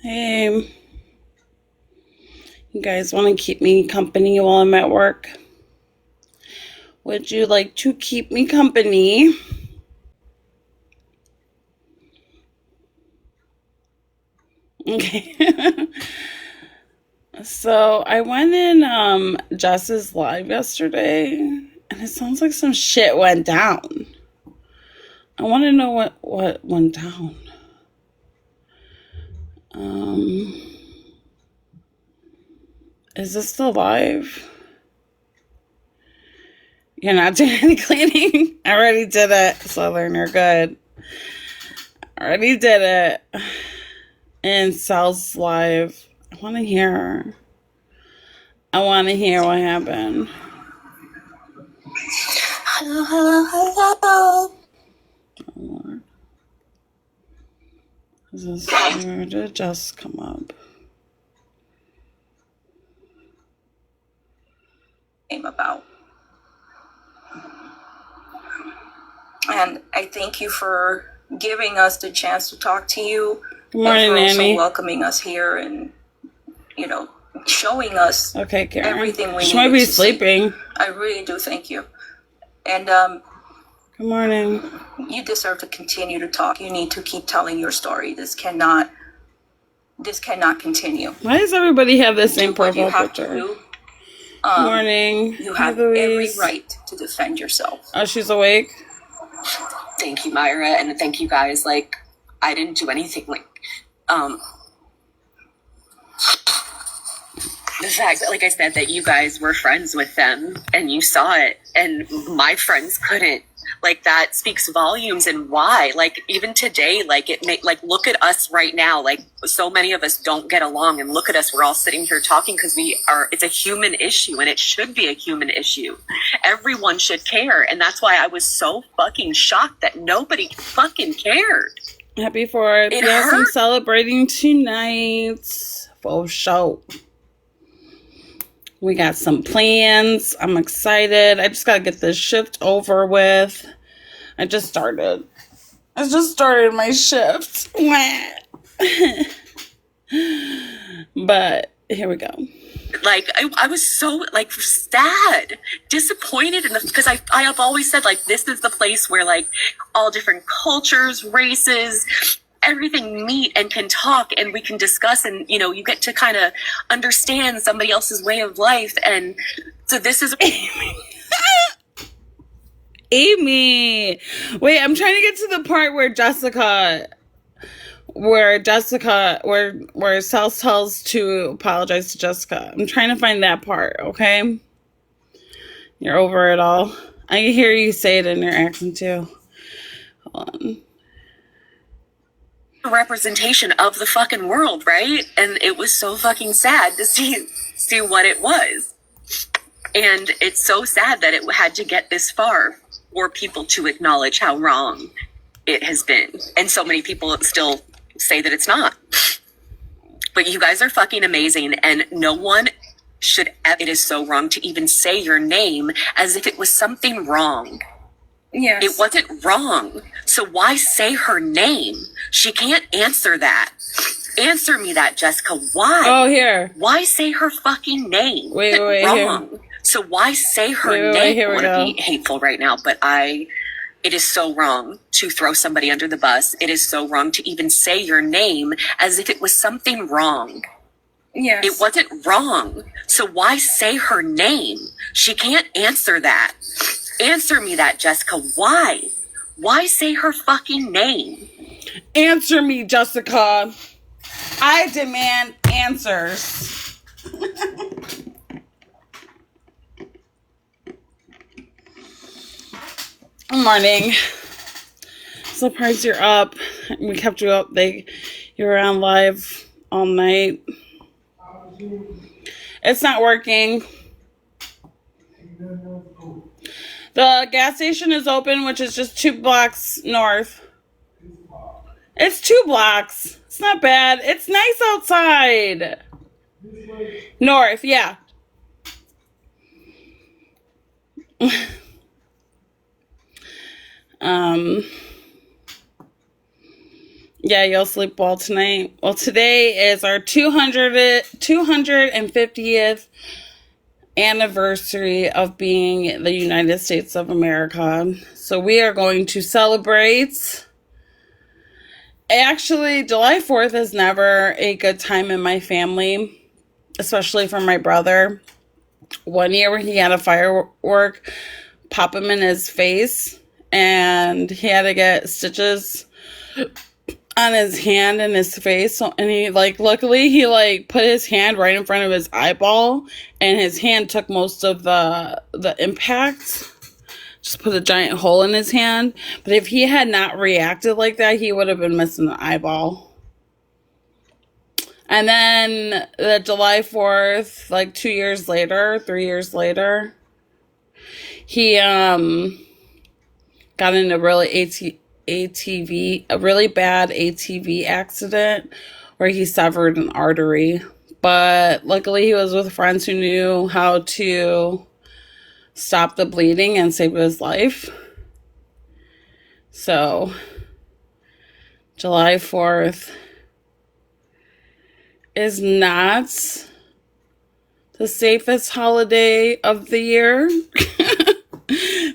Hey, you guys want to keep me company while I'm at work? Would you like to keep me company? Okay. So I went in Jess's live yesterday, and it sounds like some shit went down. I want to know what went down. Um, is this still live? You're not doing any cleaning? I already did it, Southern. You're good. I already did it. And Sal's live. I want to hear. I want to hear what happened. Hello, hello, hello. Oh, Lord. Where did Jess come up? Came about. And I thank you for giving us the chance to talk to you. Good morning, and for Nanny. also welcoming us here and, showing us Okay, Karen. everything we She need might be to sleeping. See. I really do thank you. And good morning. You deserve to continue to talk. You need to keep telling your story. This cannot continue. Why does everybody have the same profile picture? Good morning. You have every right to defend yourself. Oh, she's awake? Thank you, Myra, and thank you guys. Like, I didn't do anything. Like, the fact that, like I said, that you guys were friends with them and you saw it, and my friends couldn't. Like, that speaks volumes. And why? Like, even today, like, look at us right now. Like, so many of us don't get along, and look at us. We're all sitting here talking because it's a human issue, and it should be a human issue. Everyone should care. And that's why I was so fucking shocked that nobody fucking cared. Happy 4th. Yes, I'm celebrating tonight. For sure. We got some plans. I'm excited. I just gotta get this shift over with. I just started my shift. But here we go. Like, I was so, like, sad, disappointed because I have always said, like, this is the place where, like, all different cultures, races, everything meet and can talk, and we can discuss, and you get to kind of understand somebody else's way of life. And so this is Amy. Wait, I'm trying to get to the part where Sal tells to apologize to Jessica. I'm trying to find that part, okay? You're over it all. I can hear you say it in your accent too. Hold on. representation of the fucking world, right? And it was so fucking sad to see what it was. And it's so sad that it had to get this far for people to acknowledge how wrong it has been. And so many people still say that it's not. But you guys are fucking amazing, and no one should. It is so wrong to even say your name as if it was something wrong. Yes. It wasn't wrong. So why say her name? She can't answer that. Answer me that, Jessica. Why? Oh, here. Why say her fucking name? Wait, wrong. Here. So why say her name? Here I we want go. to be hateful right now, but it is so wrong to throw somebody under the bus. It is so wrong to even say your name as if it was something wrong. Yes. It wasn't wrong. So why say her name? She can't answer that. Answer me that, Jessica. Why? Why say her fucking name? Answer me, Jessica. I demand answers. Good morning. Surprised you're up. We kept you up. You were on live all night. It's not working. The gas station is open, which is just 2 blocks north. It's 2 blocks. It's not bad. It's nice outside. North, yeah. Yeah, you'll sleep well tonight. Well, today is our 250th anniversary of being the United States of America. So we are going to celebrate. Actually, July 4th is never a good time in my family, especially for my brother. One year he had a firework pop him in his face, and he had to get stitches on his hand and his face. So, and he luckily he put his hand right in front of his eyeball, and his hand took most of the impact. Just put a giant hole in his hand. But if he had not reacted like that, he would have been missing the eyeball. And then the July 4th, 3 years later, he got in a really bad ATV accident where he severed an artery. But luckily he was with friends who knew how to stop the bleeding and save his life. So, July 4th is not the safest holiday of the year.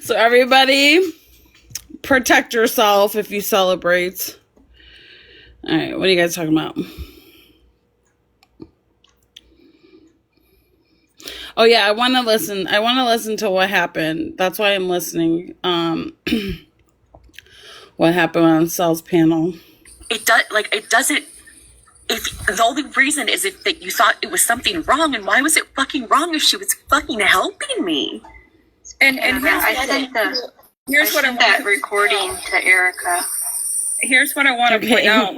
So everybody, protect yourself if you celebrate. All right, what are you guys talking about? Oh yeah, I want to listen. I want to listen to what happened. That's why I'm listening. What happened on Sal's panel? It doesn't. If the only reason is if that you thought it was something wrong, and why was it fucking wrong if she was fucking helping me? And here's what I want that recording to Erica. Here's what I want to point out.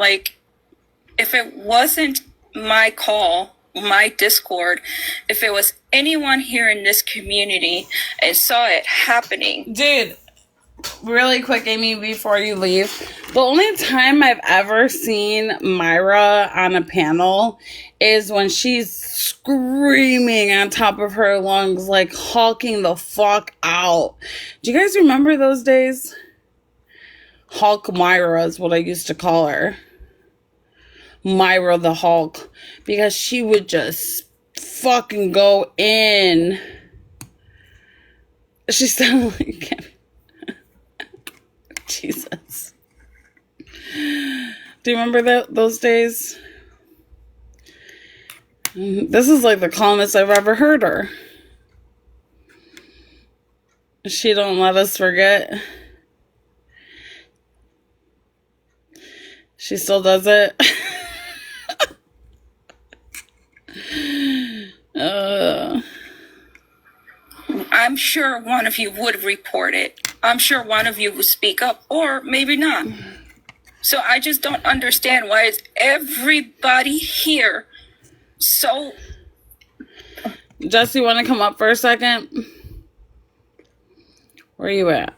If it wasn't my call, my Discord, if it was anyone here in this community and saw it happening. Dude, really quick, Amy, before you leave. The only time I've ever seen Myra on a panel is when she's screaming on top of her lungs, hulking the fuck out. Do you guys remember those days? Hulk Myra is what I used to call her. Myra the Hulk. Because she would just fucking go in. She sounded like... Jesus. Do you remember those days? This is the calmest I've ever heard her. She don't let us forget. She still does it. I'm sure one of you would report it. I'm sure one of you would speak up, or maybe not. So I just don't understand why is everybody here so... Jesse, want to come up for a second? Where are you at?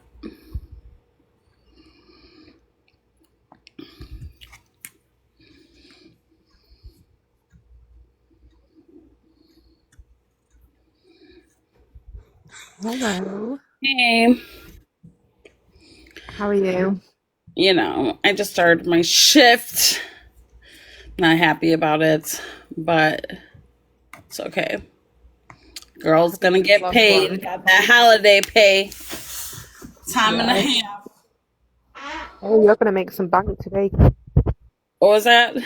Hello. Hey. How are you? You know, I just started my shift. Not happy about it, but it's okay. Girl's gonna get paid. Got that holiday pay. Time and a half. Oh, you're gonna make some bank today. What was that?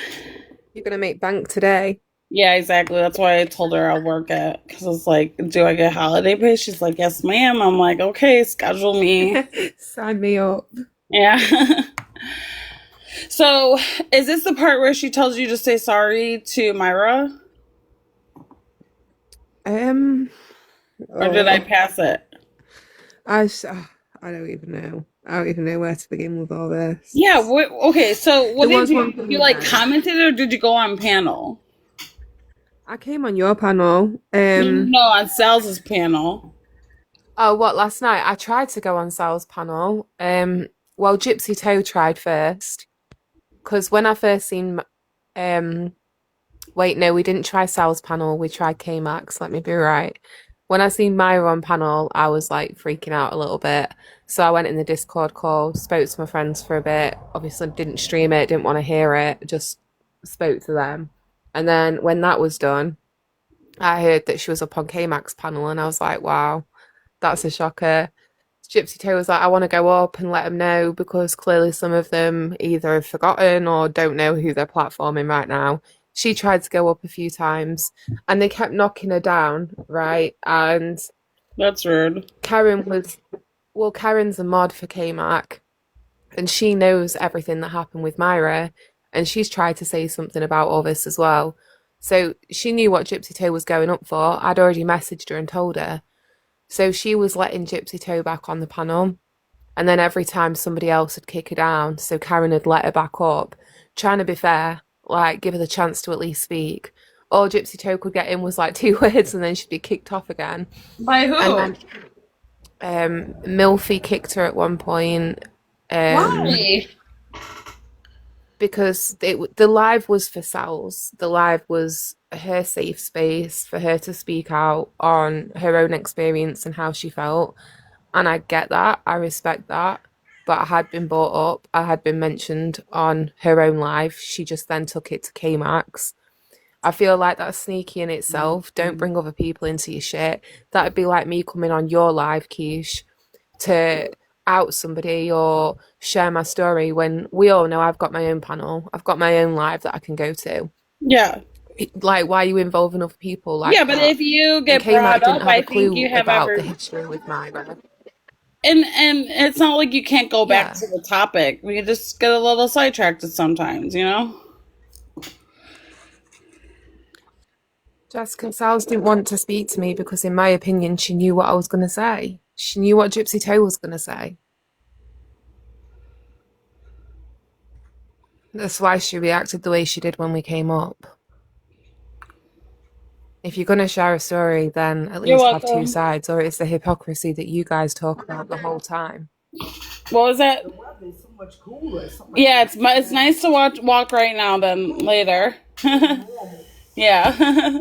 You're gonna make bank today. Yeah, exactly. That's why I told her I'll work it. Because it's do I get holiday pay? She's like, yes, ma'am. I'm like, okay, schedule me. Sign me up. Yeah. So, is this the part where she tells you to say sorry to Myra? Or did I pass it? I don't even know. I don't even know where to begin with all this. Yeah. Okay. So, what There did was one you commented, or did you go on panel? I came on your panel. No, on Sal's panel. Oh, what, last night? I tried to go on Sal's panel. Well, Gypsy Toe tried first. Because when I first seen... wait, no, we didn't try Sal's panel. We tried K-Max. Let me be right. when I seen Myra on panel, I was like freaking out a little bit. So I went in the Discord call, spoke to my friends for a bit. Obviously, didn't stream it, didn't want to hear it, just spoke to them. And then when that was done, I heard that she was up on K-Mac's panel, and I was like, wow, that's a shocker. Gypsy Toe was like, I want to go up and let them know because clearly some of them either have forgotten or don't know who they're platforming right now. She tried to go up a few times and they kept knocking her down, right? And That's rude. Karen's a mod for K-Mac and she knows everything that happened with Myra and she's tried to say something about all this as well. So she knew what Gypsy Toe was going up for. I'd already messaged her and told her. So she was letting Gypsy Toe back on the panel. And then every time somebody else would kick her down, so Karen had let her back up, trying to be fair, like give her the chance to at least speak. All Gypsy Toe could get in was like 2 words and then she'd be kicked off again. By who? And then Milfy kicked her at one point. Why? Because the live was for Sal's. The live was her safe space for her to speak out on her own experience and how she felt. And I get that. I respect that. But I had been brought up. I had been mentioned on her own live. She just then took it to K-Max. I feel like that's sneaky in itself. Don't bring other people into your shit. That would be like me coming on your live, Keesh, to out somebody or share my story when we all know I've got my own panel. I've got my own live that I can go to. Yeah. Like, why are you involving other people like yeah, but that? if you get K-Mac brought up, didn't have I a clue think you have about every... the history with Myra. And it's not like you can't go back Yeah. to the topic. We just get a little sidetracked sometimes, you know? Jessica Sals didn't want to speak to me because, in my opinion, she knew what I was going to say. She knew what Gypsy Toe was going to say. That's why she reacted the way she did when we came up. If you're going to share a story, then at You're least have welcome. 2 sides, or it's the hypocrisy that you guys talk about the whole time. What was that? Yeah, it's nice to walk right now than later. Yeah.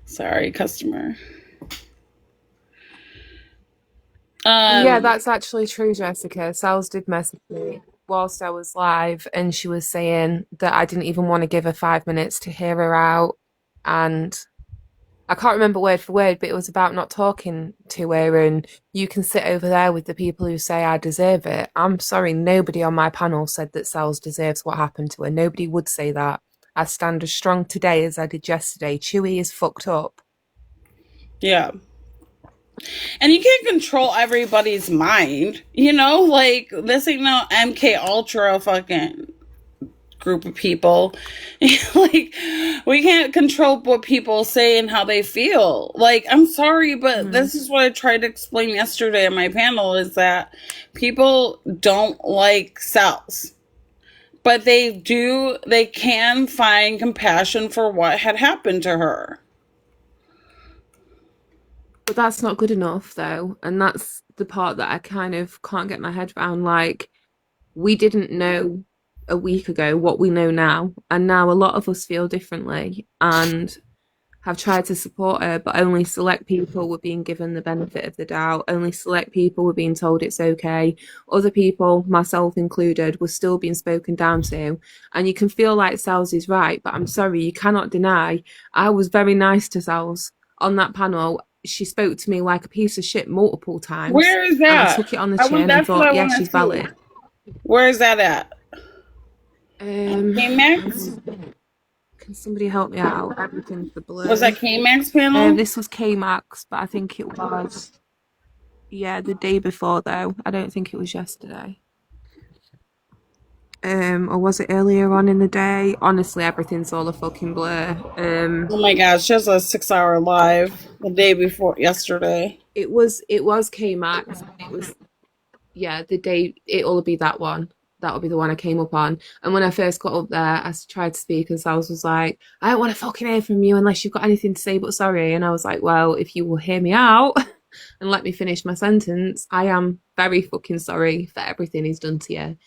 Sorry, customer. Yeah, that's actually true, Jessica. Sals did message me whilst I was live, and she was saying that I didn't even want to give her 5 minutes to hear her out. And I can't remember word for word, but it was about not talking to her and you can sit over there with the people who say I deserve it. I'm sorry, nobody on my panel said that Sals deserves what happened to her. Nobody would say that. I stand as strong today as I did yesterday. Chewy is fucked up. Yeah. And you can't control everybody's mind, you know? Like, this ain't no MK Ultra fucking group of people. Like, we can't control what people say and how they feel. Like, I'm sorry, but this is what I tried to explain yesterday on my panel, is that people don't like Sals. But they can find compassion for what had happened to her. But that's not good enough, though. And that's the part that I kind of can't get my head around. Like, we didn't know a week ago what we know now. And now a lot of us feel differently and have tried to support her, but only select people were being given the benefit of the doubt. Only select people were being told it's okay. Other people, myself included, were still being spoken down to. And you can feel like Sals is right, but I'm sorry, you cannot deny. I was very nice to Sals on that panel. She spoke to me like a piece of shit multiple times. Where is that? And I took it on the chin and thought, yeah, she's valid. Where is that at? K-Max? Can somebody help me out? Everything's the blur. Was that K-Max panel? This was K-Max, but I think it was, yeah, the day before, though. I don't think it was yesterday. Or was it earlier on in the day? Honestly, everything's all a fucking blur. Oh my gosh, she has a 6-hour live the day before yesterday. It was K-Max. It was, yeah, the day, it'll be that one. That'll be the one I came up on. And when I first got up there, I tried to speak and Sals was like, I don't want to fucking hear from you unless you've got anything to say but sorry. And I was like, well, if you will hear me out and let me finish my sentence, I am very fucking sorry for everything he's done to you.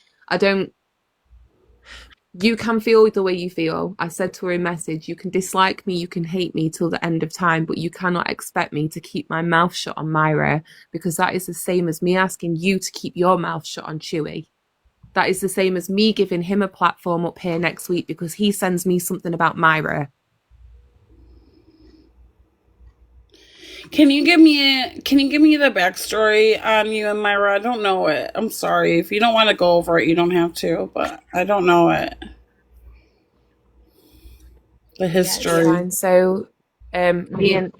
You can feel the way you feel. I said to her in message, you can dislike me, you can hate me till the end of time, but you cannot expect me to keep my mouth shut on Myra, because that is the same as me asking you to keep your mouth shut on Chewy. That is the same as me giving him a platform up here next week because he sends me something about Myra. Can you give me the backstory on you and Myra? I don't know it. I'm sorry. If you don't want to go over it, you don't have to, but I don't know it. The history. Yeah, fine. So me and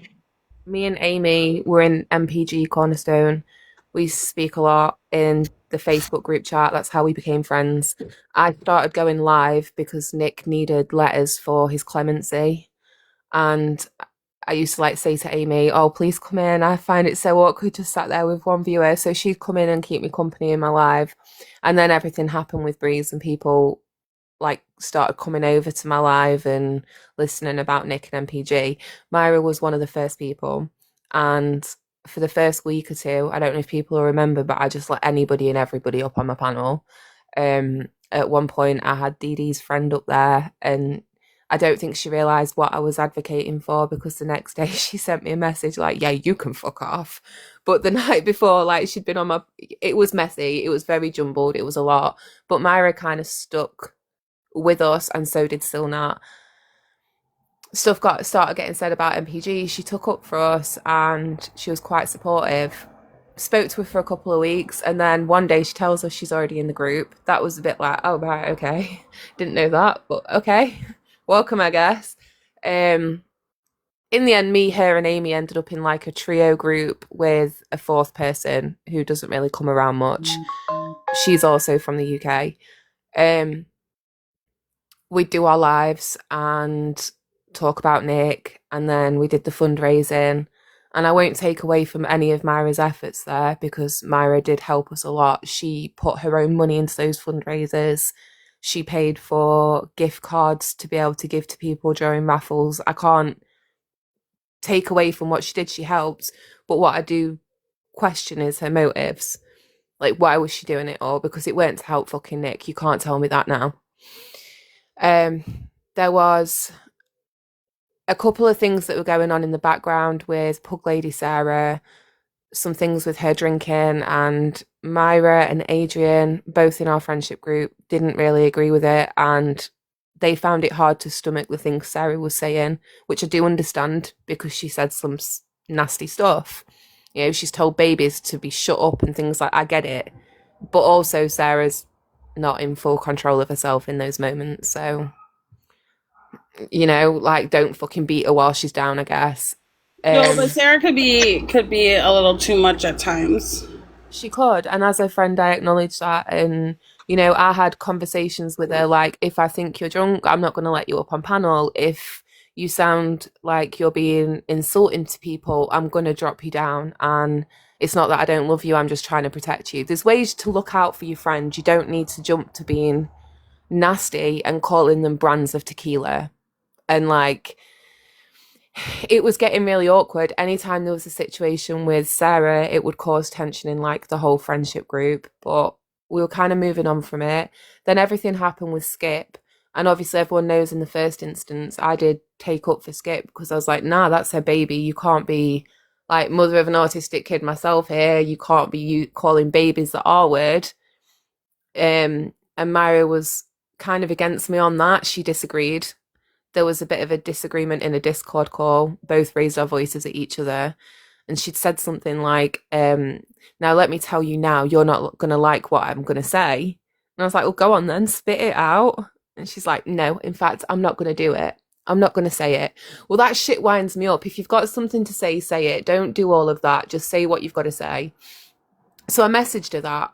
Amy were in MPG Cornerstone. We speak a lot in the Facebook group chat. That's how we became friends. I started going live because Nick needed letters for his clemency. And I used to like say to Amy, oh, please come in. I find it so awkward just sat there with one viewer. So she'd come in and keep me company in my live. And then everything happened with Breeze and people like started coming over to my live and listening about Nick and MPG. Myra was one of the first people. And for the first week or two, I don't know if people will remember, but I just let anybody and everybody up on my panel. At one point, I had Dee Dee's friend up there, and I don't think she realised what I was advocating for, because the next day she sent me a message like, yeah, you can fuck off. But the night before, like, she'd been on my... It was messy. It was very jumbled. It was a lot. But Myra kind of stuck with us, and so did Silnat. Stuff started getting said about MPG. She took up for us, and she was quite supportive. Spoke to her for a couple of weeks, and then one day she tells us she's already in the group. That was a bit like, oh, right, okay. Didn't know that, but okay. Welcome, I guess. In the end, me, her, and Amy ended up in like a trio group with a fourth person who doesn't really come around much. She's also from the UK. We'd do our lives and talk about Nick, and then we did the fundraising. And I won't take away from any of Myra's efforts there, because Myra did help us a lot. She put her own money into those fundraisers. She paid for gift cards to be able to give to people during raffles. I can't take away from what she did. She helped. But what I do question is her motives. Like, why was she doing it all? Because it weren't to help fucking Nick. You can't tell me that now. There was a couple of things that were going on in the background with Pug Lady Sarah, some things with her drinking, and Myra and Adrian, both in our friendship group, didn't really agree with it, and they found it hard to stomach the things Sarah was saying, which I do understand, because she said some nasty stuff. You know, she's told babies to be shut up and things like, I get it. But also Sarah's not in full control of herself in those moments, so, you know, like, don't fucking beat her while she's down, I guess. No, but Sarah could be a little too much at times. She could, and as a friend, I acknowledge that. And you know, I had conversations with her like, if I think you're drunk, I'm not going to let you up on panel. If you sound like you're being insulting to people, I'm going to drop you down. And it's not that I don't love you, I'm just trying to protect you. There's ways to look out for your friends. You don't need to jump to being nasty and calling them brands of tequila. And like, it was getting really awkward. Anytime there was a situation with Sarah, it would cause tension in like the whole friendship group, but we were kind of moving on from it. Then everything happened with Skip, and obviously everyone knows in the first instance I did take up for Skip, because I was like, nah, that's her baby. You can't be like, mother of an autistic kid myself here, you can't be calling babies the R word. And Myra was kind of against me on that. She disagreed. There was a bit of a disagreement in a Discord call. Both raised our voices at each other. And she'd said something like, now let me tell you now, you're not going to like what I'm going to say. And I was like, well, go on then, spit it out. And she's like, no, in fact, I'm not going to do it. I'm not going to say it. Well, that shit winds me up. If you've got something to say it. Don't do all of that. Just say what you've got to say. So I messaged her that.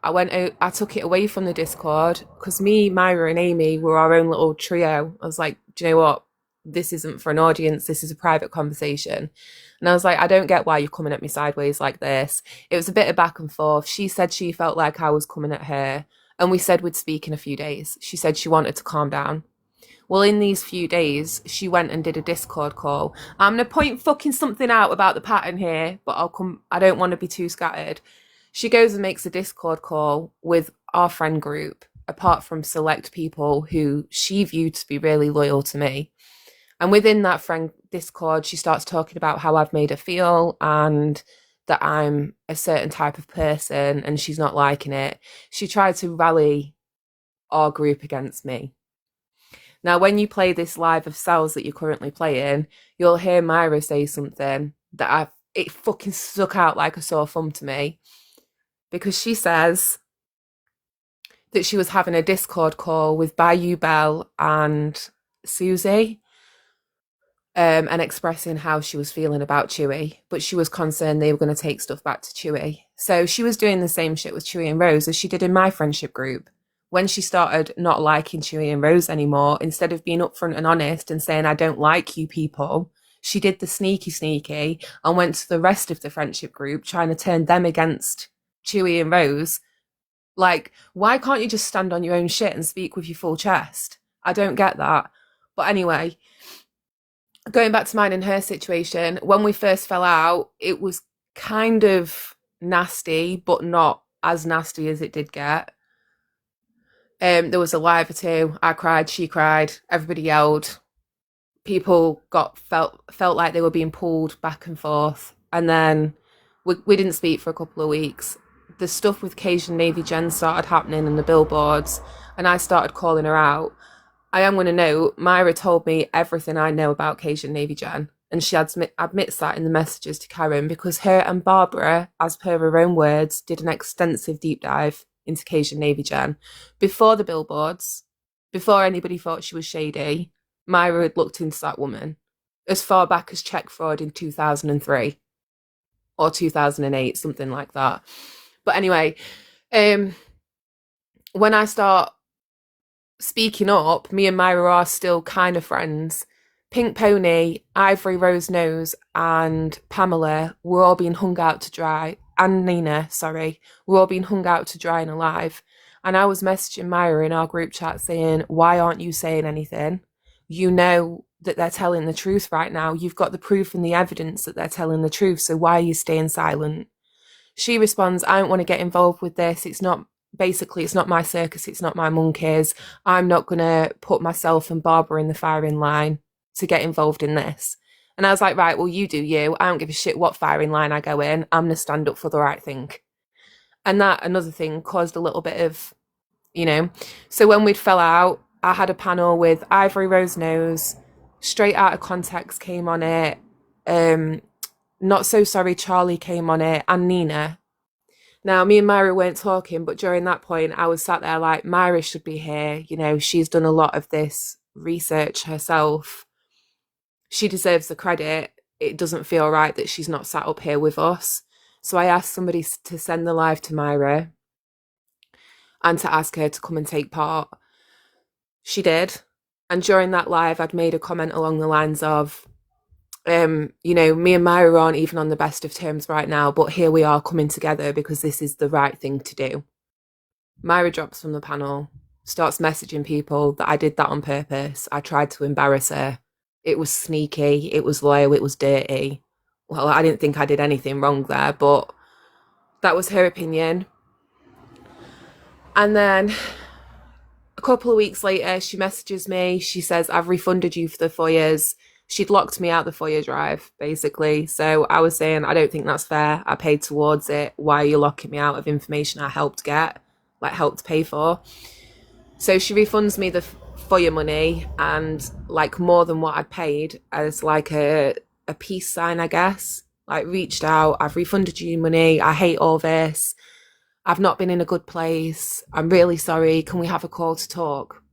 I took it away from the Discord, because me, Myra, and Amy were our own little trio. I was like, do you know what? This isn't for an audience. This is a private conversation. And I was like, I don't get why you're coming at me sideways like this. It was a bit of back and forth. She said she felt like I was coming at her, and we said we'd speak in a few days. She said she wanted to calm down. Well, in these few days, she went and did a Discord call. I'm going to point fucking something out about the pattern here, but I don't want to be too scattered. She goes and makes a Discord call with our friend group apart from select people who she viewed to be really loyal to me. And within that friend Discord, she starts talking about how I've made her feel and that I'm a certain type of person and she's not liking it. She tried to rally our group against me. Now, when you play this live of Sal's that you're currently playing, you'll hear Myra say something that it fucking stuck out like a sore thumb to me, because she says that she was having a Discord call with Bayou Bell and Susie, and expressing how she was feeling about Chewy, but she was concerned they were going to take stuff back to Chewy. So she was doing the same shit with Chewy and Rose as she did in my friendship group. When she started not liking Chewy and Rose anymore, instead of being upfront and honest and saying, I don't like you people, she did the sneaky and went to the rest of the friendship group trying to turn them against Chewy and Rose. Like, why can't you just stand on your own shit and speak with your full chest? I don't get that. But anyway, going back to mine and her situation, when we first fell out, it was kind of nasty, but not as nasty as it did get. There was a live or two. I cried, she cried, everybody yelled. People felt like they were being pulled back and forth. And then we didn't speak for a couple of weeks. The stuff with Cajun Navy Jen started happening in the billboards, and I started calling her out. I am going to note, Myra told me everything I know about Cajun Navy Jen, and she admits that in the messages to Karen, because her and Barbara, as per her own words, did an extensive deep dive into Cajun Navy Jen. Before the billboards, before anybody thought she was shady, Myra had looked into that woman as far back as check fraud in 2003 or 2008, something like that. But anyway, when I start speaking up, me and Myra are still kind of friends. Pink Pony, Ivory Rose Nose, and Pamela were all being hung out to dry, and Nina, sorry, were all being hung out to dry and alive. And I was messaging Myra in our group chat saying, why aren't you saying anything? You know that they're telling the truth right now. You've got the proof and the evidence that they're telling the truth, so why are you staying silent? She responds, I don't want to get involved with this. It's not my circus. It's not my monkeys. I'm not going to put myself and Barbara in the firing line to get involved in this. And I was like, right, well, you do you. I don't give a shit what firing line I go in. I'm going to stand up for the right thing. And that, another thing, caused a little bit of, so when we'd fell out, I had a panel with Ivory Rose Nose, Straight Out of Context came on it, Not So Sorry Charlie came on it, and Nina. Now, me and Myra weren't talking, but during that point, I was sat there like, Myra should be here. She's done a lot of this research herself. She deserves the credit. It doesn't feel right that she's not sat up here with us. So I asked somebody to send the live to Myra and to ask her to come and take part. She did. And during that live, I'd made a comment along the lines of, me and Myra aren't even on the best of terms right now, but here we are coming together because this is the right thing to do. Myra drops from the panel, starts messaging people that I did that on purpose. I tried to embarrass her. It was sneaky, it was low, it was dirty. Well, I didn't think I did anything wrong there, but that was her opinion. And then a couple of weeks later, she messages me. She says, I've refunded you for the foyers. She'd locked me out the foyer drive, basically. So I was saying, I don't think that's fair. I paid towards it. Why are you locking me out of information I helped pay for? So she refunds me the foyer money and more than what I'd paid as a peace sign, I guess. Reached out, I've refunded you money. I hate all this. I've not been in a good place. I'm really sorry. Can we have a call to talk?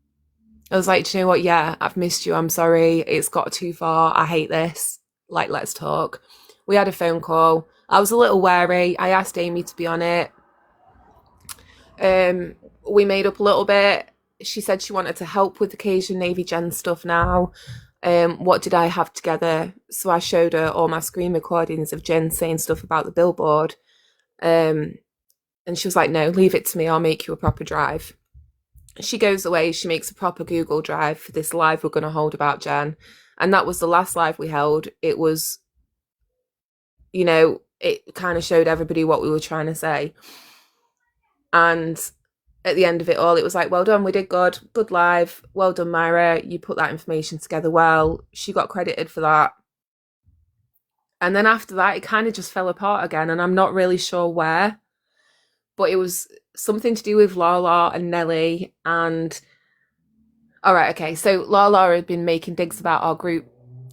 I was like, do you know what? Yeah, I've missed you. I'm sorry. It's got too far. I hate this. Let's talk. We had a phone call. I was a little wary. I asked Amy to be on it. We made up a little bit. She said she wanted to help with the Cajun Navy Jen stuff now. What did I have together? So I showed her all my screen recordings of Jen saying stuff about the billboard. And she was like, no, leave it to me. I'll make you a proper drive. She goes away. She makes a proper Google Drive for this live we're going to hold about Jen. And that was the last live we held. It was, it kind of showed everybody what we were trying to say. And at the end of it all, it was like, well done, we did good live, well done, Myra, you put that information together well. She got credited for that. And then after that, it kind of just fell apart again, and I'm not really sure where, but it was something to do with Lala and Nelly. And all right, okay, so Lala had been making digs about our group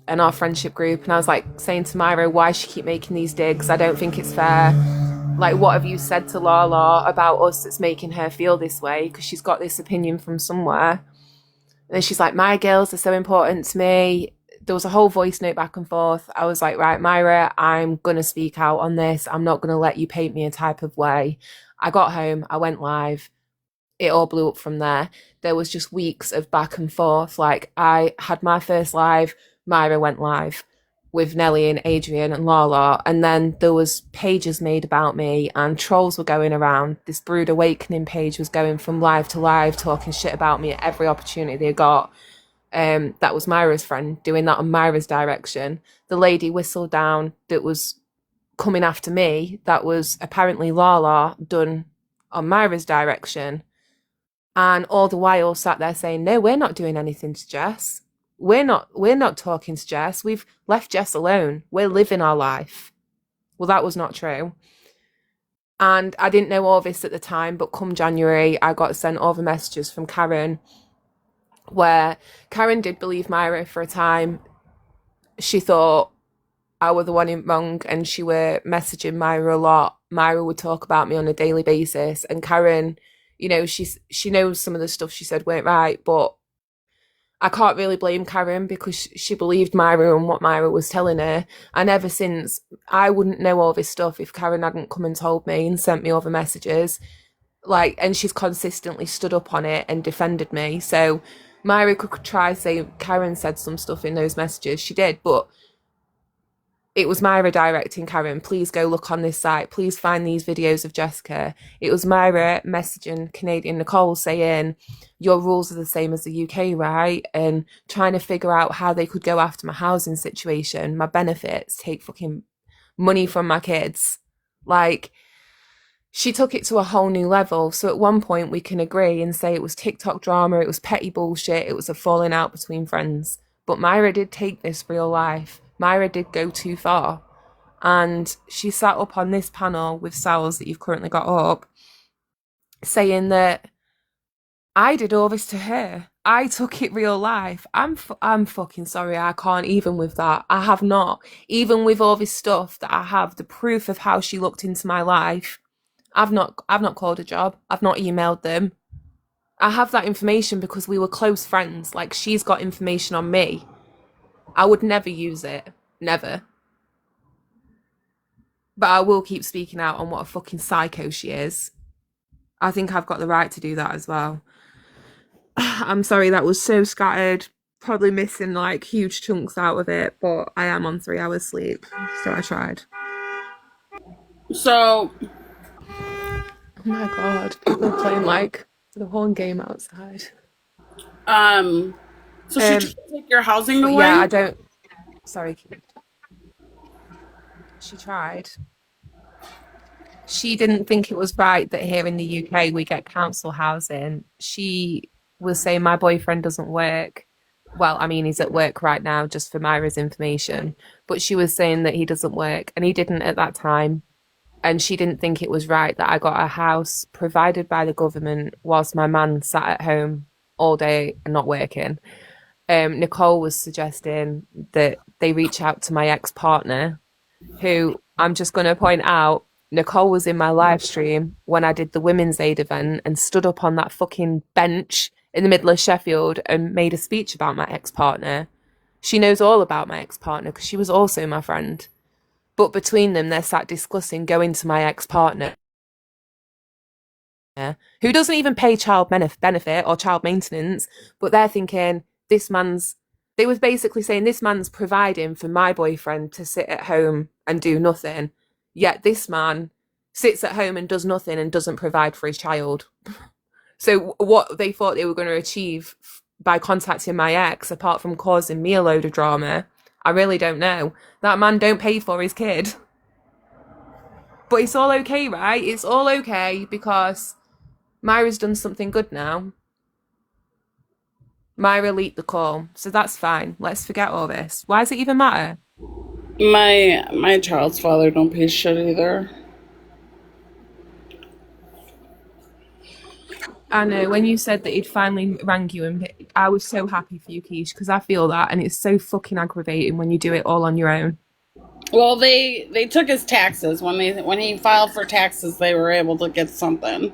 and our friendship group, and I was like saying to Myra, why she keep making these digs? I don't think it's fair. Like, what have you said to Lala about us that's making her feel this way? Because she's got this opinion from somewhere. And then she's like, my girls are so important to me. There was a whole voice note back and forth. I was like, right, Myra, I'm going to speak out on this. I'm not going to let you paint me a type of way. I got home, I went live. It all blew up from there. There was just weeks of back and forth. Like, I had my first live, Myra went live with Nelly and Adrian and Lala, and then there was pages made about me and trolls were going around. This Brood Awakening page was going from live to live, talking shit about me at every opportunity they got. That was Myra's friend doing that on Myra's direction. The lady whistled down that was coming after me, that was apparently Lala, done on Myra's direction. And all the while sat there saying, no, we're not doing anything to Jess. We're not talking to Jess. We've left Jess alone. We're living our life. Well, that was not true. And I didn't know all this at the time, but come January, I got sent all the messages from Karen, where Karen did believe Myra for a time. She thought I was the one in wrong, and she were messaging Myra a lot. Myra would talk about me on a daily basis, and Karen, you know, she knows some of the stuff she said weren't right, but I can't really blame Karen because she believed Myra and what Myra was telling her. And ever since, I wouldn't know all this stuff if Karen hadn't come and told me and sent me all the messages. Like, and she's consistently stood up on it and defended me. So Myra could try to say Karen said some stuff in those messages. She did, but it was Myra directing Karen, please go look on this site. Please find these videos of Jessica. It was Myra messaging Canadian Nicole saying, your rules are the same as the UK, right? And trying to figure out how they could go after my housing situation, my benefits, take fucking money from my kids. Like, she took it to a whole new level. So at one point we can agree and say it was TikTok drama, it was petty bullshit, it was a falling out between friends. But Myra did take this real life. Myra did go too far. And she sat up on this panel with Sal's that you've currently got up, saying that I did all this to her. I took it real life. I'm fucking sorry. I can't even with that. I have not. Even with all this stuff that I have, the proof of how she looked into my life, I've not called a job. I've not emailed them. I have that information because we were close friends. Like, she's got information on me. I would never use it. Never. But I will keep speaking out on what a fucking psycho she is. I think I've got the right to do that as well. I'm sorry, that was so scattered. Probably missing like huge chunks out of it, but I am on 3 hours sleep, so I tried. So, oh my god, people are playing like the whole game outside. so she tried to take your housing away? Yeah, I don't. Sorry, she tried. She didn't think it was right that here in the UK we get council housing. She was saying my boyfriend doesn't work. Well, I mean, he's at work right now, just for Myra's information. But she was saying that he doesn't work, and he didn't at that time. And she didn't think it was right that I got a house provided by the government whilst my man sat at home all day and not working. Nicole was suggesting that they reach out to my ex-partner, who I'm just going to point out, Nicole was in my live stream when I did the Women's Aid event and stood up on that fucking bench in the middle of Sheffield and made a speech about my ex-partner. She knows all about my ex-partner because she was also my friend. But between them, they're sat discussing going to my ex-partner, who doesn't even pay child benefit or child maintenance, but they're thinking, they was basically saying this man's providing for my boyfriend to sit at home and do nothing. Yet this man sits at home and does nothing and doesn't provide for his child. So what they thought they were going to achieve by contacting my ex, apart from causing me a load of drama, I really don't know. That man don't pay for his kid. But it's all okay, right? It's all okay because Myra's done something good now. Myra leaked the call, so that's fine. Let's forget all this. Why does it even matter? My child's father don't pay shit either. I know, when you said that he'd finally rang you, and I was so happy for you, Keesh, because I feel that, and it's so fucking aggravating when you do it all on your own. Well, they took his taxes when he filed for taxes. They were able to get something.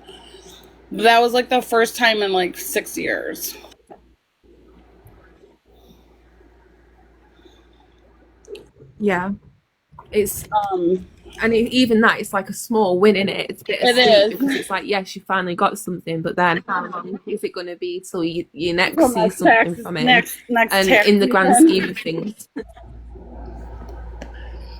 That was like the first time in like 6 years. Yeah, it's Um, and even that, it's like a small win in it. It's it bittersweet is because it's like, yes, you finally got something, but then how long is it going to be till you next from see my something taxes from him? next And tax in the grand season. scheme of things,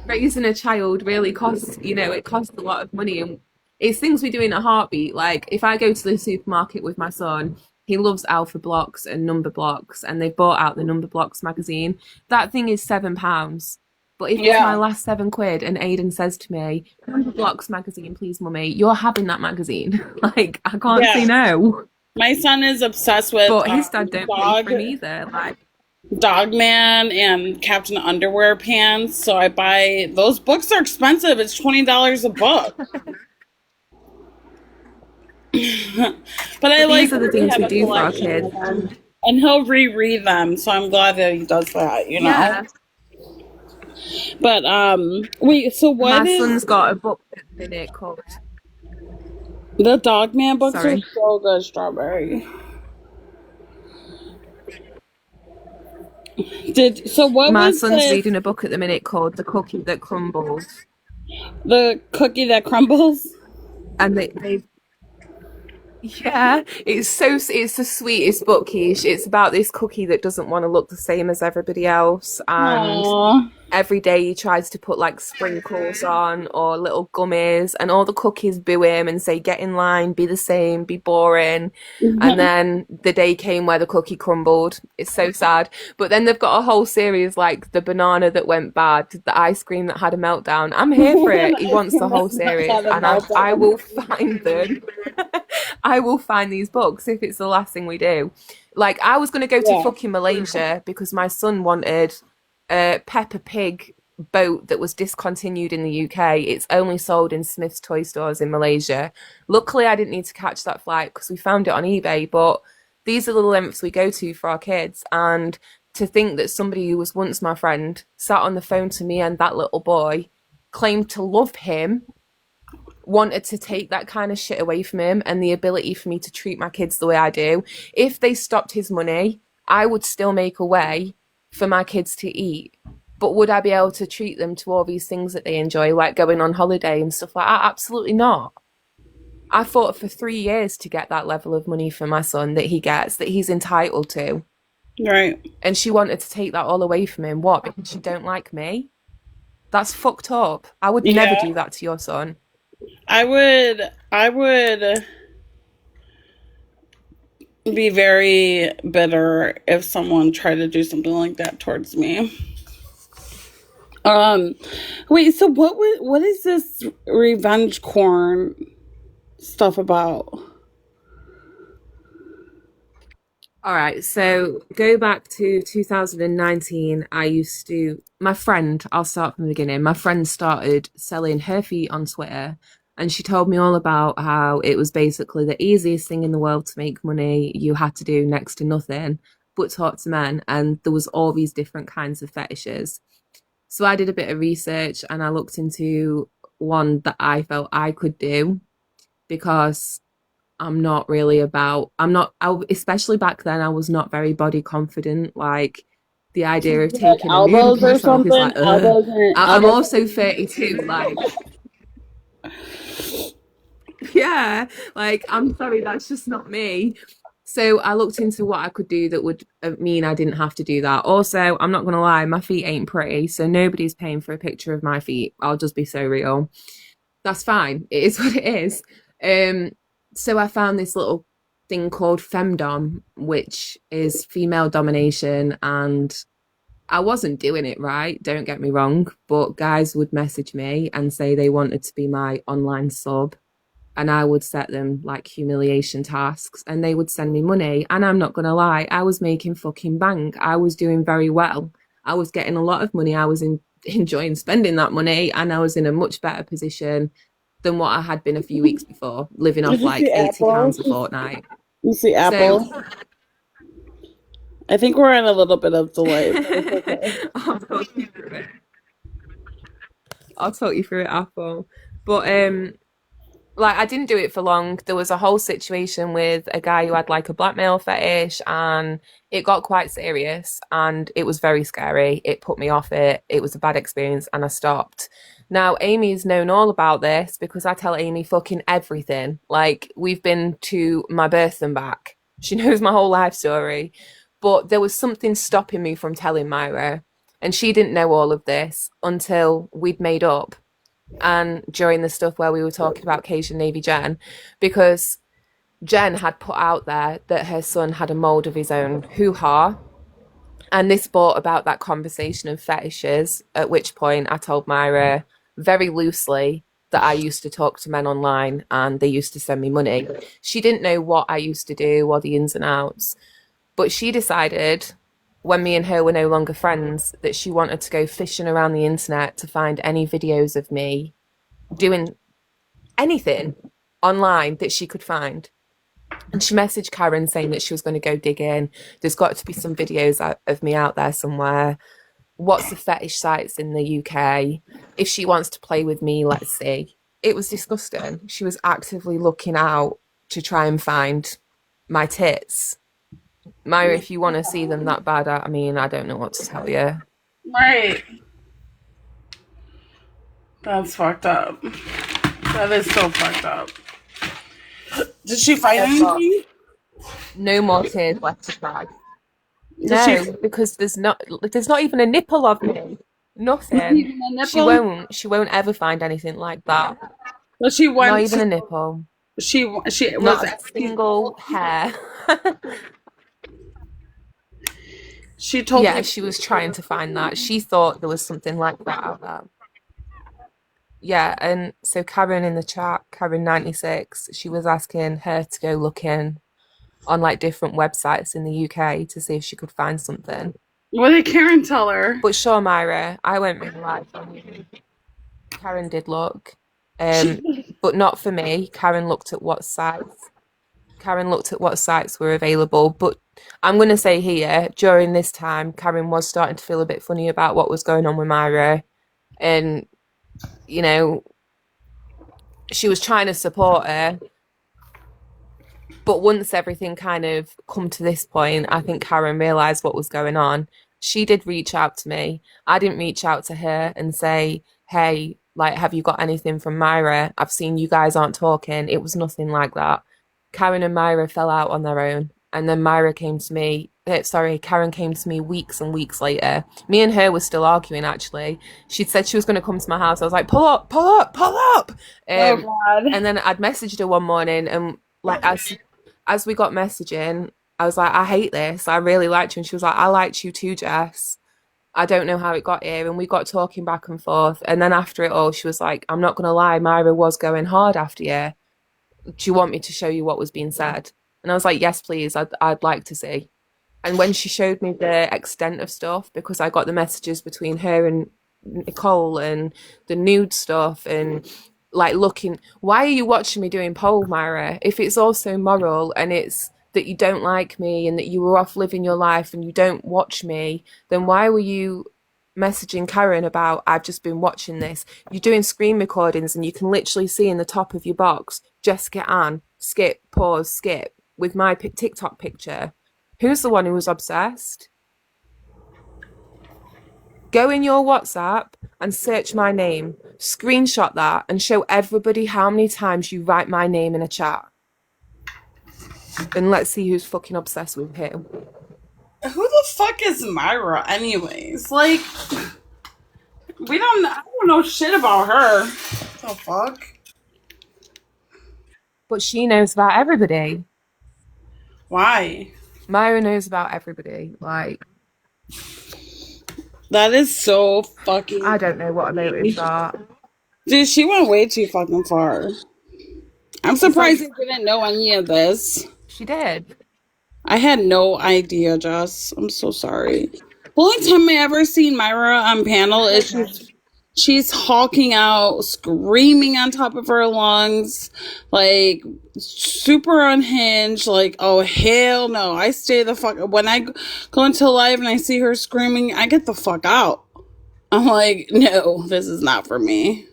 raising a child really costs, it costs a lot of money, and it's things we do in a heartbeat. Like if I go to the supermarket with my son, he loves Alpha Blocks and Number Blocks, and they bought out the Number Blocks magazine. That thing is £7. But if it's my Yeah, last £7 and Aiden says to me, Number Blocks magazine, please, mummy, you're having that magazine. Like, I can't say yeah. no. My son is obsessed with But his dad don't pay for him either. Like, Dogman and Captain Underwear pants. So I buy those books are expensive. It's $20 a book. But I but like these are the that we things have we a do for our collection kids. of them. And he'll reread them, so I'm glad that he does that. Yeah. But wait, so what My is son's got a book at the minute called, the Dogman books are sorry. so good, Strawberry. What My was son's this? reading a book at the minute called The Cookie That Crumbles. The cookie that crumbles? And they've yeah, it's the sweetest book, Keish. It's about this cookie that doesn't want to look the same as everybody else, and Aww. every day he tries to put like sprinkles on or little gummies, and all the cookies boo him and say, "Get in line, be the same, be boring." And then the day came where the cookie crumbled. It's so sad. But then they've got a whole series like the banana that went bad, the ice cream that had a meltdown. I'm here for it. He wants the whole series, and I will find them. I will find these books if it's the last thing we do. Like I was going to go to Yeah. fucking Malaysia because my son wanted a Peppa Pig boat that was discontinued in the UK. It's only sold in Smith's toy stores in Malaysia. Luckily, I didn't need to catch that flight because we found it on eBay. But these are the lengths we go to for our kids. And to think that somebody who was once my friend sat on the phone to me and that little boy, claimed to love him, wanted to take that kind of shit away from him and the ability for me to treat my kids the way I do. If they stopped his money, I would still make a way for my kids to eat. But would I be able to treat them to all these things that they enjoy, like going on holiday and stuff like that? Absolutely not. I fought for 3 years to get that level of money for my son that he gets, that he's entitled to. Right. And she wanted to take that all away from him. What? Because she don't like me? That's fucked up. I would never Yeah. do that to your son. I would be very bitter if someone tried to do something like that towards me. Wait, so what is this revenge corn stuff about? All right, so go back to 2019. My friend, I'll start from the beginning. My friend started selling her feet on Twitter, and she told me all about how it was basically the easiest thing in the world to make money. You had to do next to nothing but talk to men, and there was all these different kinds of fetishes. So I did a bit of research and I looked into one that I felt I could do because especially back then, I was not very body confident. Like the idea of Like taking a nude of elbows or myself is like, something? ugh. Elbows and I'm elbows. also 32. Like, yeah, like, I'm sorry, that's just not me. So I looked into what I could do that would mean I didn't have to do that. Also, I'm not going to lie, my feet ain't pretty. So nobody's paying for a picture of my feet. I'll just be so real. That's fine. It is what it is. So I found this little thing called femdom, which is female domination, and I wasn't doing it right, don't get me wrong, but guys would message me and say they wanted to be my online sub. and I would set them like humiliation tasks and they would send me money. And I'm not going to lie, I was making fucking bank. I was doing very well. I was getting a lot of money. I was enjoying spending that money, and I was in a much better position than what I had been a few weeks before, living Did off you like see Apple? £80 a fortnight. You see So Apple? I think we're in a little bit of delay. I'll talk you through it. I'll talk you through it, Apple. But like I didn't do it for long. There was a whole situation with a guy who had like a blackmail fetish, and it got quite serious and it was very scary. It put me off it. It was a bad experience and I stopped. Now Amy's known all about this because I tell Amy fucking everything. Like we've been to my birth and back. She knows my whole life story. But there was something stopping me from telling Myra. And she didn't know all of this until we'd made up and during the stuff where we were talking about Keesh and Navy Jen, because Jen had put out there that her son had a mold of his own hoo-ha. And this brought about that conversation of fetishes, at which point I told Myra very loosely that I used to talk to men online and they used to send me money. She didn't know what I used to do or the ins and outs, but she decided when me and her were no longer friends that she wanted to go fishing around the internet to find any videos of me doing anything online that she could find. And she messaged Karen saying that she was going to go dig in. There's got to be some videos of me out there somewhere. What's the fetish sites in the UK? If she wants to play with me, let's see. It was disgusting. She was actively looking out to try and find my tits. Myra, if you want to see them that bad, I mean, I don't know what to tell you. Right. That's fucked up. That is so fucked up. Did she fight anything? No more tears left to cry. Did No, because there's not even a nipple of me. Nothing. She won't ever find anything like that. But she went. Not even a nipple. She was not a single hair. She told yeah, she was trying to find that. She thought there was something like that out there. Yeah, and so Karen in the chat, Karen96, she was asking her to go looking on like different websites in the UK to see if she could find something. What did Karen tell her? But sure, Myra, I won't really lie on you. Karen did look, but not for me. Karen looked at what sites were available. But I'm going to say here, during this time, Karen was starting to feel a bit funny about what was going on with Myra. And, you know, she was trying to support her. But once everything kind of come to this point, I think Karen realised what was going on. She did reach out to me. I didn't reach out to her and say, hey, like, have you got anything from Myra? I've seen you guys aren't talking. It was nothing like that. Karen and Myra fell out on their own. And then Karen came to me weeks and weeks later. Me and her were still arguing, actually. She'd said she was going to come to my house. I was like, pull up, pull up, pull up. Oh, God. And then I'd messaged her one morning and like as we got messaging, I was like, I hate this. I really liked you. And she was like, I liked you too, Jess. I don't know how it got here. And we got talking back and forth. And then after it all, she was like, I'm not going to lie, Myra was going hard after you. Do you want me to show you what was being said? And I was like, yes, please. I'd like to see. And when she showed me the extent of stuff, because I got the messages between her and Nicole and the nude stuff and like looking, why are you watching me doing pole, Myra? If it's also moral and it's that you don't like me and that you were off living your life and you don't watch me, then why were you messaging Karen about, I've just been watching this? You're doing screen recordings and you can literally see in the top of your box, Jessica Ann, skip, pause, skip, with my TikTok picture. Who's the one who was obsessed? Go in your WhatsApp and search my name, screenshot that and show everybody how many times you write my name in a chat. And let's see who's fucking obsessed with him. Who the fuck is Myra anyways? Like, I don't know shit about her. What the fuck? But she knows about everybody. Why? Myra knows about everybody. Like, that is so fucking... I don't know what her motives are. Dude, she went way too fucking far. I'm surprised I didn't know any of this. She did. I had no idea, Jess. I'm so sorry. The only time I ever seen Myra on panel is she's hawking out, screaming on top of her lungs, like super unhinged. Like, oh hell no! I stay the fuck. When I go into live and I see her screaming, I get the fuck out. I'm like, no, this is not for me.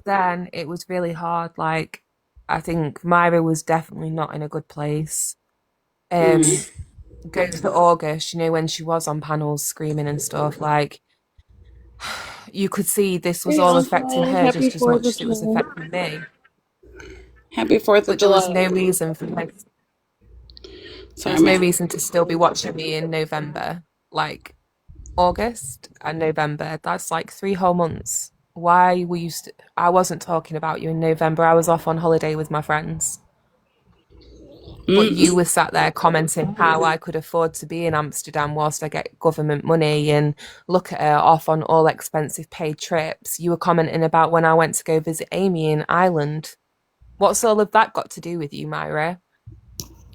Then it was really hard. Like, I think Myra was definitely not in a good place. Go to August, when she was on panels screaming and stuff, like, you could see this was all affecting her just as much as it was affecting me. Happy 4th of July. There was no reason for her. There was no reason to still be watching me in November. Like, August and November, that's like 3 whole months. Why were you I wasn't talking about you in November. I was off on holiday with my friends. But you were sat there commenting how I could afford to be in Amsterdam whilst I get government money, and look at her off on all expensive paid trips. You were commenting about when I went to go visit Amy in Ireland. What's all of that got to do with you, Myra?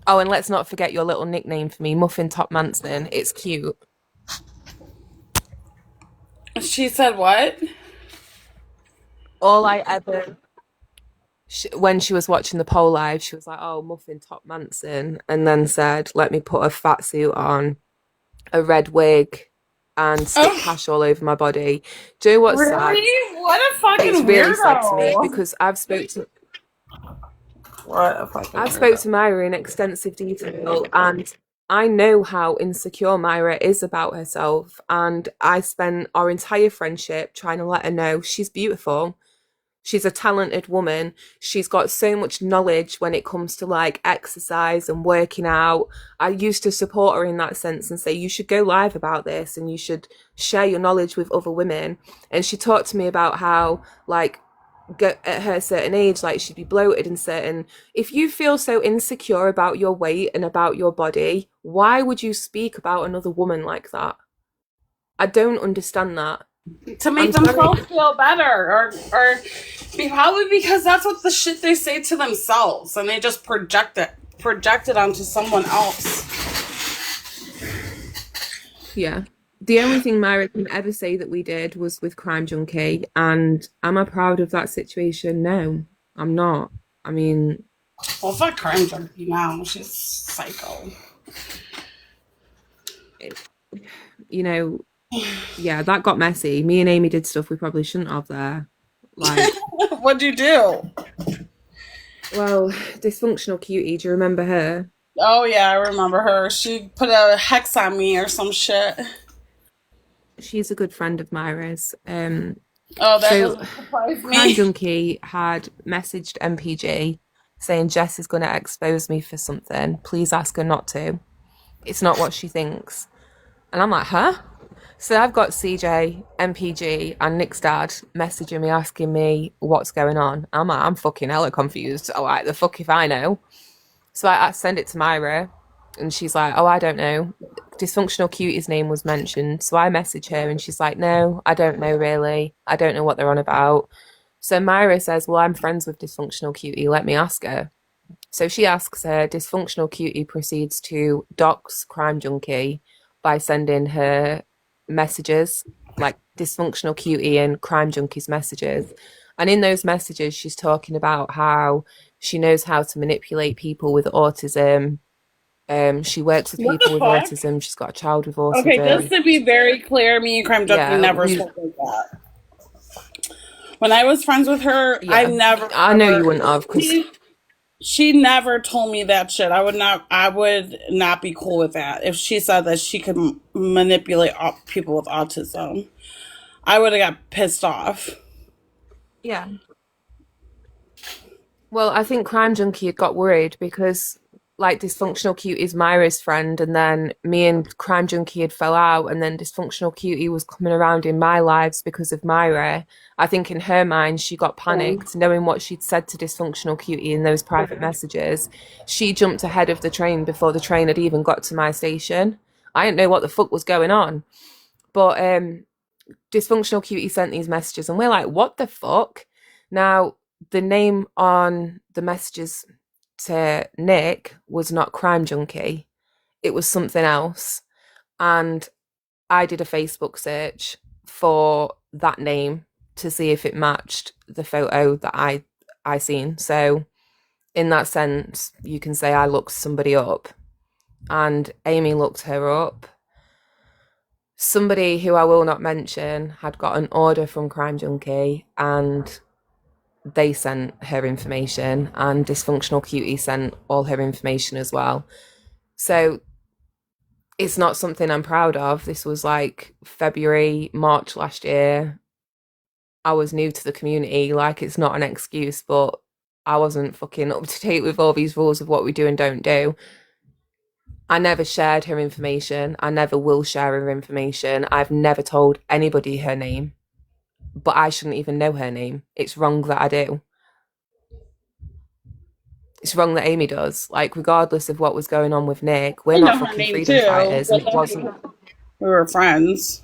Oh, and let's not forget your little nickname for me, Muffin Top Manson. It's cute. She said what? All I ever... when she was watching the poll live, she was like, oh, Muffin Top Manson, and then said, let me put a fat suit on, a red wig, and stick cash all over my body. Do you know what's sad? What a fucking It's really weirdo. sad to me, because I've spoke to Myra in extensive detail, and I know how insecure Myra is about herself, and I spent our entire friendship trying to let her know she's beautiful. She's a talented woman. She's got so much knowledge when it comes to like exercise and working out. I used to support her in that sense and say, you should go live about this and you should share your knowledge with other women. And she talked to me about how, like, at her certain age, like, she'd be bloated and certain. If you feel so insecure about your weight and about your body, why would you speak about another woman like that? I don't understand that. To make themselves feel better, or probably because that's what the shit they say to themselves, and they just project it onto someone else. Yeah. The only thing Myra can ever say that we did was with Crime Junkie, and am I proud of that situation? No, I'm not. I mean... Well, fuck Crime Junkie now. She's psycho. Yeah, that got messy. Me and Amy did stuff we probably shouldn't have there. Like, what'd you do? Well, Dysfunctional Cutie, do you remember her? Oh yeah, I remember her. She put a hex on me or some shit. She's a good friend of Myra's. That doesn't surprise me. Crime Junkie had messaged MPG saying Jess is going to expose me for something. Please ask her not to. It's not what she thinks. And I'm like, huh? So I've got CJ, MPG, and Nick's dad messaging me asking me what's going on. I'm like, I'm fucking hella confused. Oh, like, the fuck if I know. So I send it to Myra, and she's like, oh, I don't know. Dysfunctional Cutie's name was mentioned. So I message her, and she's like, no, I don't know really. I don't know what they're on about. So Myra says, well, I'm friends with Dysfunctional Cutie. Let me ask her. So she asks her. Dysfunctional Cutie proceeds to dox Crime Junkie by sending her messages, like Dysfunctional Cutie and Crime Junkie's messages. And in those messages, she's talking about how she knows how to manipulate people with autism. She works with people with autism. She's got a child with autism. Okay, just to be very clear, me and Crime Junkie never spoke like that. When I was friends with her, I know you wouldn't have, because she never told me that shit. I would not be cool with that. If she said that she could manipulate people with autism, I would have got pissed off. Yeah. Well, I think Crime Junkie had got worried because, like, Dysfunctional Cutie is Myra's friend, and then me and Crime Junkie had fell out, and then Dysfunctional Cutie was coming around in my lives because of Myra. I think in her mind, she got panicked, knowing what she'd said to Dysfunctional Cutie in those private messages. She jumped ahead of the train before the train had even got to my station. I didn't know what the fuck was going on. But Dysfunctional Cutie sent these messages, and we're like, what the fuck? Now, the name on the messages to Nick was not Crime Junkie. It was something else. And I did a Facebook search for that name to see if it matched the photo that I seen. So in that sense, you can say I looked somebody up, and Amy looked her up. Somebody who I will not mention had got an order from Crime Junkie, and they sent her information, and Dysfunctional Cutie sent all her information as well. So it's not something I'm proud of. This was like February, March last year. I was new to the community. Like, it's not an excuse, but I wasn't fucking up to date with all these rules of what we do and don't do. I never shared her information. I never will share her information. I've never told anybody her name, but I shouldn't even know her name. It's wrong that I do. It's wrong that Amy does. Like, regardless of what was going on with Nick, we're not fucking freedom fighters, and it wasn't. We were friends.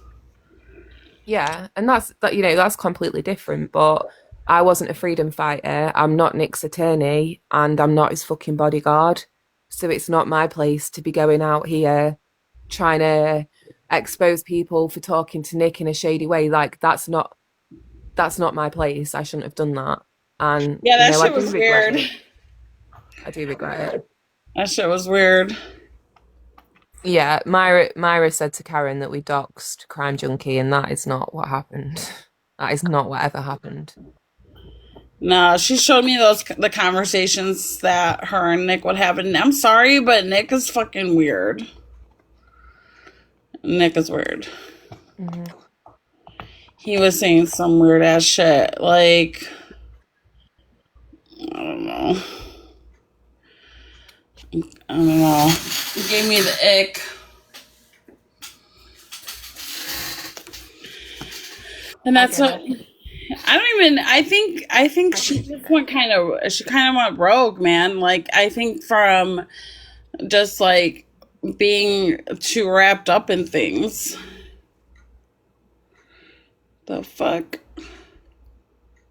Yeah, and that's completely different. But I wasn't a freedom fighter. I'm not Nick's attorney, and I'm not his fucking bodyguard. So it's not my place to be going out here trying to expose people for talking to Nick in a shady way. Like, that's not my place. I shouldn't have done that. And yeah, that shit was weird. I do regret it. That shit was weird. Yeah, Myra said to Karen that we doxed Crime Junkie, and that is not what happened. That is not what ever happened. No, she showed me the conversations that her and Nick would have, and I'm sorry, but Nick is fucking weird. Nick is weird. Mm-hmm. He was saying some weird ass shit, like, I don't know. He gave me the ick. And that's what I think she just went kind of went rogue, man. Like, I think from just like being too wrapped up in things. The fuck?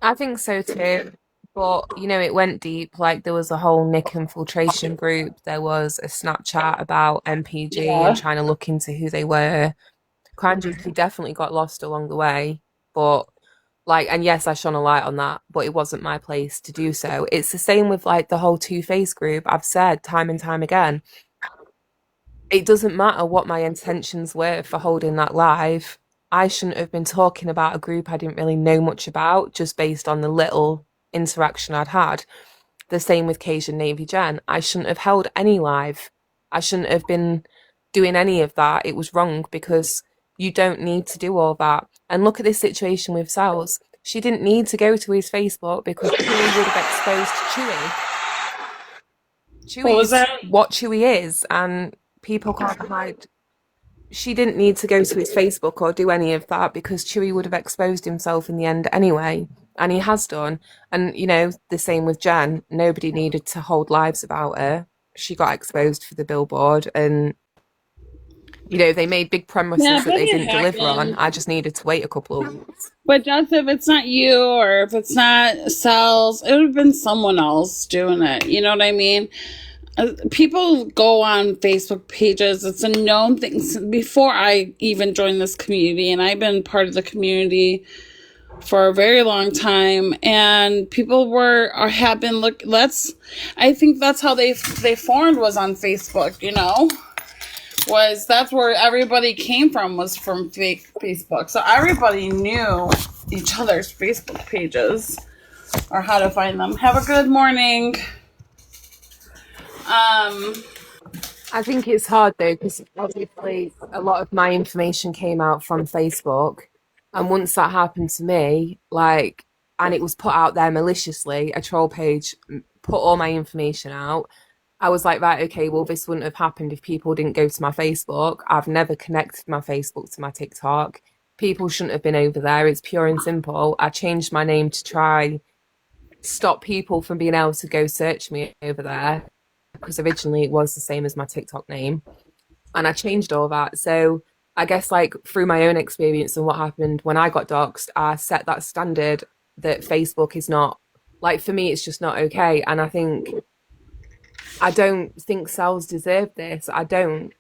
I think so too. But, it went deep. Like, there was a whole Nick infiltration group. There was a Snapchat about MPG and trying to look into who they were. Crime Junkie definitely got lost along the way. But, and yes, I shone a light on that, but it wasn't my place to do so. It's the same with, the whole Two-Face group. I've said time and time again, it doesn't matter what my intentions were for holding that live. I shouldn't have been talking about a group I didn't really know much about, just based on the little interaction I'd had. The same with Keesh and Navy Jen. I shouldn't have held any live. I shouldn't have been doing any of that. It was wrong, because you don't need to do all that. And look at this situation with Sal's. She didn't need to go to his Facebook because Chewy would have exposed Chewy. Chewy is what Chewy is, and people can't hide. She didn't need to go to his Facebook or do any of that, because Chewy would have exposed himself in the end anyway. And he has done. And, the same with Jen. Nobody needed to hold lives about her. She got exposed for the billboard, and, they made big promises that they didn't deliver on. I just needed to wait a couple of weeks. But just if it's not you, or if it's not Sal's, it would have been someone else doing it. You know what I mean? People go on Facebook pages. It's a known thing. Before I even joined this community, and I've been part of the community for a very long time, and people have been I think that's how they formed, was on Facebook, that's where everybody came from, was from Facebook. So everybody knew each other's Facebook pages, or how to find them. Have a good morning. I think it's hard though, because obviously a lot of my information came out from Facebook, and once that happened to me, and it was put out there maliciously, a troll page put all my information out, I was like, right, okay, well, this wouldn't have happened if people didn't go to my Facebook. I've never connected my Facebook to my TikTok. People shouldn't have been over there. It's pure and simple. I changed my name to try stop people from being able to go search me over there, because originally it was the same as my TikTok name, and I changed all that. So I guess through my own experience and what happened when I got doxxed, I set that standard that Facebook is not Like, for me, it's just not okay. And I don't think Sal's deserved this. I don't.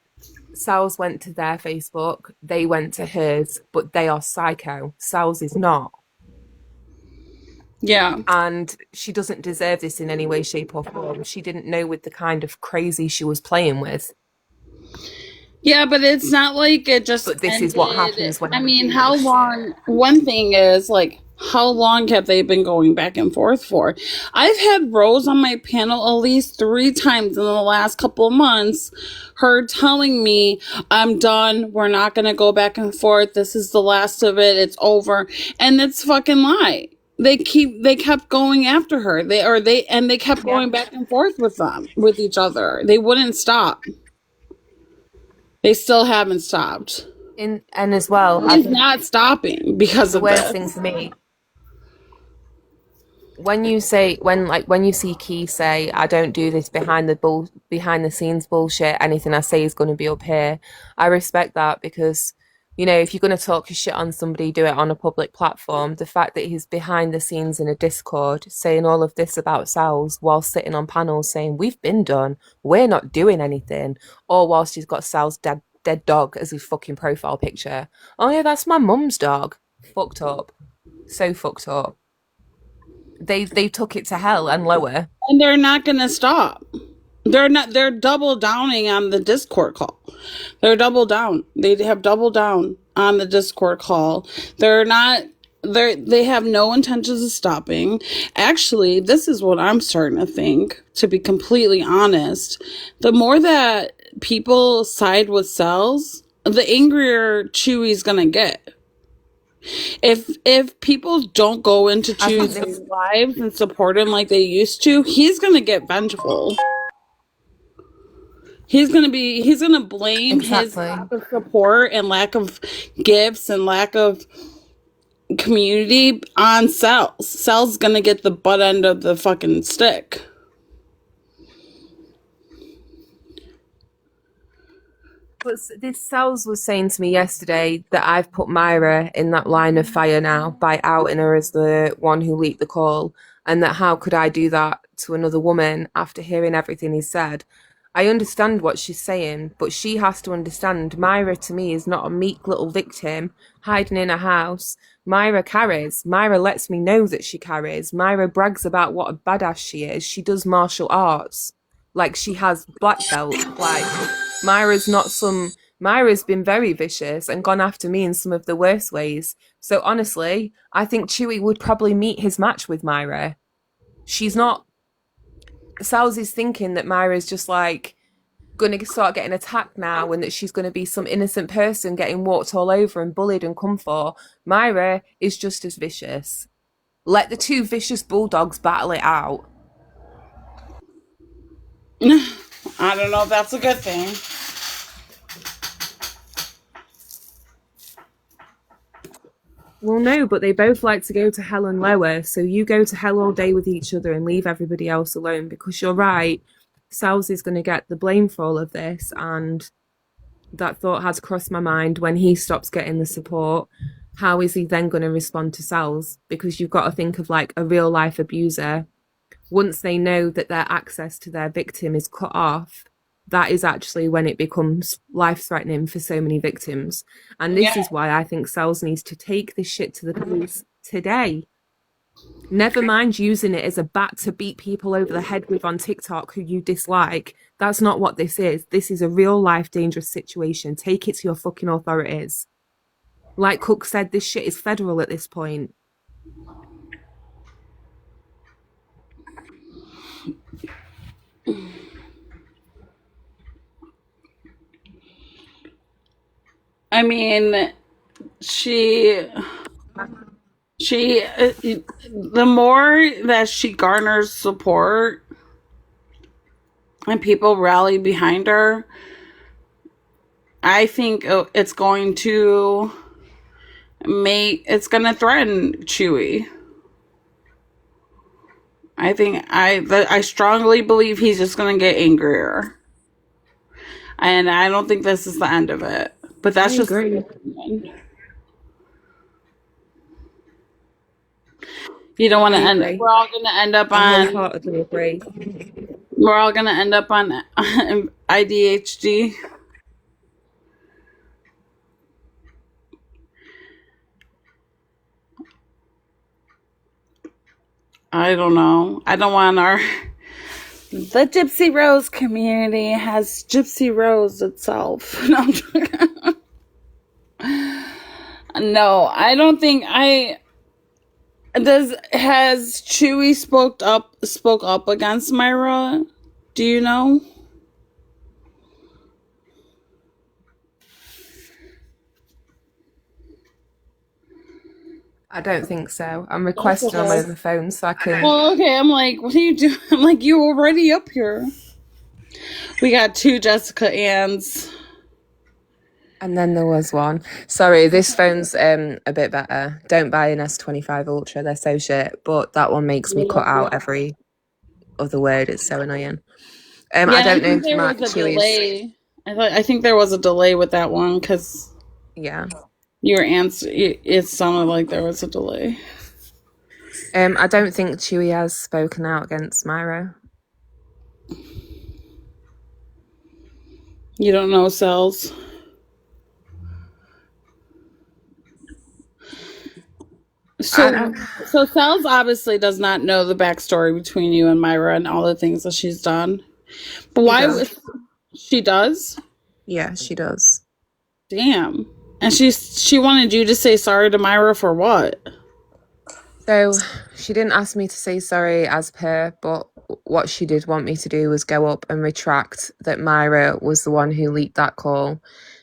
Sal's went to their Facebook, they went to hers, but they are psycho. Sal's is not. Yeah. And she doesn't deserve this in any way, shape, or form. She didn't know with the kind of crazy she was playing with. Yeah, but it's not like it just But this ended. is what happens when I mean, do how this long? shit. One thing is, like, how long have they been going back and forth for? I've had Rose on my panel at least 3 times in the last couple of months, her telling me, I'm done, we're not going to go back and forth, this is the last of it, it's over. And it's fucking lie. They kept going after her. They kept going back and forth with each other. They wouldn't stop. They still haven't stopped. And as well, He's not stopping because the of worst this. thing for me, when you see Keesh say, I don't do this behind the scenes bullshit, anything I say is going to be up here, I respect that, because if you're going to talk your shit on somebody, do it on a public platform. The fact that he's behind the scenes in a Discord saying all of this about Sal's while sitting on panels saying, we've been done, we're not doing anything, or whilst he's got Sal's dead dog as his fucking profile picture. Oh yeah, that's my mum's dog. Fucked up. So fucked up. They took it to hell and lower. And they're not going to stop. They're double downing on the Discord call. They're double down. They have double down on the Discord call. They have no intentions of stopping. Actually, this is what I'm starting to think, to be completely honest. The more that people side with Cells, the angrier Chewy's gonna get. If people don't go into Chewy's lives and support him like they used to, he's gonna get vengeful. He's gonna blame his lack of support and lack of gifts and lack of community on Cells. Cells gonna get the butt end of the fucking stick. But this Sal's was saying to me yesterday that I've put Myra in that line of fire now by outing her as the one who leaked the call, and that how could I do that to another woman after hearing everything he said. I understand what she's saying, but she has to understand Myra to me is not a meek little victim hiding in a house. Myra carries. Myra lets me know that she carries. Myra brags about what a badass she is. She does martial arts. Like, she has black belt. Like, Myra's been very vicious and gone after me in some of the worst ways. So honestly, I think Chewy would probably meet his match with Myra. She's not. Sal's is thinking that Myra's just like going to start getting attacked now and that she's going to be some innocent person getting walked all over and bullied and come for. Myra is just as vicious. Let the two vicious bulldogs battle it out. I don't know if that's a good thing. Well, no, but they both like to go to hell and lower, so you go to hell all day with each other and leave everybody else alone, because you're right, Sal's is going to get the blame for all of this, and that thought has crossed my mind. When he stops getting the support, how is he then going to respond to Sal's? Because you've got to think of like a real life abuser. Once they know that their access to their victim is cut off, that is actually when it becomes life-threatening for so many victims. And this is why I think Sal's needs to take this shit to the police today. Never mind using it as a bat to beat people over the head with on TikTok who you dislike. That's not what this is. This is a real-life dangerous situation. Take it to your fucking authorities. Like Cook said, this shit is federal at this point. I mean, the more that she garners support and people rally behind her, I think it's going to threaten Chewy. I strongly believe he's just going to get angrier. And I don't think this is the end of it. But that's just You don't want to I end. agree. We're all going to end up I on. wholeheartedly agree. We're all going to end up on IDHD. I don't know. I don't want our. The Gypsy Rose community has Gypsy Rose itself. No, I'm joking. No, I don't think has Chewy spoke up against Myra? Do you know? I don't think so. I'm requesting on my phone so I can. Well, okay. I'm like, what are you doing? I'm like, you already up here. We got 2 Jessica Ann's. And then there was one. Sorry, this phone's a bit better. Don't buy an S25 Ultra. They're so shit. But that one makes me cut out every other word. It's so annoying. I don't know if there Matt was a Chewy's. delay. I think there was a delay with that one because Yeah. your answer. It sounded like there was a delay. I don't think Chewy has spoken out against Myra. You don't know cells. So Cells obviously does not know the backstory between you and Myra and all the things that she's done. But why she does? Yeah, she does. Damn. And she wanted you to say sorry to Myra for what? So she didn't ask me to say sorry as per, but what she did want me to do was go up and retract that Myra was the one who leaked that call.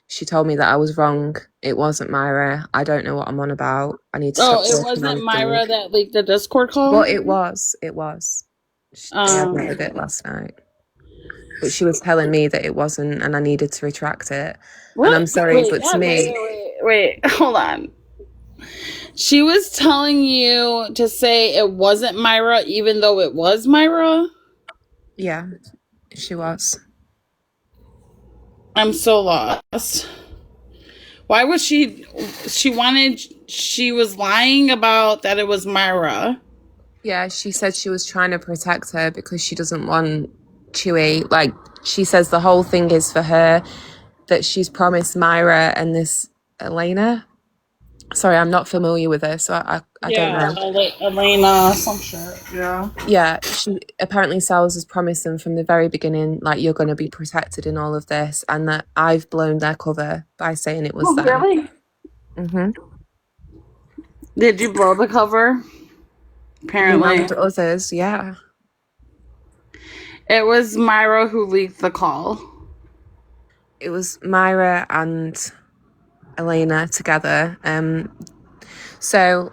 She told me that I was wrong. It wasn't Myra. I don't know what I'm on about. I need to stop. Oh, it wasn't Myra that leaked the Discord call? Well, it was. I admitted it last night. But she was telling me that it wasn't and I needed to retract it. What? And I'm sorry, but to me... Wait, hold on. She was telling you to say it wasn't Myra even though it was Myra? Yeah, she was. I'm so lost. Why was she was lying about that it was Myra? Yeah, she said she was trying to protect her because she doesn't want Chewy. Like, she says the whole thing is for her, that she's promised Myra and this Elena. Sorry, I'm not familiar with her, so I don't know. Elena, some shit. Yeah. Yeah, she apparently Sal's has promised them from the very beginning, like, you're going to be protected in all of this, and that I've blown their cover by saying it was them. Really? Mm-hmm. Did you blow the cover? Apparently. Among others, yeah. It was Myra who leaked the call. It was Myra and Elena together. So,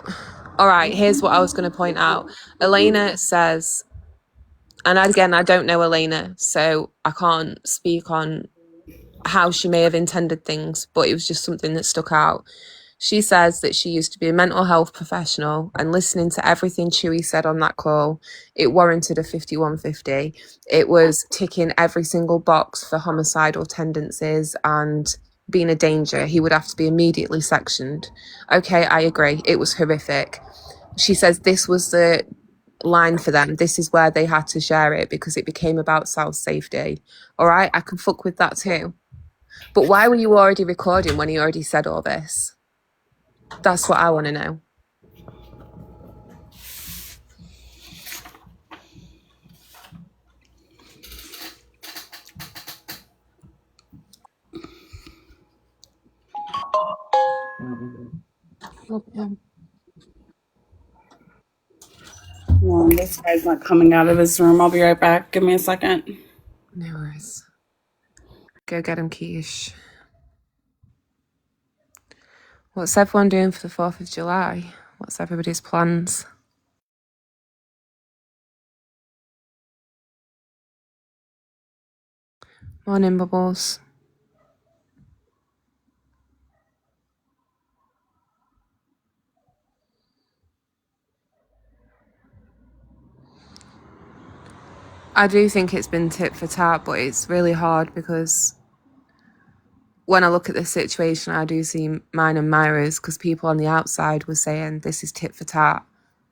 all right, here's what I was going to point out. Elena says, and again, I don't know Elena, so I can't speak on how she may have intended things, but it was just something that stuck out. She says that she used to be a mental health professional, and listening to everything Chewy said on that call, it warranted a 5150. It was ticking every single box for homicidal tendencies and being a danger. He would have to be immediately sectioned. Okay, I agree. It was horrific. She says this was the line for them. This is where they had to share it because it became about self-safety. All right, I can fuck with that too. But why were you already recording when he already said all this? That's what I want to know. Well, this guy's not coming out of his room. I'll be right back. Give me a second. No worries. Go get him, Keesh. What's everyone doing for the 4th of July? What's everybody's plans? Morning, Bubbles. I do think it's been tit for tat, but it's really hard because when I look at this situation, I do see mine and Myra's because people on the outside were saying this is tit for tat.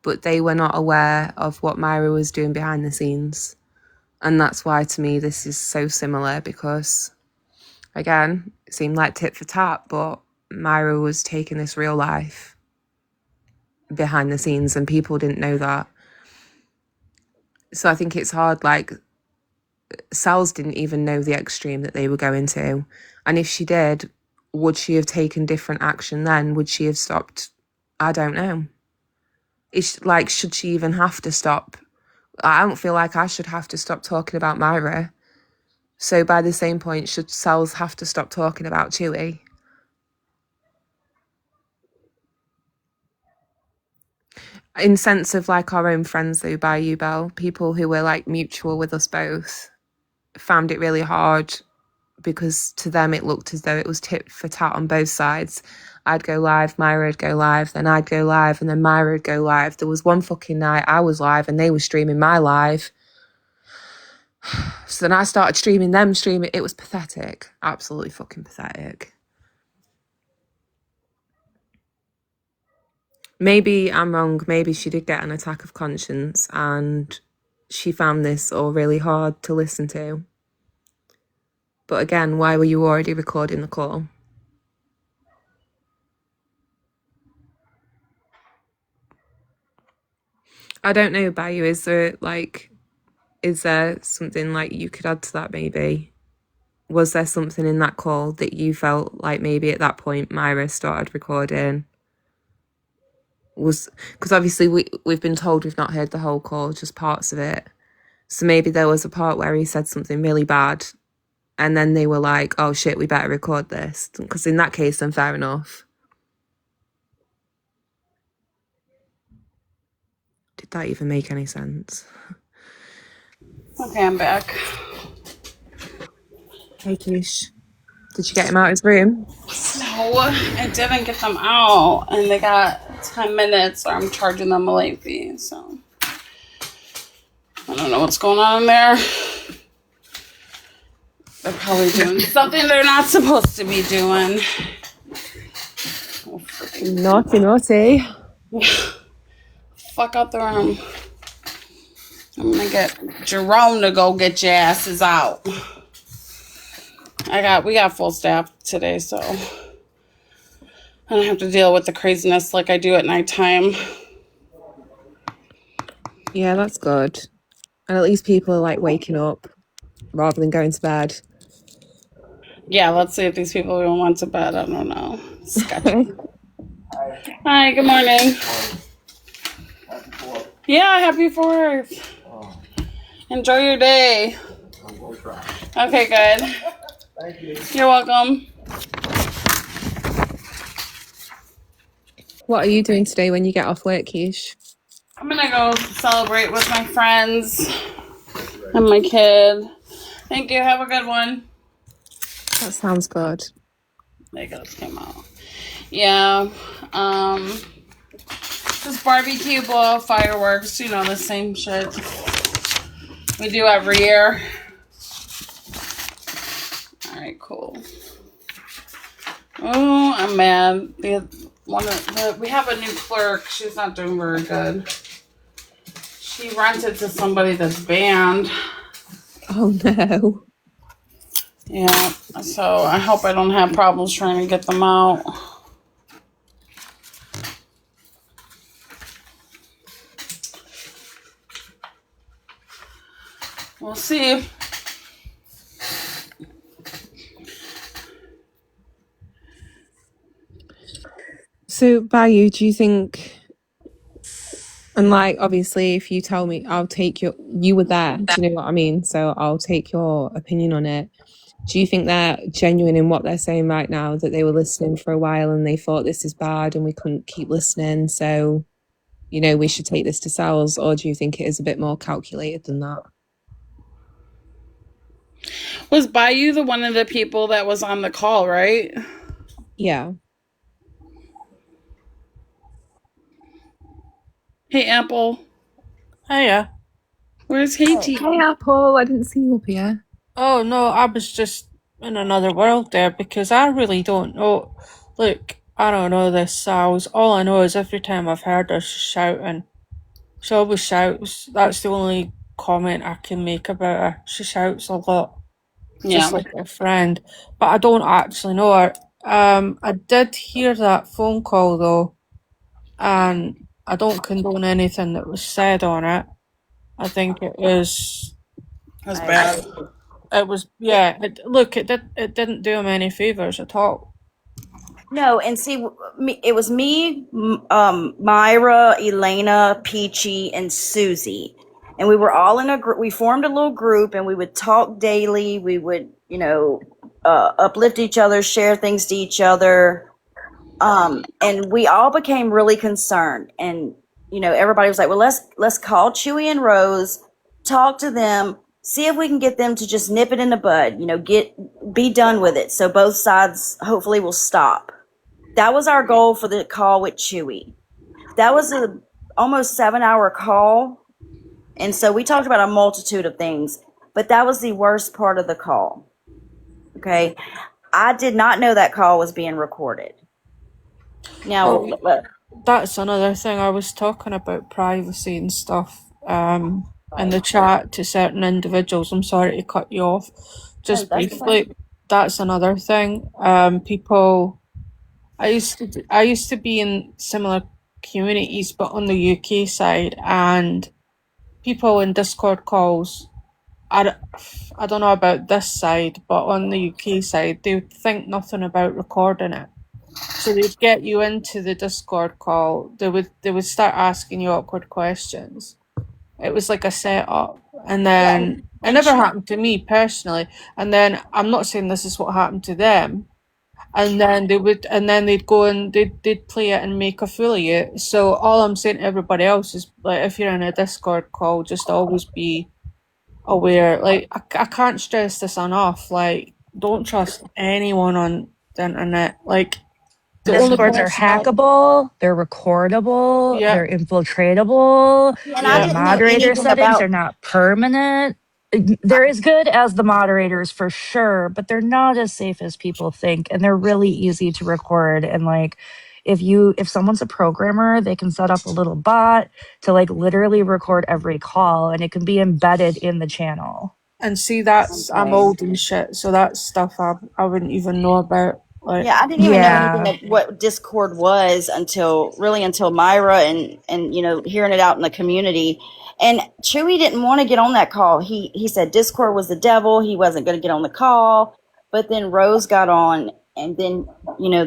but they were not aware of what Myra was doing behind the scenes. And that's why, to me, this is so similar, because, again, it seemed like tit for tat, but Myra was taking this real life behind the scenes, and people didn't know that. So I think it's hard, like, Sal's didn't even know the extreme that they were going to. And if she did, would she have taken different action then? Would she have stopped? I don't know. It's like, should she even have to stop? I don't feel like I should have to stop talking about Myra. So by the same point, should Sal's have to stop talking about Chewy? In sense of like our own friends though, by you, Belle, people who were like mutual with us both found it really hard, because to them it looked as though it was tit for tat on both sides. I'd go live, Myra would go live, then I'd go live, and then Myra would go live. There was one fucking night I was live and they were streaming my live. So then I started streaming them streaming. It was pathetic. Absolutely fucking pathetic. Maybe I'm wrong. Maybe she did get an attack of conscience and she found this all really hard to listen to. But again, why were you already recording the call? I don't know, Bayou, is there something like you could add to that maybe? Was there something in that call that you felt like maybe at that point Myra started recording? Because obviously we've been told we've not heard the whole call, just parts of it. So maybe there was a part where he said something really bad and then they were like, oh shit, we better record this. Because in that case, then fair enough. Did that even make any sense? Okay, I'm back. Hey, Keesh. Did you get him out of his room? No, I didn't get them out, and they got 10 minutes, or I'm charging them a late fee, so I don't know what's going on in there. They're probably doing something they're not supposed to be doing. Oh, Naughty. Fuck out the room. I'm gonna get Jerome to go get your asses out. We got full staff today, so I don't have to deal with the craziness like I do at nighttime. Yeah, that's good. And at least people are like waking up rather than going to bed. Yeah, let's see if these people even went to bed. I don't know. Sketchy. Hi, good morning. Yeah, happy 4th. Enjoy your day. Okay, good. Thank you. You're welcome. What are you doing today when you get off work, Keesh? I'm gonna go celebrate with my friends and my kid. Thank you. Have a good one. That sounds good. There goes came out. Yeah. Just barbecue, blow off fireworks. You know, the same shit we do every year. All right, cool. Oh, I'm mad. We have a new clerk. She's not doing very good. She rented to somebody that's banned. Oh no. Yeah, so I hope I don't have problems trying to get them out. We'll see. So, Bayou, do you think, and like, obviously, if you tell me, I'll take you were there, do you know what I mean? So I'll take your opinion on it. Do you think they're genuine in what they're saying right now, that they were listening for a while and they thought this is bad and we couldn't keep listening, so, you know, we should take this to Sal's? Or do you think it is a bit more calculated than that? Was Bayou the one of the people that was on the call, right? Yeah. Hey, Apple. Hiya. Where's Haiti? Hey, Apple, I didn't see you up here. Oh no, I was just in another world there because I really don't know. Look, I don't know this Sal's. All I know is every time I've heard her shouting, She always shouts. That's the only comment I can make about her. She shouts a lot, just like a friend. But I don't actually know her. I did hear that phone call though, and I don't condone anything that was said on it. I think it was. That's bad. It was, yeah. Look, it didn't do him any favors at all. No, and see, it was me, Myra, Elena, Peachy, and Susie, and we were all in a group. We formed a little group, and we would talk daily. We would, uplift each other, share things to each other, and we all became really concerned. And everybody was like, "Well, let's call Chewy and Rose, talk to them, see if we can get them to just nip it in the bud. Be done with it, so both sides hopefully will stop." That was our goal for the call with Chewy. That was a almost 7-hour call. And so we talked about a multitude of things, but that was the worst part of the call. Okay. I did not know that call was being recorded. Now, that's another thing. I was talking about privacy and stuff in the chat to certain individuals. I'm sorry to cut you off. Just briefly, that's another thing. People, I used to be in similar communities, but on the UK side, and people in Discord calls. I don't know about this side, but on the UK side, they would think nothing about recording it. So they'd get you into the Discord call. They would start asking you awkward questions. It was like a setup, and then it never happened to me personally. And then I'm not saying this is what happened to them. And then they'd go and they'd play it and make a fool of you. So all I'm saying to everybody else is, like, if you're in a Discord call, just always be aware. Like, I can't stress this enough. Like, don't trust anyone on the internet. Like, Discords are hackable, they're recordable, they're infiltratable. The moderator settings are not permanent. They're as good as the moderators for sure, but they're not as safe as people think, and they're really easy to record. And like, if someone's a programmer, they can set up a little bot to like literally record every call, and it can be embedded in the channel. And see, I'm old and shit, so that's stuff I wouldn't even know about. Like, I didn't even know anything of what Discord was until Myra and hearing it out in the community. And Chewy didn't want to get on that call. He said Discord was the devil. He wasn't going to get on the call. But then Rose got on, and then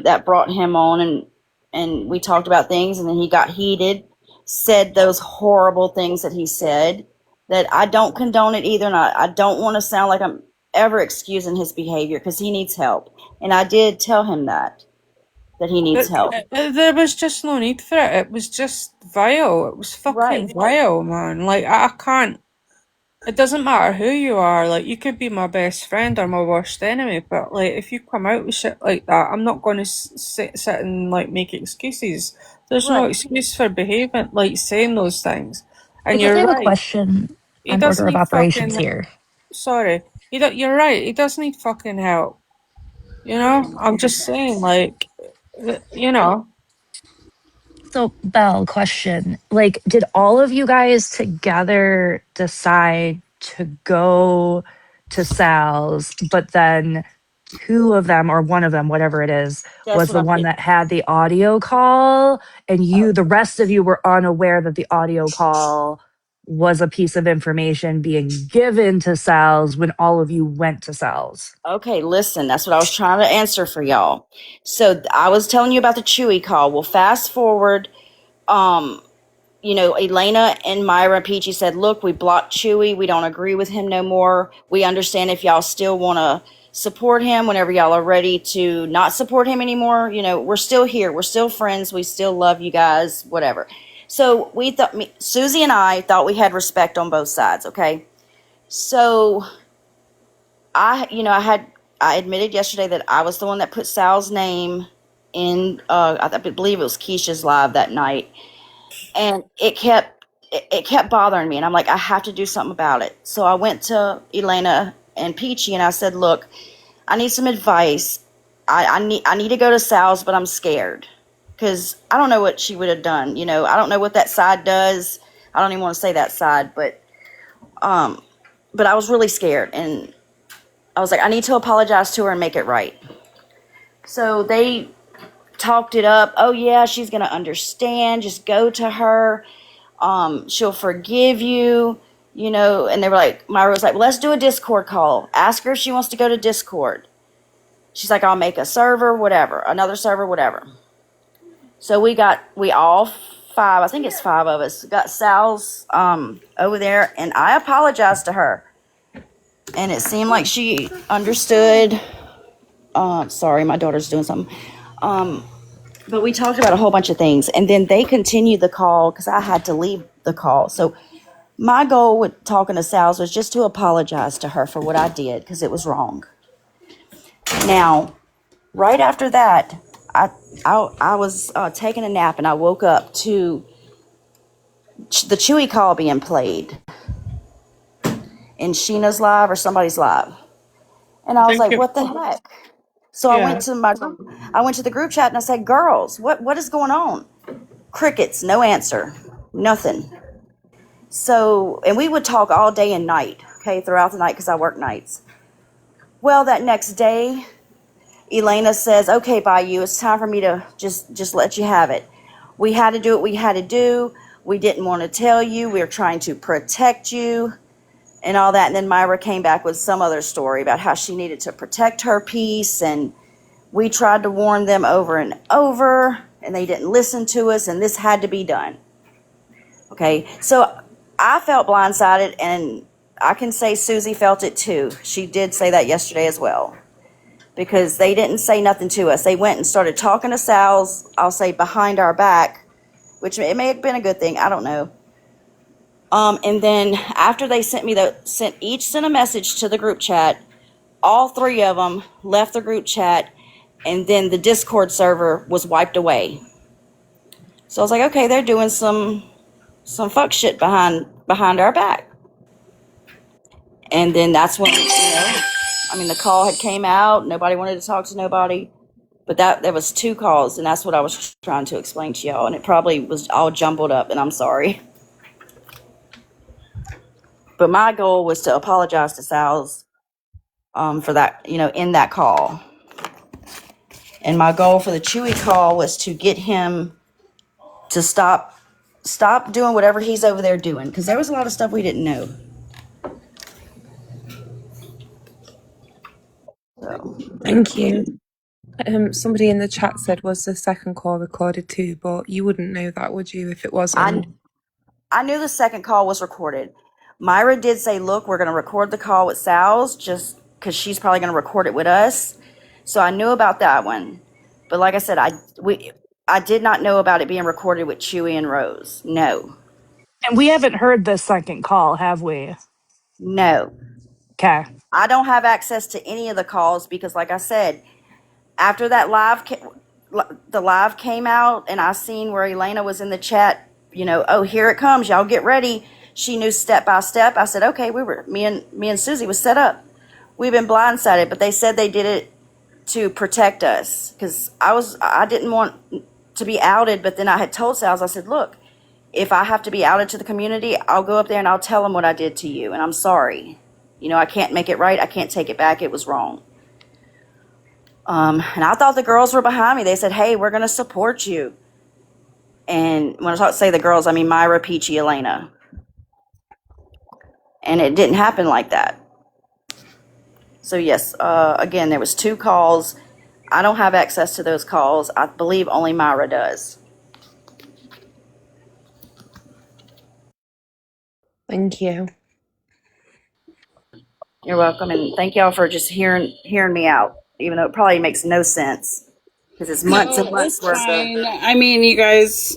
that brought him on, and we talked about things, and then he got heated, said those horrible things that he said. That I don't condone it either, and I don't want to sound like I'm ever excusing his behavior, because he needs help. And I did tell him that he needs help. There was just no need for it. It was just vile. It was fucking vile, man. Like, I can't. It doesn't matter who you are. Like, you could be my best friend or my worst enemy, but like, if you come out with shit like that, I'm not going to sit and like make excuses. There's no excuse for behaving like saying those things. And you're right. I have a question on order of operations here. Sorry, you're right. He does need fucking help. I'm just saying, like, So, Belle, question. Like, did all of you guys together decide to go to Sal's, but then two of them, or one of them, whatever it is, was the one that had the audio call, and the rest of you were unaware that the audio call was a piece of information being given to Sal's when all of you went to Sal's? Okay, listen, that's what I was trying to answer for y'all. So I was telling you about the Chewy call. Well, fast forward, Elena and Myra and Peachy said, look, we blocked Chewy. We don't agree with him no more. We understand if y'all still want to support him whenever y'all are ready to not support him anymore. We're still here. We're still friends. We still love you guys, whatever. So we thought, Susie and I thought we had respect on both sides, okay? So I admitted yesterday that I was the one that put Sal's name in, I believe it was Keish's live that night. And it kept bothering me. And I'm like, I have to do something about it. So I went to Elena and Peachy and I said, look, I need some advice. I need to go to Sal's, but I'm scared. Because I don't know what she would have done. I don't know what that side does. I don't even want to say that side, but I was really scared, and I was like, I need to apologize to her and make it right. So they talked it up. Oh yeah, she's gonna understand. Just go to her. She'll forgive you. You know, and they were like, Myra was like, well, let's do a Discord call. Ask her if she wants to go to Discord. She's like, I'll make a server, whatever, another server, whatever. So we all five, I think it's five of us, got Sal's over there, and I apologized to her. And it seemed like she understood. Sorry, my daughter's doing something. But we talked about a whole bunch of things, and then they continued the call because I had to leave the call. So my goal with talking to Sal's was just to apologize to her for what I did because it was wrong. Now, right after that, I was taking a nap, and I woke up to the Chewy call being played in Sheena's live or somebody's live, and I was like, "What the heck?" So I went to the group chat and I said, "Girls, what is going on?" Crickets, no answer, nothing. So, and we would talk all day and night, okay, throughout the night because I work nights. Well, that next day, Elena says, okay, Bayou, it's time for me to just let you have it. We had to do what we had to do. We didn't want to tell you. We were trying to protect you and all that. And then Myra came back with some other story about how she needed to protect her peace. And we tried to warn them over and over, and they didn't listen to us, and this had to be done. Okay, so I felt blindsided, and I can say Susie felt it too. She did say that yesterday as well. Because they didn't say nothing to us. They went and started talking to Sal's, I'll say behind our back, which it may have been a good thing, I don't know. And then after they sent a message to the group chat, all three of them left the group chat, and then the Discord server was wiped away. So I was like, okay, they're doing some fuck shit behind our back. And then that's when, the call had came out. Nobody wanted to talk to nobody. But there was two calls, and that's what I was trying to explain to y'all. And it probably was all jumbled up, and I'm sorry. But my goal was to apologize to Sal's for that, in that call. And my goal for the Chewy call was to get him to stop doing whatever he's over there doing, because there was a lot of stuff we didn't know. So. Thank you. Somebody in the chat said, was the second call recorded too? But you wouldn't know that, would you, if it wasn't? I knew the second call was recorded. Myra did say, look, we're going to record the call with Sal's just because she's probably going to record it with us. So I knew about that one. But like I said, I did not know about it being recorded with Chewy and Rose. No. And we haven't heard the second call, have we? No. Okay. I don't have access to any of the calls because, like I said, after that the live came out and I seen where Elena was in the chat, oh, here it comes, y'all get ready. She knew step by step. I said, okay, me and Susie was set up. We've been blindsided, but they said they did it to protect us because I didn't want to be outed, but then I had told Sal's, I said, look, if I have to be outed to the community, I'll go up there and I'll tell them what I did to you, and I'm sorry. I can't make it right. I can't take it back. It was wrong. And I thought the girls were behind me. They said, hey, we're going to support you. And when I say the girls, I mean Myra, Peachy, Elena. And it didn't happen like that. So yes, again, there was two calls. I don't have access to those calls. I believe only Myra does. Thank you. You're welcome, and thank y'all for just hearing me out, even though it probably makes no sense because it's months and months worth of. I mean, you guys,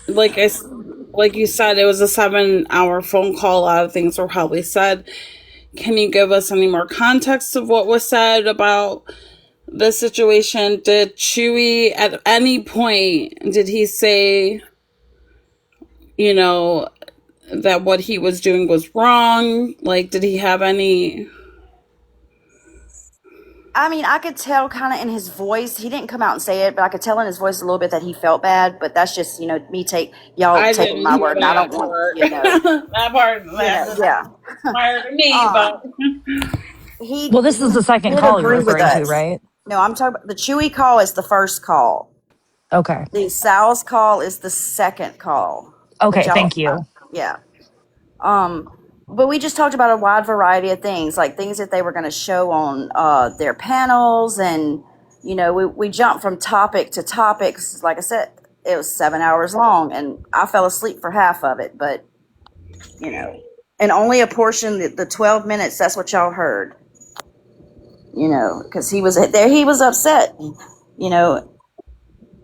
like you said, it was a 7-hour phone call. A lot of things were probably said. Can you give us any more context of what was said about the situation? Did Chewy at any point did he say, that what he was doing was wrong? Like, did he have any? I mean, I could tell kind of in his voice. He didn't come out and say it, but I could tell in his voice a little bit that he felt bad. But that's just, me y'all I taking didn't my hear word, and I that don't want, part. That part, yeah. prior to me, Um, but Well, he this is the second did call you're agree with referring to, us. right? No, I'm talking about the Chewy call is the first call. Okay. The Sal's call is the second call. But Okay, y'all, thank you. yeah. But we just talked about a wide variety of things, like things that they were going to show on their panels, and we jumped from topic to topic. 'Cause like I said, it was 7 hours long, and I fell asleep for half of it. But and only a portion, the 12 minutes. That's what y'all heard. Because he was there, he was upset.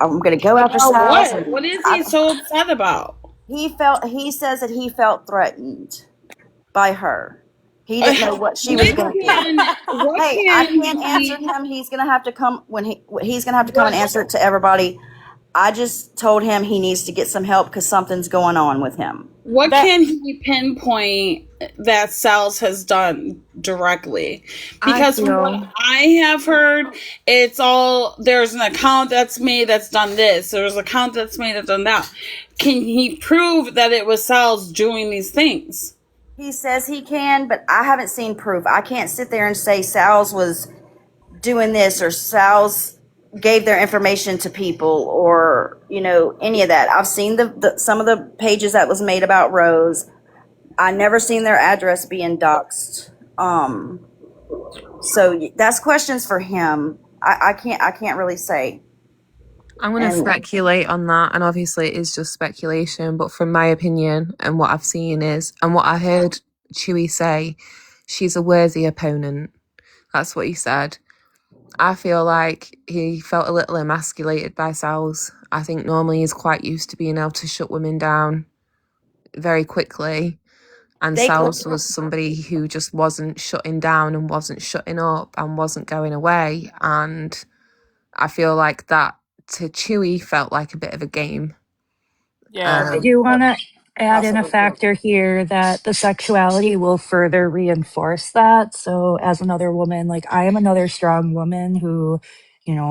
I'm going to go after about Sal's, what? and What is he so upset about? he says that he felt threatened by her. He didn't know what she was going to do. What Hey, I can can't answer he? him. He's gonna have to come he's gonna have to come and What answer it to everybody. I just told him he needs to get some help because something's going on with him. what That can he pinpoint that Sal's has done directly? I Because from what feel I have heard, it's all there's an account that's made that's done this. There's an account that's made that's done that. Can he prove that it was Sal's doing these things? He says he can, but I haven't seen proof. I can't sit there and say Sal's was doing this or Sal's gave their information to people or any of that. I've seen some of the pages that was made about Rose. I never seen their address being doxxed. So that's questions for him. I can't really say. I'm going to And speculate on that, and obviously it is just speculation, but from my opinion and what I've seen is, and what I heard Chewy say, she's a worthy opponent. That's what he said. I feel like he felt a little emasculated by Sal's. I think normally he's quite used to being able to shut women down very quickly. And they Sal's was somebody who just wasn't shutting down and wasn't shutting up and wasn't going away. And I feel like that to Chewy felt like a bit of a game. yeah, I do want to add in a possibly. factor here that the sexuality will further reinforce that. So, as another woman, like I am another strong woman who,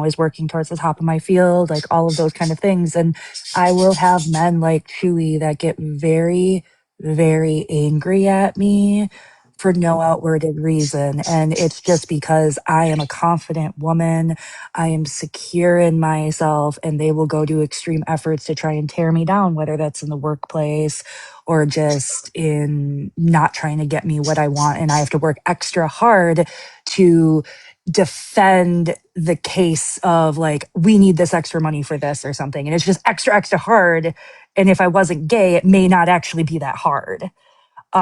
is working towards the top of my field, like all of those kind of things. And I will have men like Chewy that get very, very angry at me for no outwarded reason. And it's just because I am a confident woman. I am secure in myself, and they will go to extreme efforts to try and tear me down, whether that's in the workplace or just in not trying to get me what I want. And I have to work extra hard to defend the case of like, we need this extra money for this or something. And it's just extra, extra hard. And if I wasn't gay, it may not actually be that hard.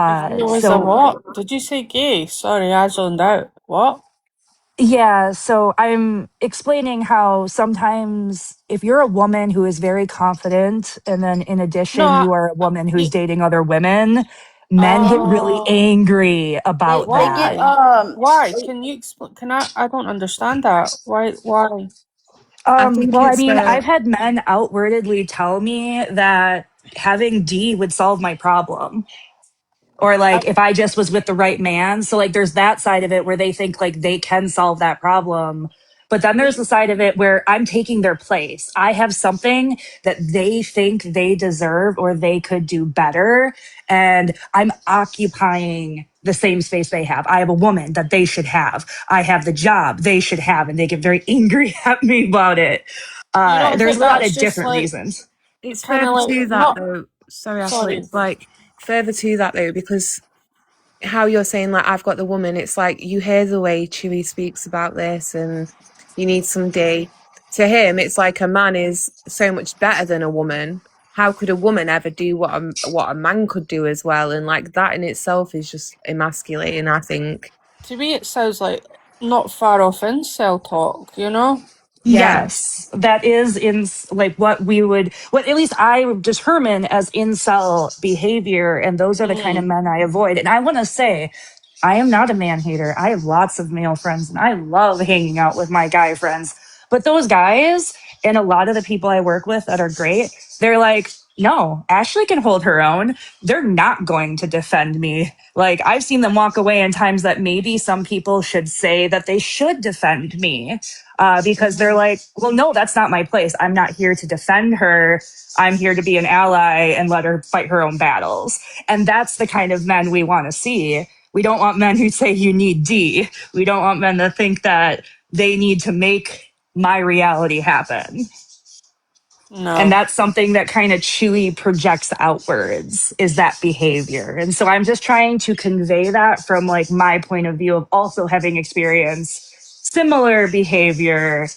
if you was a So what? Did you say gay? Sorry, I zoned out. What? yeah, so I'm explaining how sometimes if you're a woman who is very confident, and then in No, addition, you are a woman who's he, dating other women, men get really oh, angry about They get that. why? Why? Can you explain? Can I don't understand that. Why? Why? I think Well, I it's mean, the I've had men outwardly tell me that having D would solve my problem. Or I, like if I just was with the right man. So like there's that side of it where they think like they can solve that problem. But then there's the side of it where I'm taking their place. I have something that they think they deserve or they could do better. And I'm occupying the same space they have. I have a woman that they should have. I have the job they should have. And they get very angry at me about it. you don't There's think a lot that's of just different like reasons. it's kind of further like to that not? though. Sorry, Ashley. Sorry. It's like further to that though, because how you're saying like I've got the woman, it's like you hear the way Chewy speaks about this and you need some D. To him, it's like a man is so much better than a woman. How could a woman ever do what a man could do as well? And like that in itself is just emasculating, I think. To me, it sounds like not far off incel talk. You know? Yeah. Yes, that is in like what at least I determine as incel behavior, and those are the kind of Mm. men I avoid. And I want to say, I am not a man hater. I have lots of male friends, and I love hanging out with my guy friends. But those guys and a lot of the people I work with that are great, they're like No, Ashley can hold her own. They're not going to defend me. Like, I've seen them walk away in times that maybe some people should say that they should defend me because they're like, well, no, that's not my place. I'm not here to defend her. I'm here to be an ally and let her fight her own battles. And that's the kind of men we want to see. We don't want men who say you need D. We don't want men that think that they need to make my reality happen. And No. that's something that kind of Chewy projects outwards, is that behavior. And so I'm just trying to convey that from like my point of view of also having experienced similar behavior.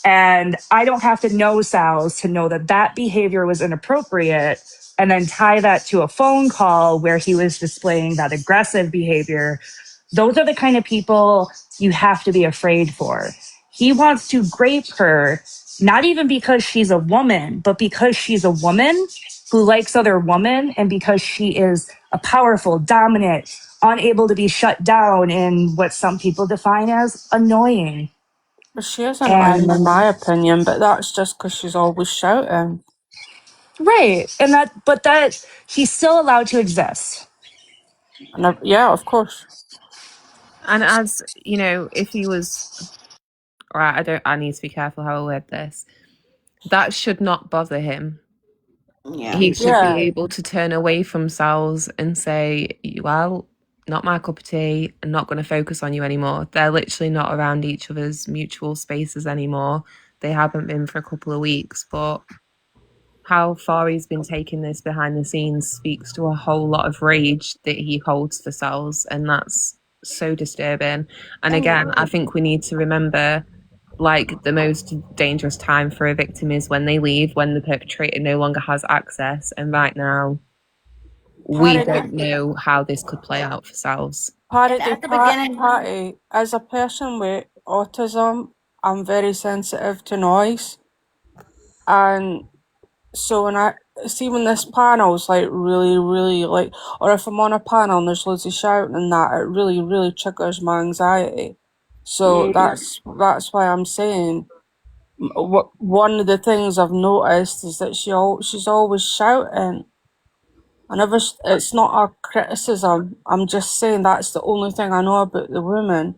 And I don't have to know Sal's to know that that behavior was inappropriate and then tie that to a phone call where he was displaying that aggressive behavior. Those are the kind of people you have to be afraid for. He wants to grape her, not even because she's a woman, but because she's a woman who likes other women and because she is a powerful, dominant, unable to be shut down in what some people define as annoying. But she isn't, And in my opinion, but that's just because she's always shouting. right. And that he's still allowed to exist. And yeah, of course. And as you know, if he was, right, I need to be careful how I word this. That should not bother him. Yeah. He should Yeah. be able to turn away from Sal's and say, well, not my cup of tea. I'm not going to focus on you anymore. They're literally not around each other's mutual spaces anymore. They haven't been for a couple of weeks, but how far he's been taking this behind the scenes speaks to a whole lot of rage that he holds for Sal's, and that's so disturbing. And again, I think we need to remember, like, the most dangerous time for a victim is when they leave, when the perpetrator no longer has access. And right now, we don't know how this could play out for Sal's. Patty, as a person with autism, I'm very sensitive to noise. And so when this panel's like really, really like, or if I'm on a panel and there's loads of shouting and that, it really, really triggers my anxiety. So that's why I'm saying one of the things I've noticed is that she's always shouting. It's not a criticism. I'm just saying that's the only thing I know about the woman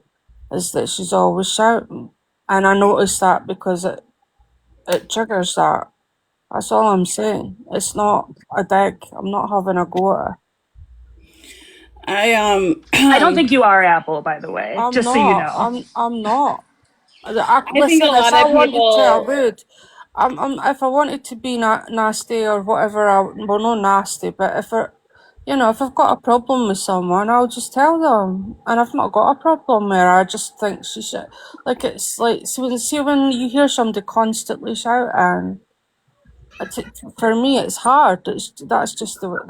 is that she's always shouting. And I notice that because it triggers that. That's all I'm saying. It's not a dig. I'm not having a go at her. I don't think you are Apple, by the way. I'm just not. so you know. I'm not. think a lot of people. If I wanted to be nasty or whatever, well, not nasty, but if I've got a problem with someone, I'll just tell them. And I've not got a problem with her. I just think she should. Like, it's like, see when you hear somebody constantly shouting, for me, it's hard. That's just it.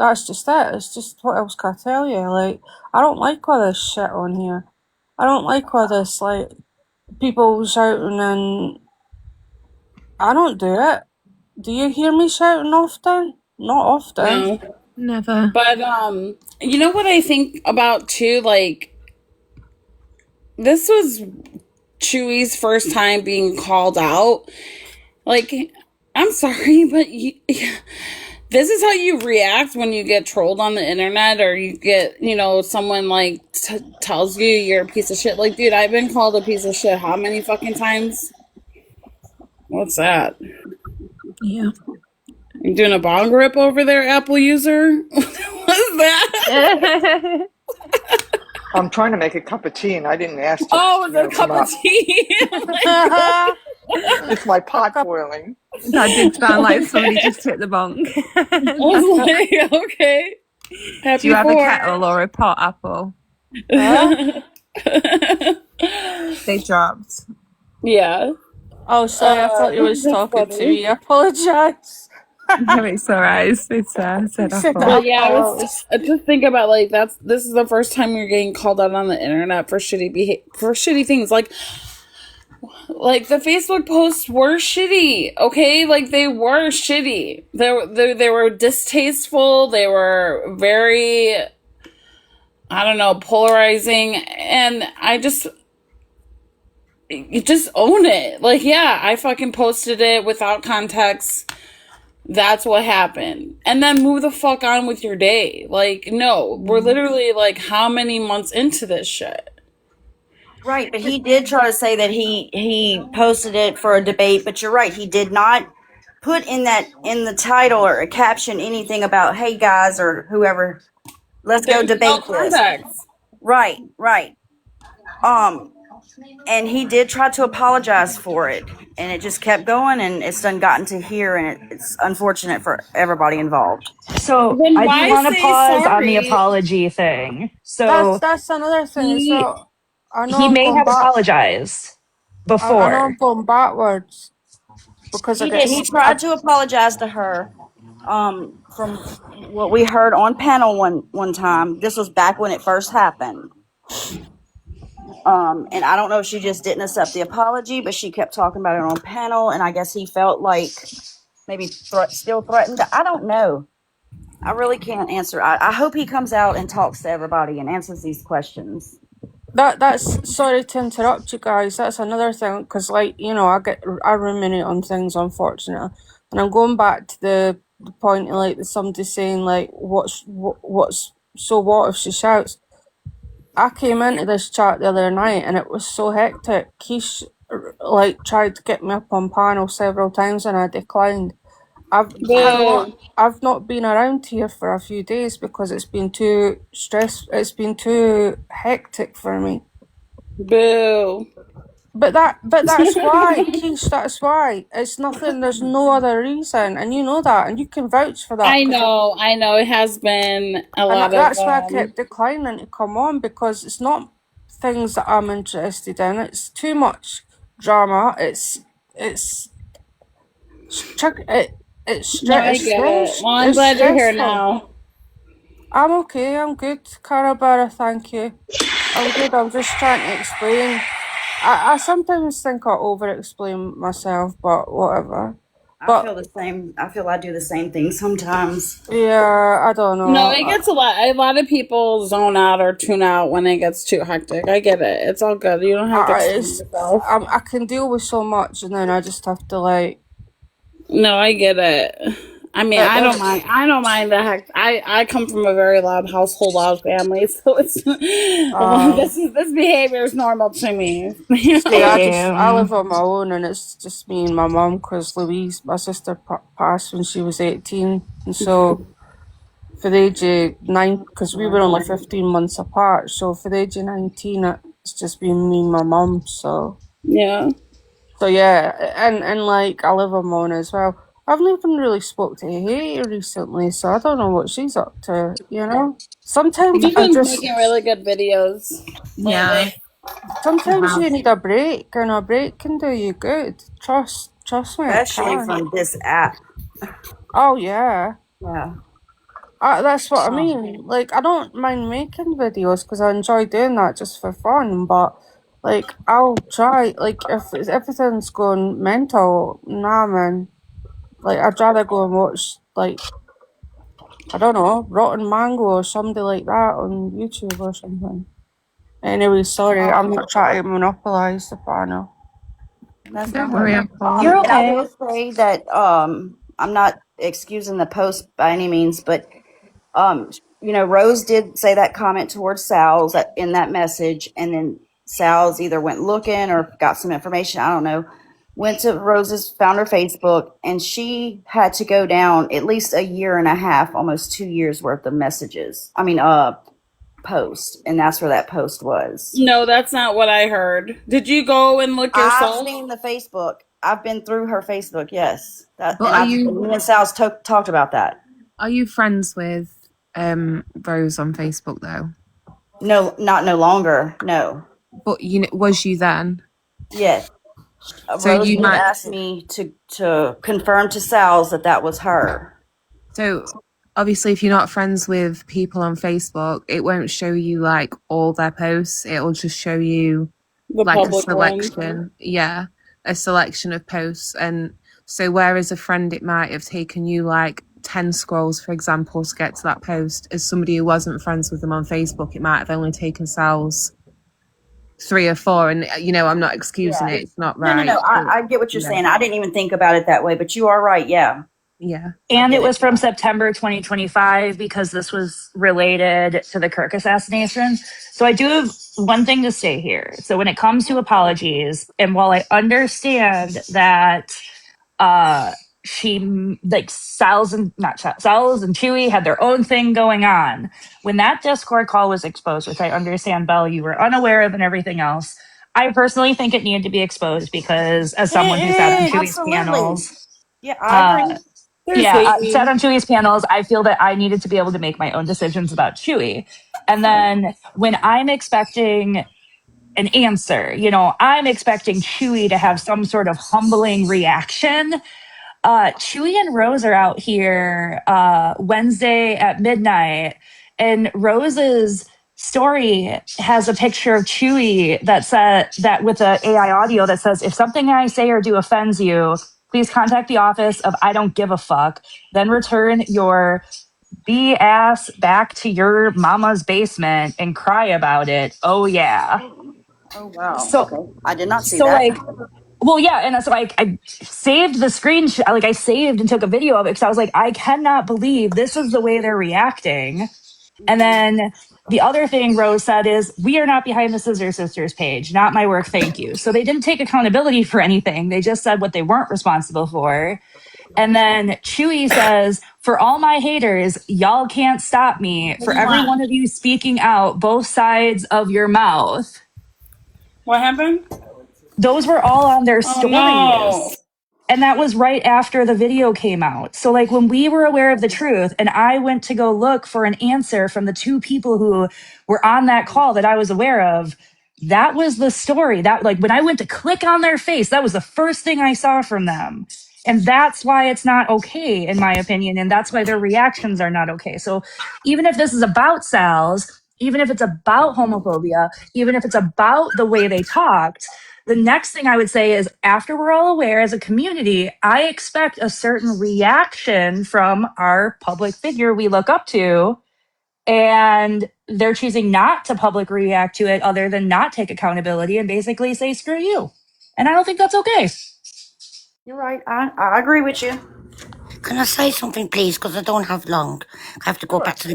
It's just, what else can I tell you? Like, I don't like all this shit on here. I don't like all this, like, people shouting, and I don't do it. Do you hear me shouting often? Not often. No. Never. But you know what I think about too? Like, this was Chewy's first time being called out. Like, I'm sorry, but this is how you react when you get trolled on the internet, or you get, someone like tells you you're a piece of shit. Like, dude, I've been called a piece of shit how many fucking times? What's that? Yeah. You doing a bong rip over there, Apple user? What's that? I'm trying to make a cup of tea, and I didn't ask to. Oh, it's a cup of tea. It's my pot boiling. That did sound like somebody just hit the bong. I was like, okay. Happy Do you have a 4. kettle or a pot, Apple? They dropped. Yeah. Oh, sorry, I thought you was talking to me. I apologise. No, it's alright. It's said Apple. But yeah, I just think about, like, this is the first time you're getting called out on the internet for shitty things. Like the Facebook posts were shitty, okay? Like, they were shitty. They were distasteful. They were very, I don't know, polarizing. And you just own it. Like, yeah, I fucking posted it without context. That's what happened. And then move the fuck on with your day. Like, no, we're literally like how many months into this shit? Right, but he did try to say that he posted it for a debate, but you're right, he did not put in the title or a caption anything about, hey guys or whoever, let's go There's no debate this. context. Right, right. And he did try to apologize for it, and it just kept going, and it's done gotten to here, and it's unfortunate for everybody involved. So Then I do why want to say pause on the sorry? apology thing. So That's another thing as he well. I know he I'm may going have back. apologized I know I'm before. going backwards because I He get. did. He tried to apologize to her. From what we heard on panel one time, this was back when it first happened. And I don't know if she just didn't accept the apology, but she kept talking about it on panel, and I guess he felt like maybe still threatened. I don't know. I really can't answer. I hope he comes out and talks to everybody and answers these questions. That's sorry to interrupt you guys. That's another thing because, like, you know, I ruminate on things, unfortunately, and I'm going back to the point of, like, somebody saying like, what's so what if she shouts? I came into this chat the other night and it was so hectic. Keesh like tried to get me up on panel several times and I declined. I've not been around here for a few days because it's been too it's been too hectic for me. Boo. But that's why, Keesh, that's why. It's nothing, there's no other reason, and you know that, and you can vouch for that. I know. It has been a lot of. That's why I kept declining to come on, because it's not things that I'm interested in. It's too much drama. It's No, I get it. Well, I'm glad you're here now. I'm okay. I'm good, Carabara. Thank you. I'm good. I'm just trying to explain. I sometimes think I over-explain myself, but whatever. I feel the same. I feel I do the same thing sometimes. Yeah, I don't know. No, it gets a lot. A lot of people zone out or tune out when it gets too hectic. I get it. It's all good. You don't have to explain yourself. I can deal with so much, and then I just have to like. No, I get it. I mean, I don't mind. I don't mind the heck. I come from a very loud household, loud family, so it's this behavior is normal to me. See, I live on my own, and it's just me and my mom because Louise, my sister, passed when she was 18, and so for the age of 9, because we were only 15 months apart, so for the age of 19, it's just been me and my mom. So yeah. So yeah, and like I live on my own as well. I've not even really spoke to Haiti recently, so I don't know what she's up to, you know? Sometimes She's been making really good videos. Yeah. Sometimes you need a break, and a break can do you good. Trust me. Especially from this app. Oh yeah. Yeah. That's what I mean. Like, I don't mind making videos because I enjoy doing that just for fun, but like I'll try, like, if everything's going mental, nah man. Like, I'd rather go and watch, like, I don't know, Rotten Mango or somebody like that on YouTube or something. Anyway, sorry, I'm not trying to monopolize the panel. That's Don't worry, You're okay. I will say that I'm not excusing the post by any means, but you know, Rose did say that comment towards Sal's in that message, and then Sal's either went looking or got some information. I don't know. Went to found her Facebook, and she had to go down at least a year and a half, almost 2 years worth of messages. I mean, post, and that's where that post was. No, that's not what I heard. Did you go and look yourself? I've seen the Facebook. I've been through her Facebook. Yes, But are you? Me and Sal's talked about that. Are you friends with Rose on Facebook though? No, not no longer. No. But was you then? Yes. So Rose you did might ask me to confirm to Sal's that was her. So obviously, if you're not friends with people on Facebook, it won't show you like all their posts. It'll just show you the like a public selection. one. Yeah, a selection of posts. And so, whereas a friend, it might have taken you like 10 scrolls, for example, to get to that post. As somebody who wasn't friends with them on Facebook, it might have only taken Sal's 3 or 4. And you know, I'm not excusing it. It's not right. No. I get what you're saying. I didn't even think about it that way, but you are right. Yeah. Yeah. And it was from September 2025 because this was related to the Kirk assassination. So I do have one thing to say here. So when it comes to apologies, and while I understand that uh she like Sal's and not Sal's and Chewie had their own thing going on, when that Discord call was exposed, which I understand, Belle, you were unaware of and everything else. I personally think it needed to be exposed because as someone who sat on Chewie's Absolutely. panels, Yeah, I uh, agree. There's yeah, sat Amy. on Chewie's panels, I feel that I needed to be able to make my own decisions about Chewie. And then when I'm expecting an answer, I'm expecting Chewie to have some sort of humbling reaction. Chewie and Rose are out here Wednesday at midnight, and Rose's story has a picture of Chewie that said that with a AI audio that says, "If something I say or do offends you, please contact the office of I don't give a fuck. Then return your B ass back to your mama's basement and cry about it. Oh yeah." Oh wow. So, Okay. I did not see so that. like, well, yeah, and so I saved the screenshot, like I saved and took a video of it because I was like, I cannot believe this is the way they're reacting. And then the other thing Rose said is, "We are not behind the Scissor Sisters page. Not my work. Thank you." So they didn't take accountability for anything. They just said what they weren't responsible for. And then Chewie says, "For all my haters, y'all can't stop me. What For do you every want? one of you speaking out both sides of your mouth." What happened? Those were all on their Oh no. stories. And that was right after the video came out. So, like, when we were aware of the truth, and I went to go look for an answer from the two people who were on that call that I was aware of, that was the story. That, like, when I went to click on their face, that was the first thing I saw from them. And that's why it's not okay, in my opinion. And that's why their reactions are not okay. So, even if this is about Sal's, even if it's about homophobia, even if it's about the way they talked, the next thing I would say is after we're all aware as a community, I expect a certain reaction from our public figure we look up to. And they're choosing not to public react to it other than not take accountability and basically say, screw you. And I don't think that's okay. You're right. I agree with you. Can I say something, please? Because I don't have long. I have to go back to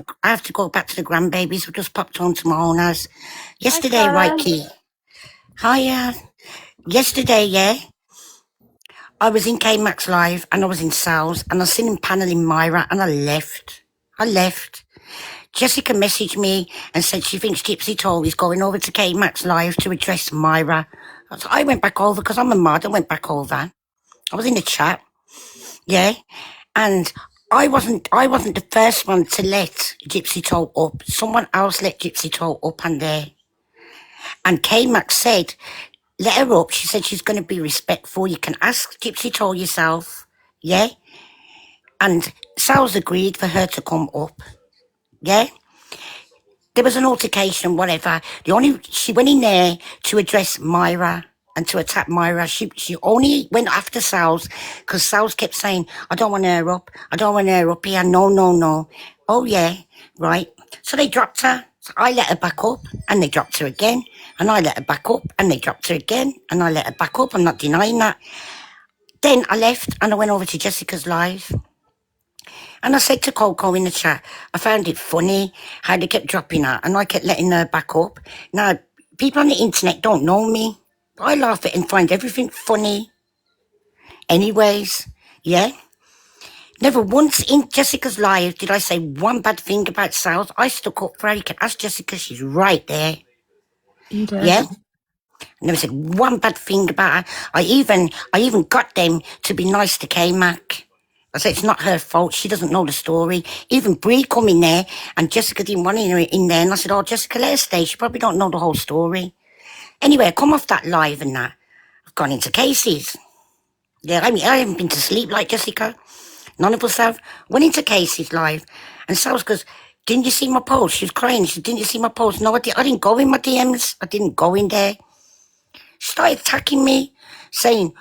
the grandbabies who just popped onto my own house. Yesterday, right, Key? Hiya. Yesterday, yeah, I was in K-Max Live and I was in sales and I seen him paneling Myra and I left. Jessica messaged me and said she thinks Gypsy Toll is going over to K-Max Live to address Myra. So I went back over because I'm a mod. I went back over. I was in the chat, yeah, and I wasn't the first one to let Gypsy Toll up. Someone else let Gypsy Toll up and there. And K-Max said, let her up. She said she's going to be respectful. You can ask Gypsy Toll yourself, yeah? And Sal's agreed for her to come up, yeah? There was an altercation, whatever. She went in there to address Myra and to attack Myra. She only went after Sal's because Sal's kept saying, I don't want her up. I don't want her up here. No, no, no. Oh, yeah, right. So they dropped her. So I let her back up and they dropped her again. And I let her back up and they dropped her again. And I let her back up. I'm not denying that. Then I left and I went over to Jessica's live. And I said to Coco in the chat, I found it funny how they kept dropping her and I kept letting her back up. Now, people on the internet don't know me. But I laugh at and find everything funny. Anyways, yeah. Never once in Jessica's live did I say one bad thing about sales. I stuck up for her. You can ask Jessica, she's right there. You did. Yeah? I never said one bad thing about her. I even got them to be nice to K-Mac. I said, it's not her fault. She doesn't know the story. Even Bree come in there and Jessica didn't want her in there. And I said, oh, Jessica, let her stay. She probably don't know the whole story. Anyway, I come off that live and that. I've gone into cases. Yeah, I mean, I haven't been to sleep like Jessica. None of us have. Went into cases live. And Sals goes, didn't you see my post? She was crying. She said, didn't you see my post? No, I didn't go in my DMs. I didn't go in there. She started attacking me, saying,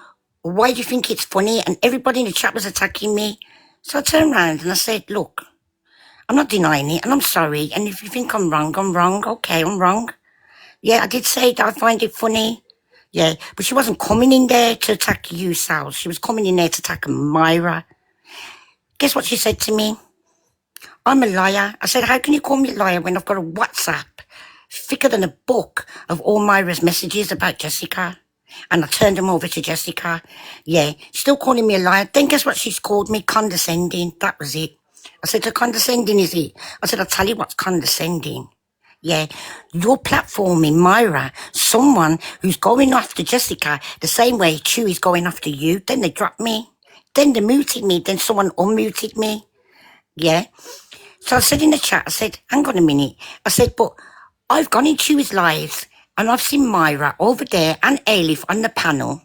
why do you think it's funny? And everybody in the chat was attacking me. So I turned around and I said, look, I'm not denying it and I'm sorry. And if you think I'm wrong, I'm wrong. Okay, I'm wrong. Yeah, I did say that I find it funny. Yeah, but she wasn't coming in there to attack you, Sal. She was coming in there to attack Myra. guess what she said to me? I'm a liar. I said, how can you call me a liar when I've got a WhatsApp thicker than a book of all Myra's messages about Jessica? And I turned them over to Jessica. Yeah, still calling me a liar. Then guess what she's called me? Condescending. That was it. I said, condescending is it? I said, I'll tell you what's condescending. Yeah, you're platforming Myra, someone who's going after Jessica the same way Chewie's going after you. Then they dropped me. Then they muted me. Then someone unmuted me. Yeah. So I said in the chat, I said, hang on a minute. I said, but I've gone in Chewie's lives and I've seen Myra over there and Alif on the panel.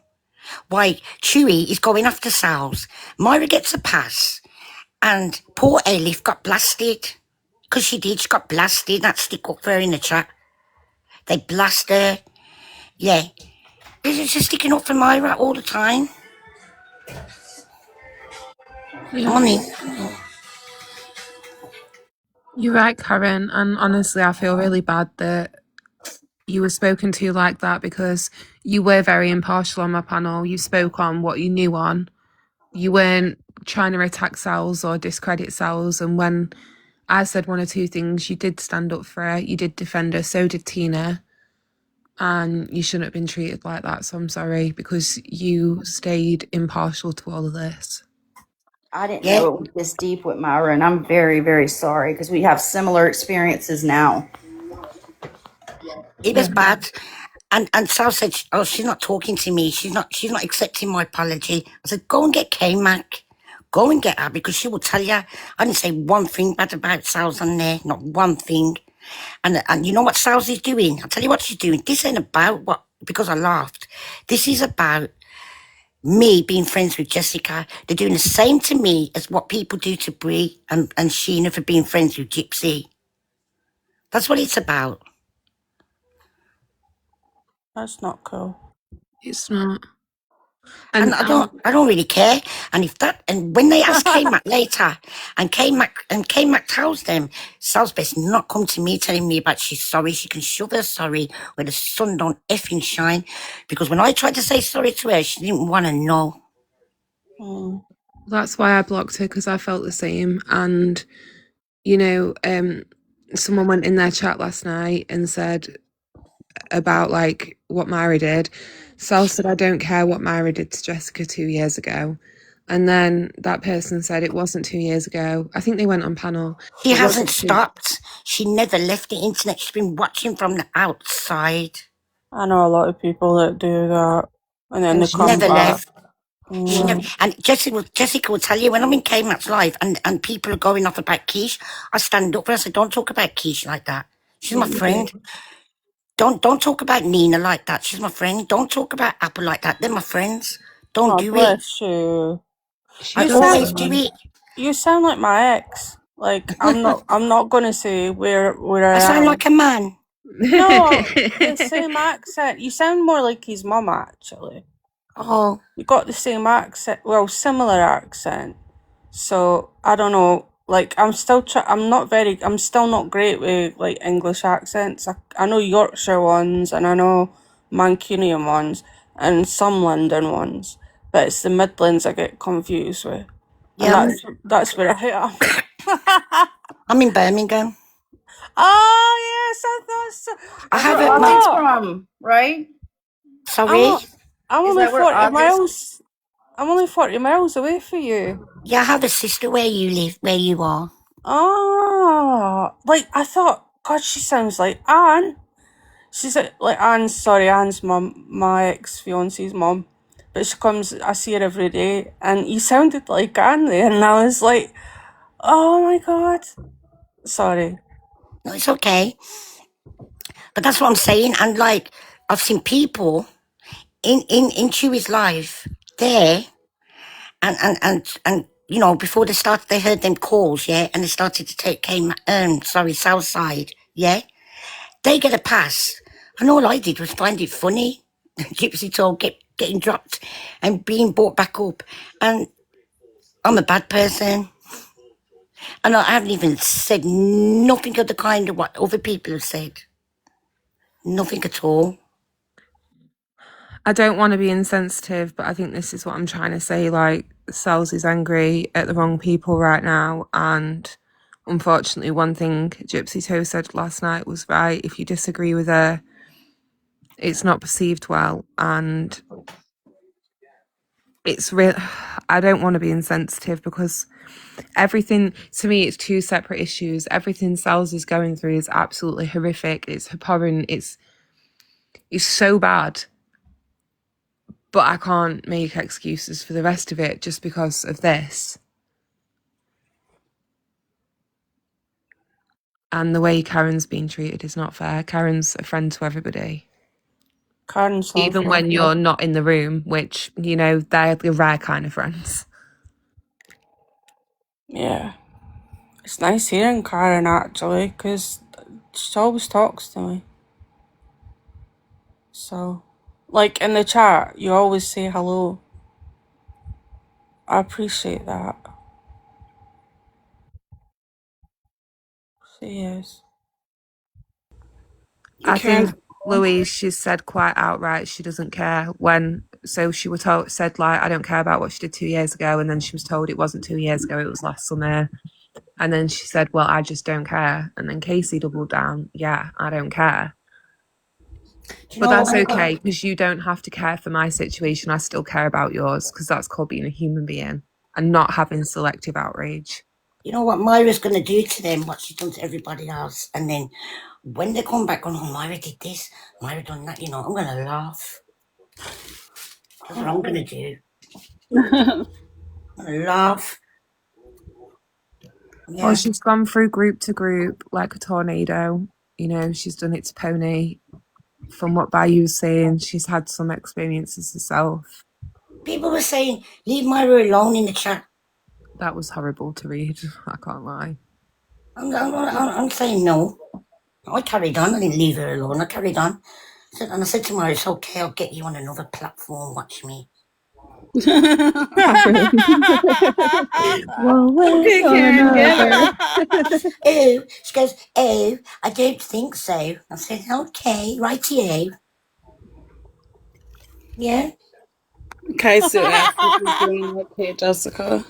Why, Chewie is going after Sal's. Myra gets a pass and poor Alif got blasted. Because she did, she got blasted. That stick up for her in the chat. They blast her. Yeah. It's just sticking up for Myra all the time. Yeah. Money. You're right, Karen. And honestly, I feel really bad that you were spoken to like that, because you were very impartial on my panel. You spoke on what you knew on. You weren't trying to attack Sal's or discredit Sal's. And when I said one or two things, you did stand up for her. You did defend her. So did Tina. And you shouldn't have been treated like that. So I'm sorry, because you stayed impartial to all of this. I didn't know it was this deep with Myra, and I'm very, very sorry because we have similar experiences now. It was bad. And Sal said, oh, she's not talking to me. She's not accepting my apology. I said, go and get K-Mac. Go and get her, because she will tell you. I didn't say one thing bad about Sal's on there. Not one thing. And you know what Sal's is doing? I'll tell you what she's doing. This ain't about what, because I laughed. This is about me being friends with Jessica. They're doing the same to me as what people do to Brie and Sheena for being friends with Gypsy. That's what it's about. That's not cool. It's not. And I don't really care. And when they ask K-Mac later, and K-Mac tells them, Sal's best not come to me telling me about she's sorry. She can shove her sorry where the sun don't effing shine. Because when I tried to say sorry to her, she didn't want to know. That's why I blocked her, because I felt the same. And, you know, someone went in their chat last night and said about like what Myra did. Sal said, I don't care what Myra did to Jessica 2 years ago. And then that person said it wasn't 2 years ago. I think they went on panel. She hasn't stopped. She never left the internet. She's been watching from the outside. I know a lot of people that do that, and then they she come never back. left. She never, and Jessica will tell you, when I'm in K-Mac's live and people are going off about Keesh, I stand up for her. I say, don't talk about Keesh like that. She's my friend. Don't talk about Nina like that. She's my friend. Don't talk about Apple like that. They're my friends. Don't do it. You. I always do it. You sound like my ex. Like I'm not gonna say where I sound like a man. No, the same accent. You sound more like his mum, actually. Oh. You got the same accent. Well, similar accent. So I don't know. Like I'm still not great with like English accents. I know Yorkshire ones and I know Mancunian ones and some London ones, but it's the Midlands I get confused with. Yeah, and that's where I am. I'm in Birmingham. Oh yes, I thought so. I have it from, right? Sorry? I'm only 40 miles. I'm only 40 miles away from you. Yeah, I have a sister where you live, where you are. Oh, like I thought. God, she sounds like Anne. She's like Anne's mum, my ex-fiance's mum. But she comes, I see her every day, and you sounded like Anne there, and I was like, oh my God. Sorry. No, it's okay. But that's what I'm saying. And like, I've seen people in Chewie's life there, and you know, before they started, they heard them calls, yeah, and they started to take Southside, yeah. They get a pass, and all I did was find it funny. Gypsy told getting dropped and being brought back up, and I'm a bad person. And I haven't even said nothing of the kind of what other people have said. Nothing at all. I don't want to be insensitive, but I think this is what I'm trying to say. Like, Sal's is angry at the wrong people right now, and unfortunately, one thing Gypsy Toe said last night was right. If you disagree with her, it's not perceived well, and it's real. I don't want to be insensitive because everything to me, it's two separate issues. Everything Sal's is going through is absolutely horrific. It's abhorrent. It's so bad. But I can't make excuses for the rest of it just because of this. And the way Karen's been treated is not fair. Karen's a friend to everybody. Karen's Even lovely. when you're not in the room, which, you know, they're the rare kind of friends. Yeah. It's nice hearing Karen, actually, because she always talks to me. So, like, in the chat, you always say hello. I appreciate that. She is. I Okay. think Louise, she's said quite outright she doesn't care when. So she was said like, I don't care about what she did 2 years ago, and then she was told it wasn't 2 years ago, it was last summer. And then she said, well, I just don't care. And then Casey doubled down, yeah, I don't care. But that's okay, because you don't have to care for my situation. I still care about yours, because that's called being a human being and not having selective outrage. You know what Myra's going to do to them, what she's done to everybody else. And then when they come back going, oh, Myra did this, Myra done that, you know, I'm going to laugh. That's what I'm going to do. I'm going to laugh. Yeah. Well, she's gone through group to group like a tornado. You know, she's done it to Pony. From what Bayou was saying, she's had some experiences herself. People were saying, leave Myra alone in the chat. That was horrible to read. I can't lie. I'm saying no. I carried on. I didn't leave her alone. I carried on. And I said to Myra, it's okay. I'll get you on another platform. Watch me. Well, Okay, Karen, get it. Oh, she goes, oh, I don't think so. I said, okay, righty-o. Yeah. Kai soon after she's doing okay, Jessica.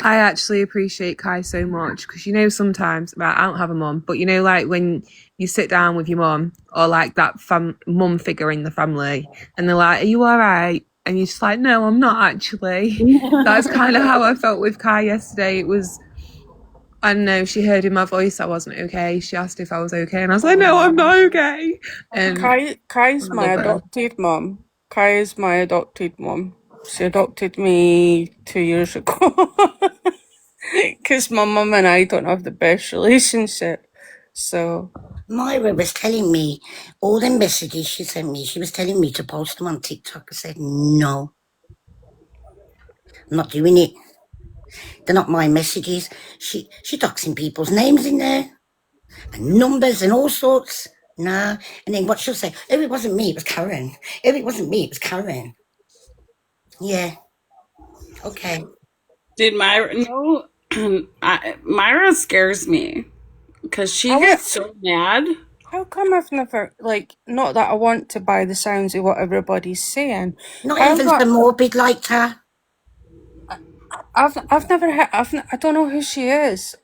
I actually appreciate Kai so much because, you know, sometimes, right, I don't have a mum, but you know, like when you sit down with your mum or like that mum figure in the family and they're like, are you all right? And you're just like, no, I'm not actually. That's kind of how I felt with Kai yesterday. It was, I don't know, she heard in my voice I wasn't okay. She asked if I was okay and I was like, no, I'm not okay. And Kai's my adopted mum. Kai is my adopted mum. She adopted me 2 years ago. Because my mum and I don't have the best relationship. So Myra was telling me all the messages she sent me. She was telling me to post them on TikTok. I said, no. I'm not doing it. They're not my messages. She doxing people's names in there and numbers and all sorts. Nah. And then what she'll say, oh, it wasn't me, it was Karen. Oh, it wasn't me, it was Karen. Yeah. Okay. Dude, Myra scares me because she gets so mad. how come I've never, like, not that I want to buy the sounds of what everybody's saying. Not even the morbid like her. I've never heard, I don't know who she is.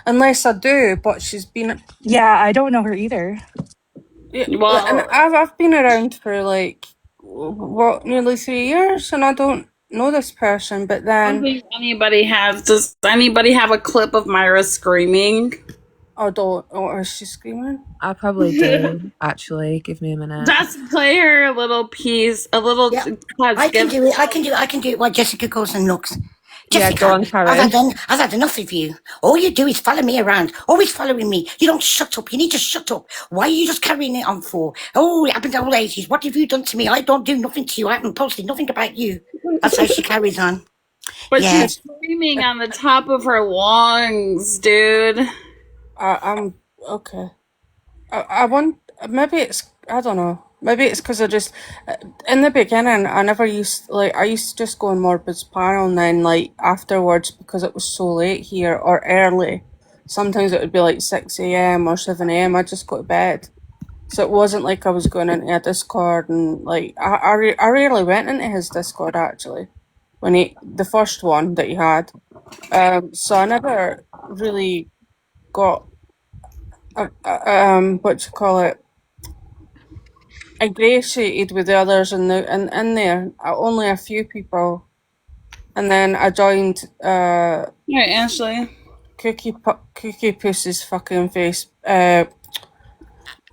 Unless I do, but she's been... Yeah, I don't know her either. Yeah, Well, and I've been around for like, what, nearly 3 years, and I don't know this person, but I then... don't think anybody has. Does anybody have a clip of Myra screaming? I don't. Oh, is she screaming? I probably do, actually. Give me a minute. Just play her a little piece, a little. Yeah, I can do it. I can do it while Jessica goes and looks. Jessica, Yeah, go on, Karen. I've had enough of you. All you do is follow me around, always following me. You don't shut up. You need to shut up. Why are you just carrying it on for? Oh, it happened to old ages. What have you done to me? I don't do nothing to you. I haven't posted nothing about you. That's how she carries on. But she's screaming on the top of her lungs, dude. I'm okay. I want, maybe it's, I don't know. Maybe it's because I just, in the beginning, I used to just go on Morbid's panel, and then like afterwards, because it was so late here or early, sometimes it would be like 6 a.m. or 7 a.m. I'd just go to bed. So it wasn't like I was going into a Discord, and like I rarely went into his Discord actually. the first one that he had. So I never really got what you call it, ingratiated with the others in there. Only a few people, and then I joined Right, Ashley. Cookie Puss's fucking face. And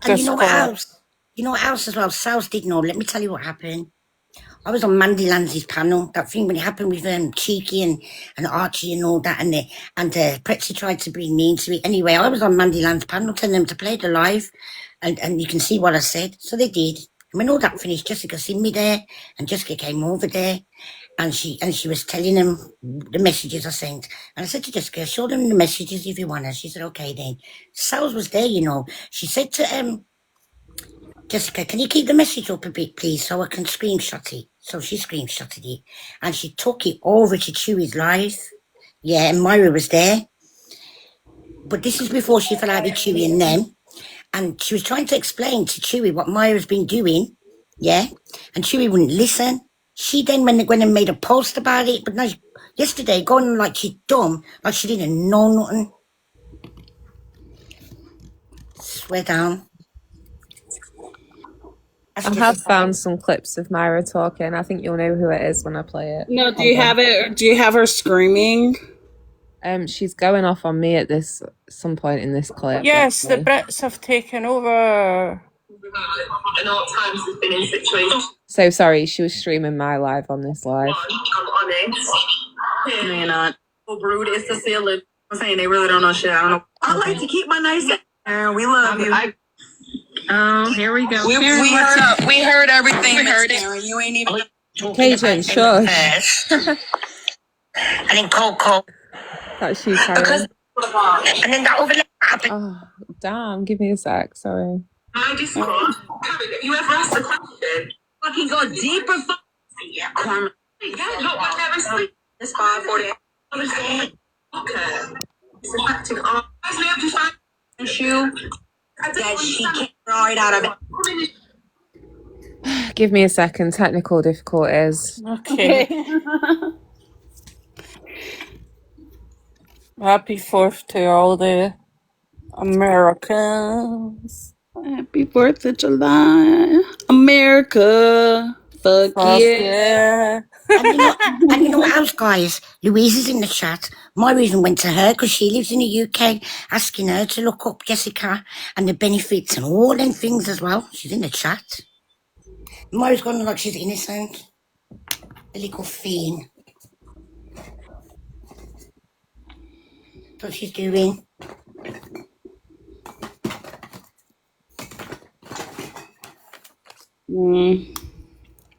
you know what Discord. else? You know what else as well? Sals didn't know. Let me tell you what happened. I was on Mandy Lands's panel. That thing when it happened with Cheeky and Archie and all that, and Pretzi tried to bring me into it. Anyway, I was on Mandy Land's panel telling them to play it live, and you can see what I said. So they did. And when all that finished, Jessica seen me there, and Jessica came over there, and she was telling them the messages I sent. And I said to Jessica, show them the messages if you want. And she said, okay then. Sals was there, you know. She said to Jessica, can you keep the message up a bit, please, so I can screenshot it? So she screenshotted it, and she took it over to Chewy's live. Yeah, and Myra was there. But this is before she fell out with Chewy and them. And she was trying to explain to Chewy what Myra's been doing. Yeah, and Chewy wouldn't listen. She then went and made a post about it. But now, yesterday, going like she's dumb, like she didn't know nothing. Swear down. I have found some clips of Myra talking. I think you'll know who it is when I play it. No, do you have it? Do you have her screaming? She's going off on me at some point in this clip. Yes, the Brits have taken over. So sorry, she was streaming my live on this live. I'm honest. Man, brood is to see a lip. I'm saying they really don't know shit. I don't know. I like to keep my nice. We love you. Here we go. We heard everything. We heard it. You ain't even. Cajun, shush. And then Coco. That's you, Karen. And then that overlap happened. Oh, damn. Give me a sec. Sorry. My Discord. You ever asked the question? Fucking go deeper. Yeah, Carmen. Yeah, no, I never sleep. It's 5:40. Okay. It's a tactic. Issue that she can't draw it out of it. Give me a second. Technical difficulties. Okay. Happy 4th to all the Americans. Happy 4th of July, America. Fuck yeah. And you know what else, guys? Louise is in the chat. My reason went to her because she lives in the UK, asking her to look up Jessica and the benefits and all them things as well. She's in the chat. Myra's gone like she's innocent. A little fiend. That's what she's doing.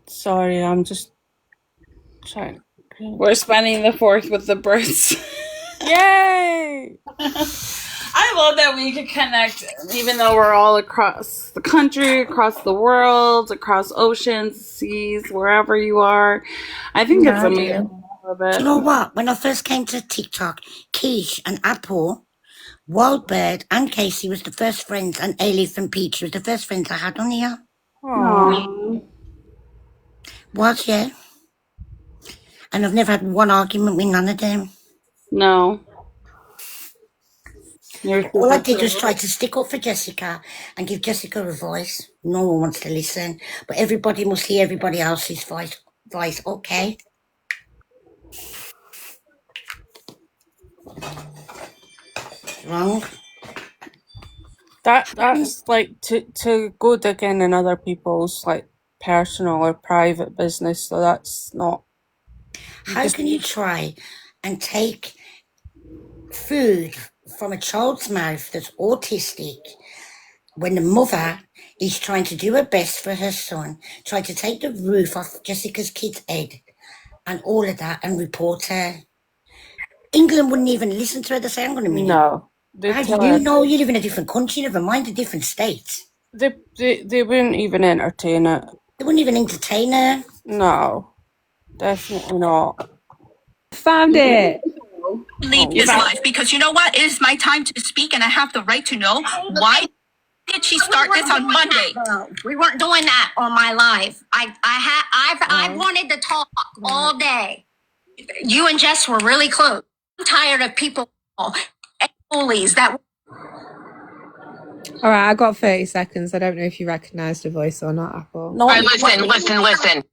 Sorry, I'm just trying. We're spending the 4th with the Brits. Yay! I love that we can connect, even though we're all across the country, across the world, across oceans, seas, wherever you are. I think it's amazing. Do you know what? When I first came to TikTok, Keesh and Apple, Wildbird and Casey was the first friends, and A-Leaf and Peach was the first friends I had on here. Aww. Was, yeah. And I've never had one argument with none of them. No. All I did was try to stick up for Jessica and give Jessica a voice. No one wants to listen, but everybody must hear everybody else's voice. Okay. Wrong. That's like to go digging in other people's like personal or private business. So that's not. How can you try and take food from a child's mouth that's autistic when the mother is trying to do her best for her son, try to take the roof off Jessica's kid's head and all of that and report her? England wouldn't even listen to her. They say, hang on a minute. No. How do you know you live in a different country, never mind a different state? They wouldn't even entertain it. They wouldn't even entertain her. No. Definitely not. Found it. Leave his life because you know what? It is my time to speak and I have the right to know why did she start this on Monday? We weren't doing that on my live. I wanted to talk all day. You and Jess were really close. I'm tired of people and bullies that. All right, I got 30 seconds. I don't know if you recognised the voice or not, Apple. No, listen.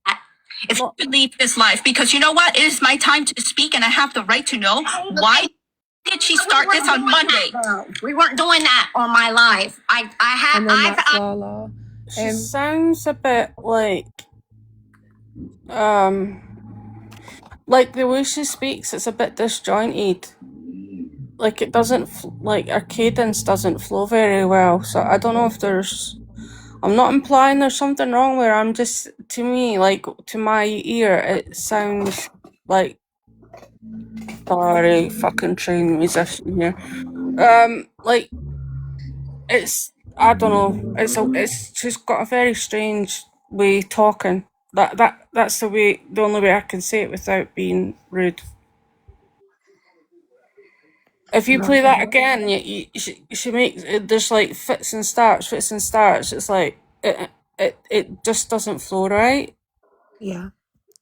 If you leave this life, because you know what? It is my time to speak, and I have the right to know why did she start this on Monday? We weren't doing that on my live. And then that's Lala. She sounds a bit like the way she speaks, it's a bit disjointed. Like it doesn't, like her cadence doesn't flow very well. So I don't know if I'm not implying there's something wrong with her. I'm just, to me, like, to my ear, it sounds like, sorry, fucking trained musician here. Like, I don't know, she's got a very strange way of talking. That's the only way I can say it without being rude. If you play that again, she makes there's like fits and starts. It's like it just doesn't flow right. Yeah.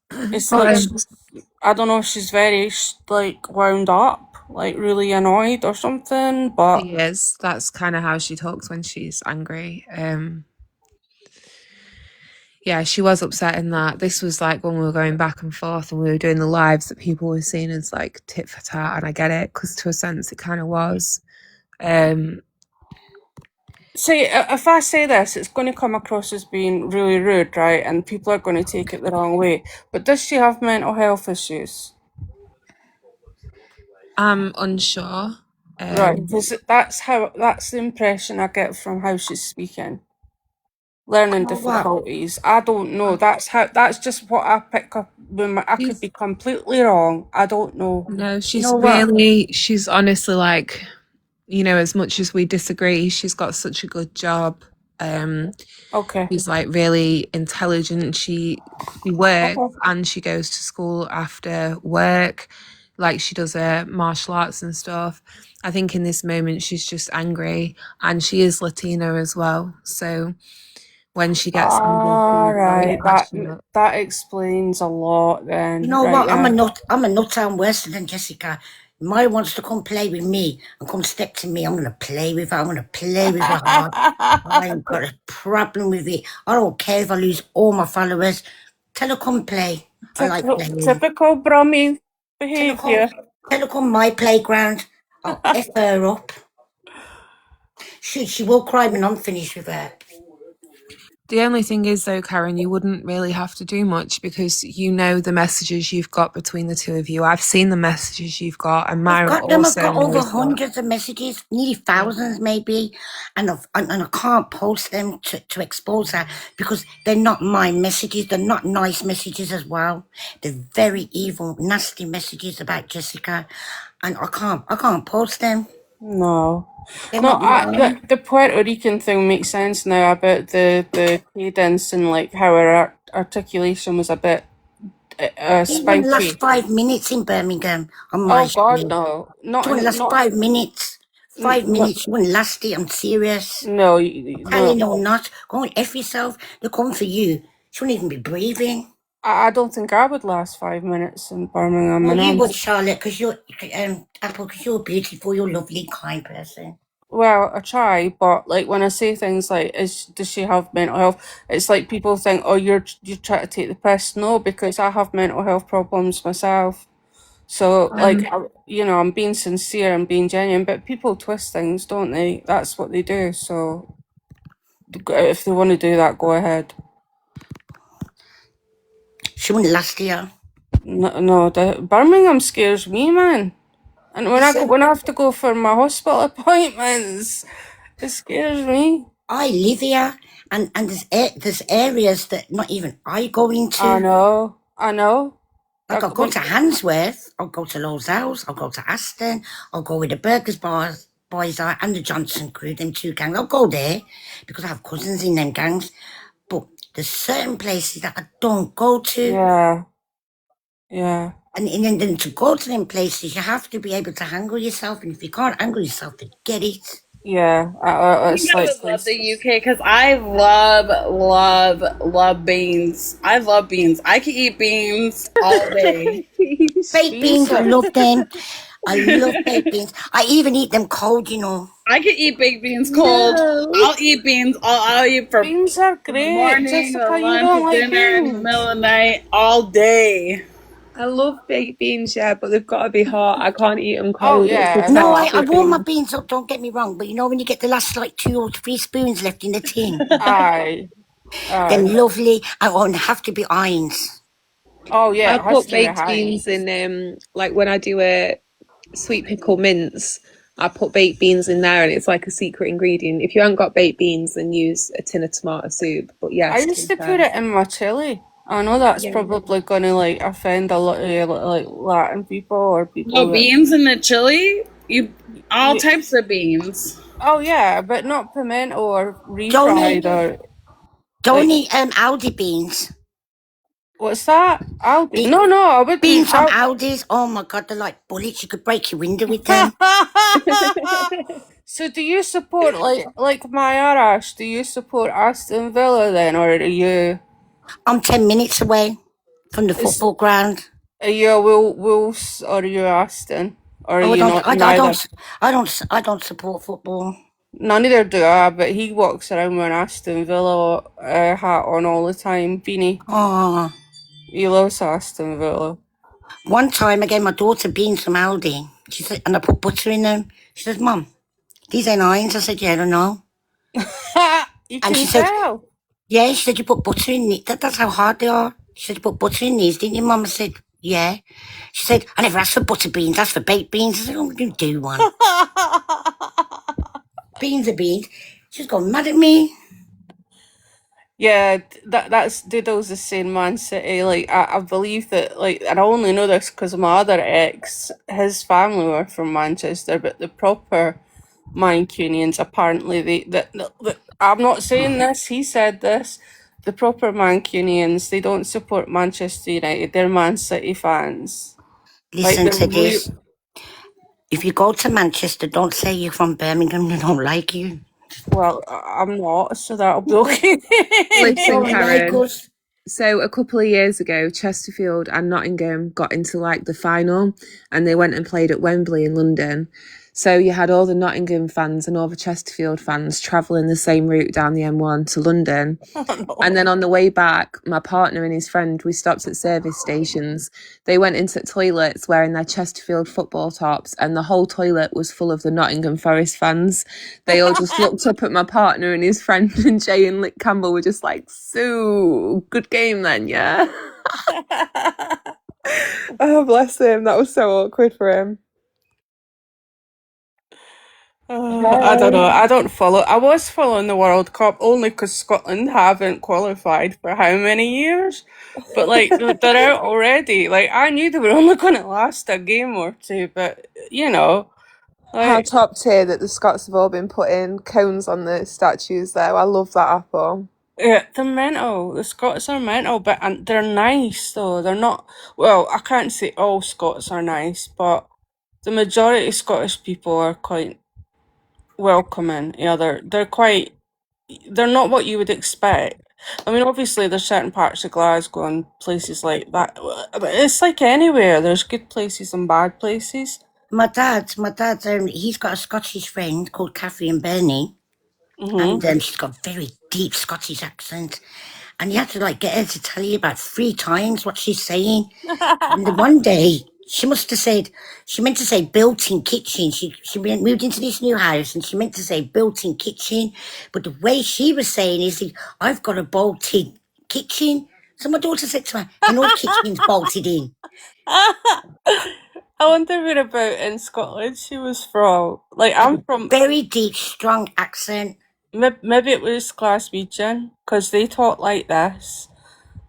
It's like I don't know if she's very like wound up, like really annoyed or something. But She is. That's kind of how she talks when she's angry. Yeah, she was upset in that. This was like when we were going back and forth and we were doing the lives that people were seeing as like tit for tat, and I get it because to a sense it kind of was. See, if I say this, it's going to come across as being really rude, right? And people are going to take it the wrong way. But does she have mental health issues? I'm unsure. Right, because that's the impression I get from how she's speaking. Learning difficulties. I don't know. That's just what I pick up. I could be completely wrong. I don't know. No, she's honestly like, as much as we disagree, she's got such a good job. Okay. She's like really intelligent. She works and she goes to school after work. Like she does martial arts and stuff. I think in this moment she's just angry, and she is Latino as well. So when she gets angry, that explains a lot then. You know right, what? yeah. I'm a nut town worse than Jessica. Maya wants to come play with me and come step to me. I'm gonna play with her. I'm gonna play with her hard. I ain't got a problem with it. I don't care if I lose all my followers. Tell her come play. I like playing. Typical Brummy behaviour. Tell her come my playground. I'll F her up. She will cry when I'm finished with her. The only thing is, though, Karen, you wouldn't really have to do much because you know the messages you've got between the two of you. I've seen the messages you've got, and Myra I've got over knows hundreds of messages, nearly thousands maybe, and I can't post them to expose her because they're not my messages. They're not nice messages as well. They're very evil, nasty messages about Jessica, and I can't post them. No. The Puerto Rican thing makes sense now about the cadence and like how her articulation was a bit spiky. It wouldn't last 5 minutes in Birmingham on my God, no. It wouldn't last 5 minutes. 5 minutes wouldn't last it. I'm serious. No, Telling or not, go and F yourself. They're coming for you. She wouldn't even be breathing. I don't think I would last 5 minutes in Birmingham. Well, you would, Charlotte, because you're Apple, because you're beautiful, you're a lovely, kind person. Well, I try, but like when I say things like, does she have mental health? It's like people think, oh, you're trying to take the piss. No, because I have mental health problems myself. So, like, I'm being sincere and being genuine, but people twist things, don't they? That's what they do. So, if they want to do that, go ahead. She wouldn't last here. No, Birmingham scares me, man. And when I have to go for my hospital appointments, it scares me. I live here, and there's areas that not even I go into. I know. Like I'll go to Handsworth, I'll go to Lowell's House, I'll go to Aston, I'll go with the Burgers boys are and the Johnson crew, them two gangs. I'll go there because I have cousins in them gangs. But there's certain places that I don't go to. Yeah. And then to go to them places, you have to be able to handle yourself. And if you can't handle yourself, then get it. Yeah. I love the UK because I love beans. I love beans. I can eat beans all day. Baked beans, I love them. I love baked beans. I even eat them cold, you know. I could eat baked beans cold. No. I'll eat beans. I'll eat for Beans are the great. morning, Jessica, the you lunch, don't the like dinner, in the beans? middle of the night, all day. I love baked beans, yeah, but they've got to be hot. I can't eat them Oh, cold. It's yeah, just No, not no. I baked warm my beans. beans up, don't get me wrong, but you know when you get the last like 2 or 3 spoons left in the tin? Aye. Them Aye. lovely, I won't have to be irons. Oh, yeah, I it has put to be baked high. beans in like when I do a sweet pickle mince, I put baked beans in there and it's like a secret ingredient. If you haven't got baked beans, then use a tin of tomato soup. But I yes, used to put it in my chili. I know that's yeah. probably going to, like, offend a lot of, like, Latin people or people No that... beans in the chili. All Yeah. types of beans. Oh, yeah, but not pimento or Don't refried eat, or, don't like... eat Aldi beans. What's that? Aldi? Be- No, I wouldn't. beans from Aldi's, oh my god, they're like bullets. You could break your window with them. So do you support like my Arash? Do you support Aston Villa then, or I'm 10 minutes away from the is football ground. are you a Wolves or are you Aston? Or are Oh, you not neither? I don't support football. No, neither do I. But he walks around with an Aston Villa hat on all the time, beanie. Oh, He loves Aston Villa. one time I gave my daughter beans from Aldi. She said, and I put butter in them. She says, "Mum, these ain't irons." I said, "Yeah, I don't know." You And can she said, tell. "Yeah." She said, "You put butter in it. That's how hard they are." She said, "You put butter in these, didn't you, Mum?" I said, "Yeah." She said, "I never asked for butter beans. I asked for baked beans." I said, "Oh, you do one. Beans are beans." She's gone mad at me. Yeah, that's Doodle's the same Man City. Like I believe that, like, and I only know this because my other ex, his family were from Manchester, but the proper Mancunians apparently I'm not saying this. He said this. The proper Mancunians, they don't support Manchester United. They're Man City fans. Like Listen to this. If you go to Manchester, don't say you're from Birmingham. They don't like you. well, I'm not, so that'll be okay. Listen, Don't like Karen. us. So a couple of years ago, Chesterfield and Nottingham got into like the final and they went and played at Wembley in London. So you had all the Nottingham fans and all the Chesterfield fans travelling the same route down the M1 to London. Oh, no. And then on the way back, my partner and his friend, we stopped at service stations. They went into toilets wearing their Chesterfield football tops and the whole toilet was full of the Nottingham Forest fans. They all just looked up at my partner and his friend, and Jay and Lick Campbell were just like, "So, good game then, yeah?" Oh, bless him. That was so awkward for him. I don't know. I don't follow. I was following the World Cup only because Scotland haven't qualified for how many years? But like they're out already. Like I knew they were only going to last a game or two, but you know, How like top tier that the Scots have all been putting cones on the statues though. I love that apple. yeah, they're mental. The Scots are mental, but and they're nice though. They're not. Well, I can't say all Scots are nice, but the majority of Scottish people are quite welcoming. Yeah, they're quite. They're not what you would expect. I mean, obviously, there's certain parts of Glasgow and places like that. But it's like anywhere. There's good places and bad places. My dad, he's got a Scottish friend called Catherine Burney, Mm-hmm. and she's got a very deep Scottish accent. And you have to like get her to tell you about 3 times what she's saying. And the one day she meant to say built-in kitchen. She moved into this new house and she meant to say built-in kitchen, but the way she was saying is, "I've got a bolted kitchen." So my daughter said to her, "An old kitchen's bolted in." I wonder whereabout in Scotland she was from. Like, I'm from. Very deep, strong accent. Maybe it was Glaswegian, because they talk like this.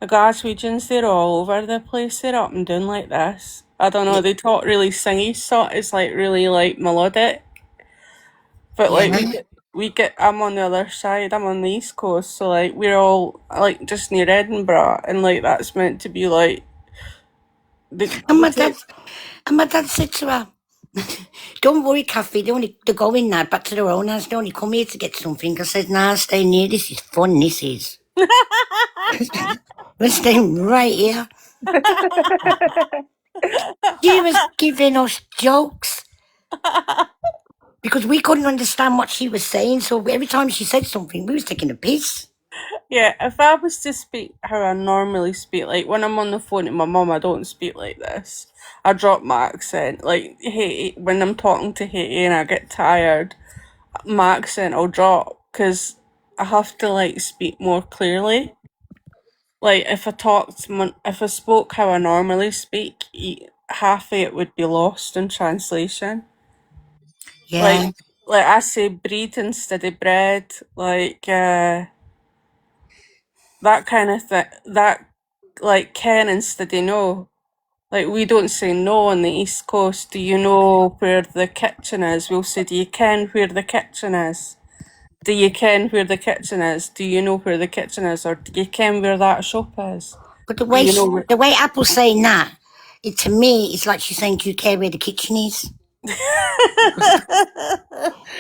The Glaswegians, they're all over the place. They're up and down like this. I don't know. They talk really singy, so it's like really like melodic. But like Yeah. I'm on the other side. I'm on the East Coast, so like we're all like just near Edinburgh, and like that's meant to be like. And my dad said to her, "Don't worry, Kathy, they're going now back to their own house. They only come here to get something." I said, "Nah, stay near. This is fun, this is." We're staying right here. She was giving us jokes because we couldn't understand what she was saying. So every time she said something, we was taking a piss. Yeah, if I was to speak how I normally speak, like when I'm on the phone to my mum, I don't speak like this. I drop my accent. Like, hey, when I'm talking to Haiti and I get tired, my accent will drop because I have to like speak more clearly. Like if I spoke how I normally speak, half of it would be lost in translation. Yeah, Like I say breed instead of bread, like that kind of thing. That like can instead of no. Like we don't say no on the East Coast. Do you know where the kitchen is? We'll say, do you ken where the kitchen is? Do you ken where the kitchen is? Do you know where the kitchen is? Or do you ken where that shop is? but Do you know where... the way Apple's saying that, to me, it's like she's saying, "Do you care where the kitchen is?"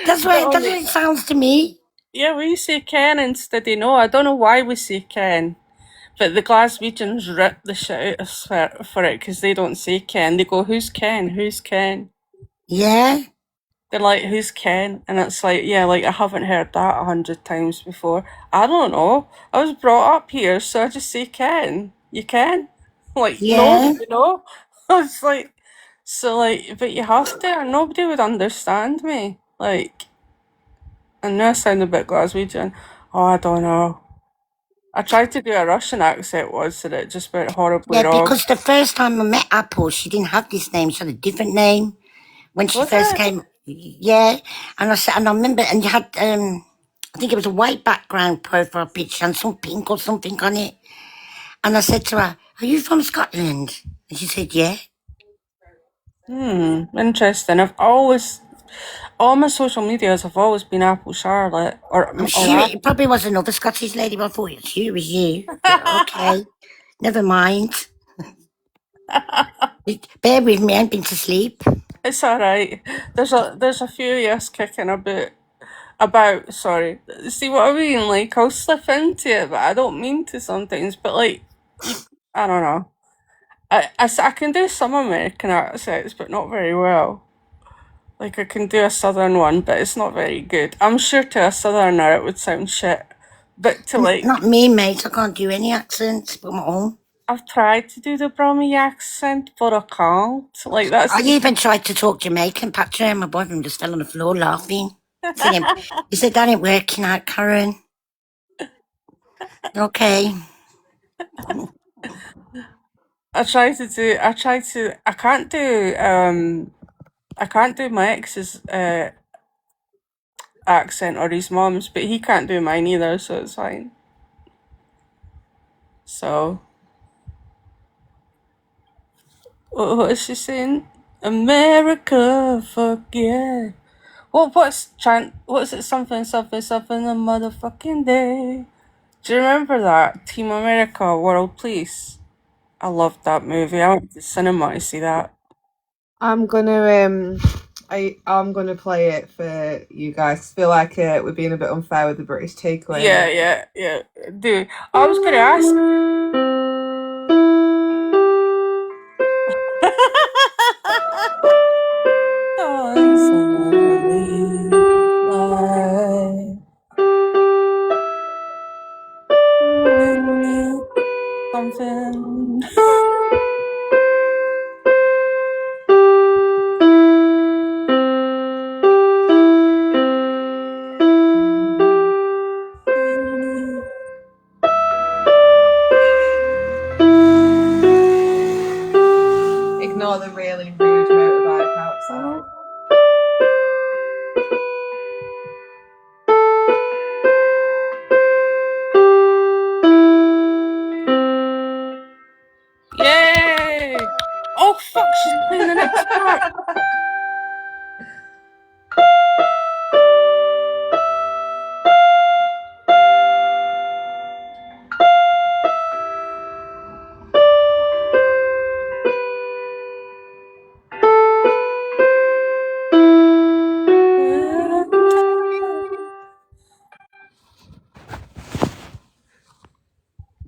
That's what it sounds to me. Yeah, we say ken instead of no. I don't know why we say ken. But the Glaswegians rip the shit out of us for it because they don't say Ken. They go, who's Ken? Who's Ken? Yeah, They're like, who's Ken? And it's like, yeah, like I haven't heard that 100 times before. I don't know. I was brought up here, so I just say Ken. You can? Like, no, yeah, you know? I was like, so like, but you have to, or nobody would understand me. Like, I know I sound a bit Glaswegian. Oh, I don't know. I tried to do a Russian accent once and it just went horribly yeah. wrong. Because the first time I met Apple, she didn't have this name; she had a different name when she Was first it? came. Yeah, and I said, and I remember, and you had, I think it was a white background profile picture and some pink or something on it. And I said to her, "Are you from Scotland?" And she said, "Yeah." Interesting. I've always, all my social medias have always been Apple Charlotte or I'm sure Apple. it probably was another Scottish lady, but I thought it was you. But okay, never mind. Bear with me, I ain't been to sleep. It's all right. There's a few years kicking about. Sorry, see what I mean? Like I'll slip into it, but I don't mean to sometimes. But like, I don't know. I can do some American accents, but not very well. Like I can do a southern one, but it's not very good. I'm sure to a southerner it would sound shit, but to like, Not me, mate. I can't do any accents but my own. I've tried to do the Brummy accent, but I can't. Like that's I even tried to talk Jamaican, Patrick, and my boyfriend just fell on the floor laughing. He said, "That ain't working out, Karen." Okay. I can't do my ex's accent or his mom's, but he can't do mine either, so it's fine. So what is she saying? America, fuck yeah. What's it, something something a motherfucking day? Do you remember that? Team America, World Police. I loved that movie. I went to the cinema to see that. I'm gonna play it for you guys. I feel like we're being a bit unfair with the British takeaway. Yeah. Dude, I was gonna ask. Something. Ignore the really rude motorbike outside. Yay! Oh fuck, she's playing the next part.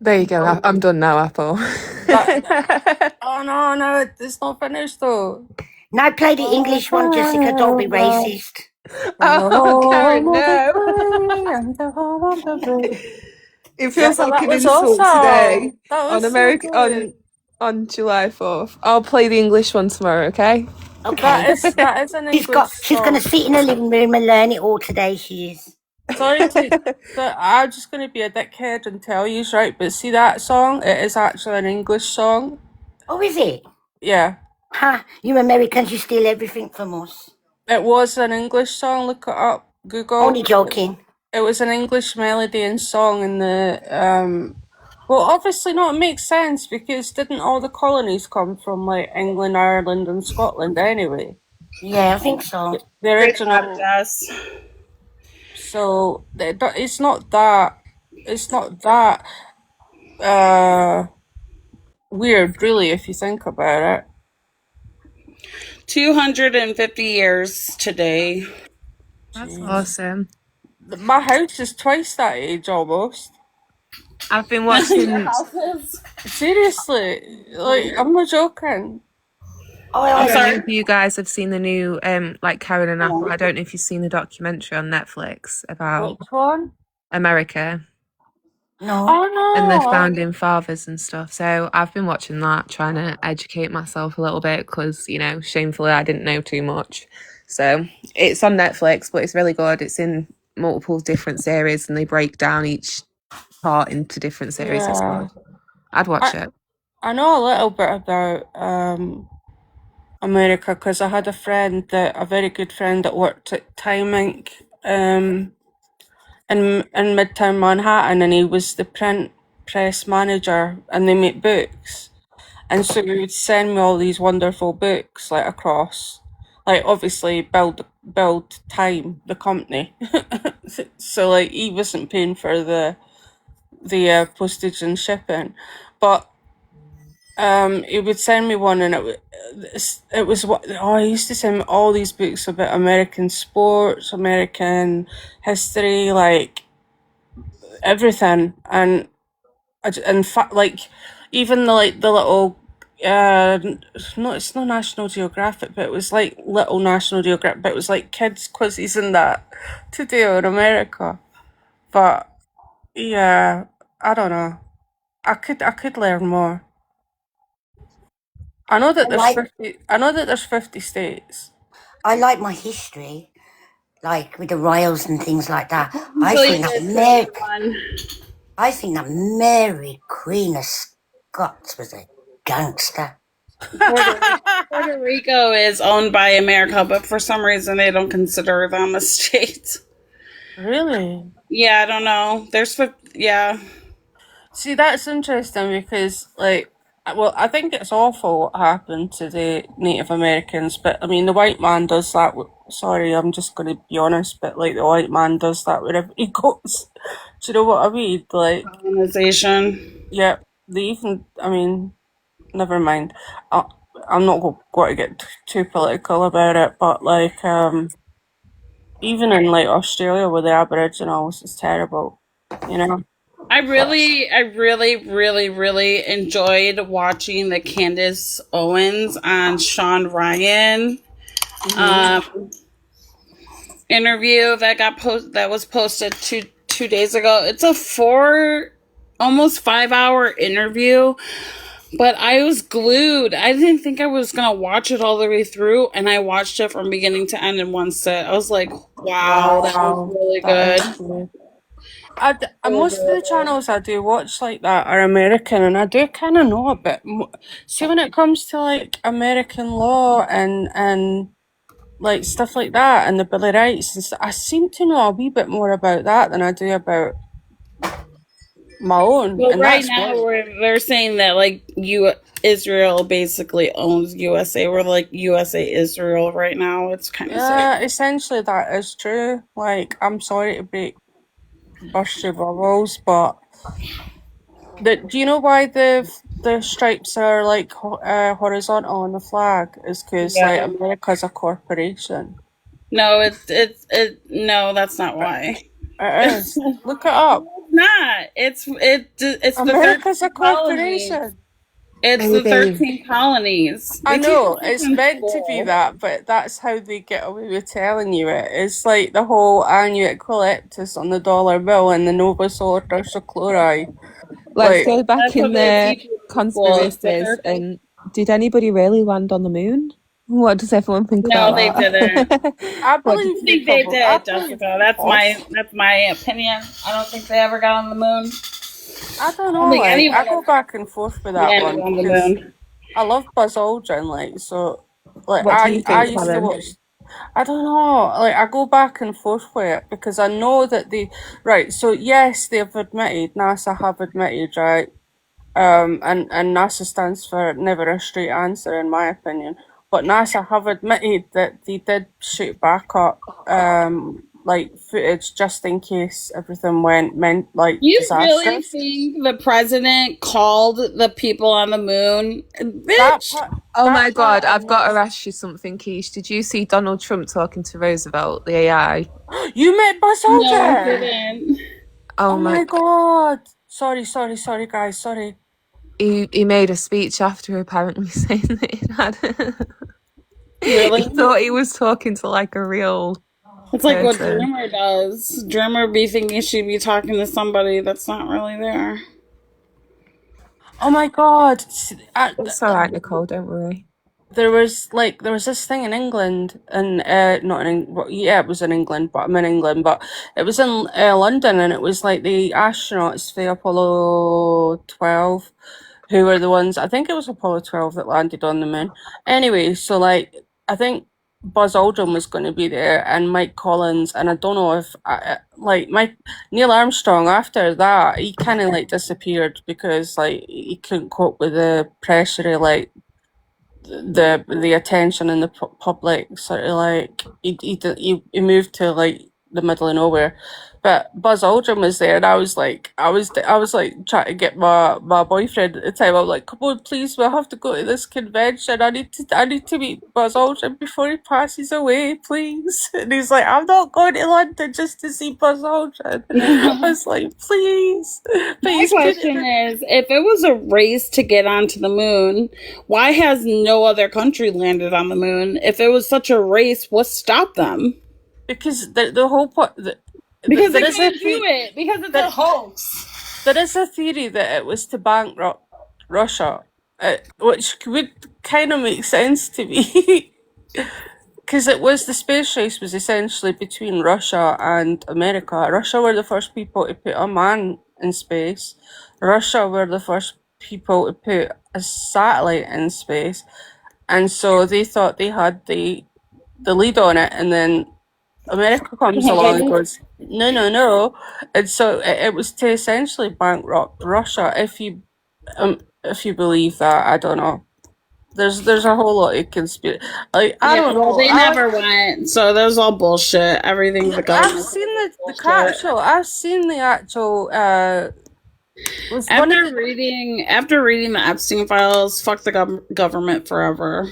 There you go. I'm done now, Apple. Oh no, it's not finished though. Now play the English one, Jessica. Don't be racist. Oh, Karen, no. It feels like an insult today on America on July 4th. I'll play the English one tomorrow, okay? Okay. That is an English She's gonna sit in her living room and learn it all today, she is. Sorry, I'm just going to be a dickhead and tell you, right? But see that song? It is actually an English song. Oh, is it? Yeah. Ha! You Americans, you steal everything from us. It was an English song. Look it up. Google. Only joking. It was an English melody and song in the well, obviously not. It makes sense because didn't all the colonies come from like England, Ireland, and Scotland anyway? Yeah, I think so. The original. So it's not that. It's not that weird, really, if you think about it. 250 years today. That's awesome. My house is twice that age almost. I've been watching. Seriously, like I'm not joking. I don't know if you guys have seen the new like Karen and Apple. I don't know if you've seen the documentary on Netflix about which one? America. No. Oh no. And the founding fathers and stuff. So I've been watching that, trying to educate myself a little bit because, you know, shamefully I didn't know too much. So it's on Netflix, but it's really good. It's in multiple different series and they break down each part into different series. Yeah. It's good. I'd watch it. I know a little bit about America because I had a very good friend that worked at Time Inc. In Midtown Manhattan, and he was the print press manager, and they make books, and so he would send me all these wonderful books like across, like obviously build Time, the company. So like he wasn't paying for the postage and shipping, but he would send me one, and it was what he used to send me all these books about American sports, American history, like everything, and in fact, like even the little no, it's not National Geographic, but it was like little National Geographic, but it was like kids quizzes and that to do in America. But yeah, I don't know. I could learn more. I know that there's 50 states. I like my history, like with the royals and things like that. I think that Mary, Queen of Scots, was a gangster. Puerto Rico is owned by America, but for some reason they don't consider them a state. Really? Yeah, I don't know. Yeah. See, that's interesting because, like, well, I think it's awful what happened to the Native Americans, but I mean, the white man does that. Sorry, I'm just going to be honest, but like, the white man does that wherever he goes. Do you know what I mean? Like, colonization. Yeah, I mean, never mind. I'm not going to get too political about it, but like, even in like Australia with the Aboriginals, it's terrible, you know? I really enjoyed watching the Candace Owens and Sean Ryan interview that was posted two days ago. It's a almost 5-hour interview, but I was glued. I didn't think I was gonna watch it all the way through, and I watched it from beginning to end in one sit. I was like, wow, that was really good. Most of the channels I do watch like that are American, and I do kind of know a bit more. See, when it comes to like American law and like stuff like that and the Bill of Rights and stuff, I seem to know a wee bit more about that than I do about my own. Well, and right now they're saying that like Israel basically owns USA. We're like USA Israel right now. It's kind of sad. Essentially that is true. Like, I'm sorry to burst your bubbles, but do you know why the stripes are like horizontal on the flag? Is because like America's a corporation. No, no, that's not why. It is. Look it up. It's not. It's America's a corporation. It's the Maybe. 13 colonies. I They teach know this it's in meant to be school. that, but that's how they get away with telling you it. It's like the whole annu eucalyptus on the dollar bill and the Novus Ordo Seclorae. Let's Like, go back That's what in they the teach you in school. It's the conspiracies. 13. And did anybody really land on the moon? What does everyone think No, about they didn't. that? I What believe I they think they probably. I did, believe Jessica. That's us. my opinion. I don't think they ever got on the moon. I don't I don't know. think Like, I anyone go has back and forth with that landed one on the because moon. I love Buzz Aldrin. Like, so, like, do you I think, used to Helen? watch. I don't know. Like, I go back and forth with it because I know that they. Right. So yes, they've admitted. NASA have admitted, right. And NASA stands for never a straight answer, in my opinion. But NASA have admitted that they did shoot back up, like footage just in case everything went You really disastrous. think the president called the people on the moon? That Bitch! part, Oh that my part, God, I'm I've got not. to ask you something, Keish. Did you see Donald Trump talking to Roosevelt, the AI? You met Buzz No, I Aldrin. didn't. Oh Oh my my, God. Sorry, guys. Sorry. he made a speech after apparently saying that it had. He Really? thought he was talking to like a real It's like what person. Dreamer does. Dreamer be thinking she'd be talking to somebody that's not really there. Oh my God. It's all right, Nicole. Don't worry. There was this thing in England and not in yeah, it was in England, but I'm in England, but it was in London, and it was like the astronauts for Apollo 12 who were the ones. I think it was Apollo 12 that landed on the moon. Anyway, so like I think Buzz Aldrin was going to be there and Mike Collins, and I don't know if like Mike Neil Armstrong after that he kind of like disappeared because like he couldn't cope with the pressure of like the attention in the public, sort of like he moved to like the middle of nowhere. But Buzz Aldrin was there, and I was like trying to get my boyfriend at the time. I'm like, come on, please, we have to go to this convention. I need to meet Buzz Aldrin before he passes away, please. And he's like, I'm not going to London just to see Buzz Aldrin. I was like, please, My put it question is, if it was a race to get onto the moon, why has no other country landed on the moon? If it was such a race, what stopped them? because the whole point. Because they can't do it. Because it's a hoax. There is a theory that it was to bankrupt Russia, which would kind of make sense to me. Because the space race was essentially between Russia and America. Russia were the first people to put a man in space. Russia were the first people to put a satellite in space. And so they thought they had the lead on it, and then America comes along and goes, no, no, no. And so it was to essentially bankrupt Russia, if you believe that. I don't know. There's a whole lot of conspiracy. Like, I don't know. They never went, so that was all bullshit. Everything's the government. I've seen I've seen the actual. After reading the Epstein files, fuck the government forever.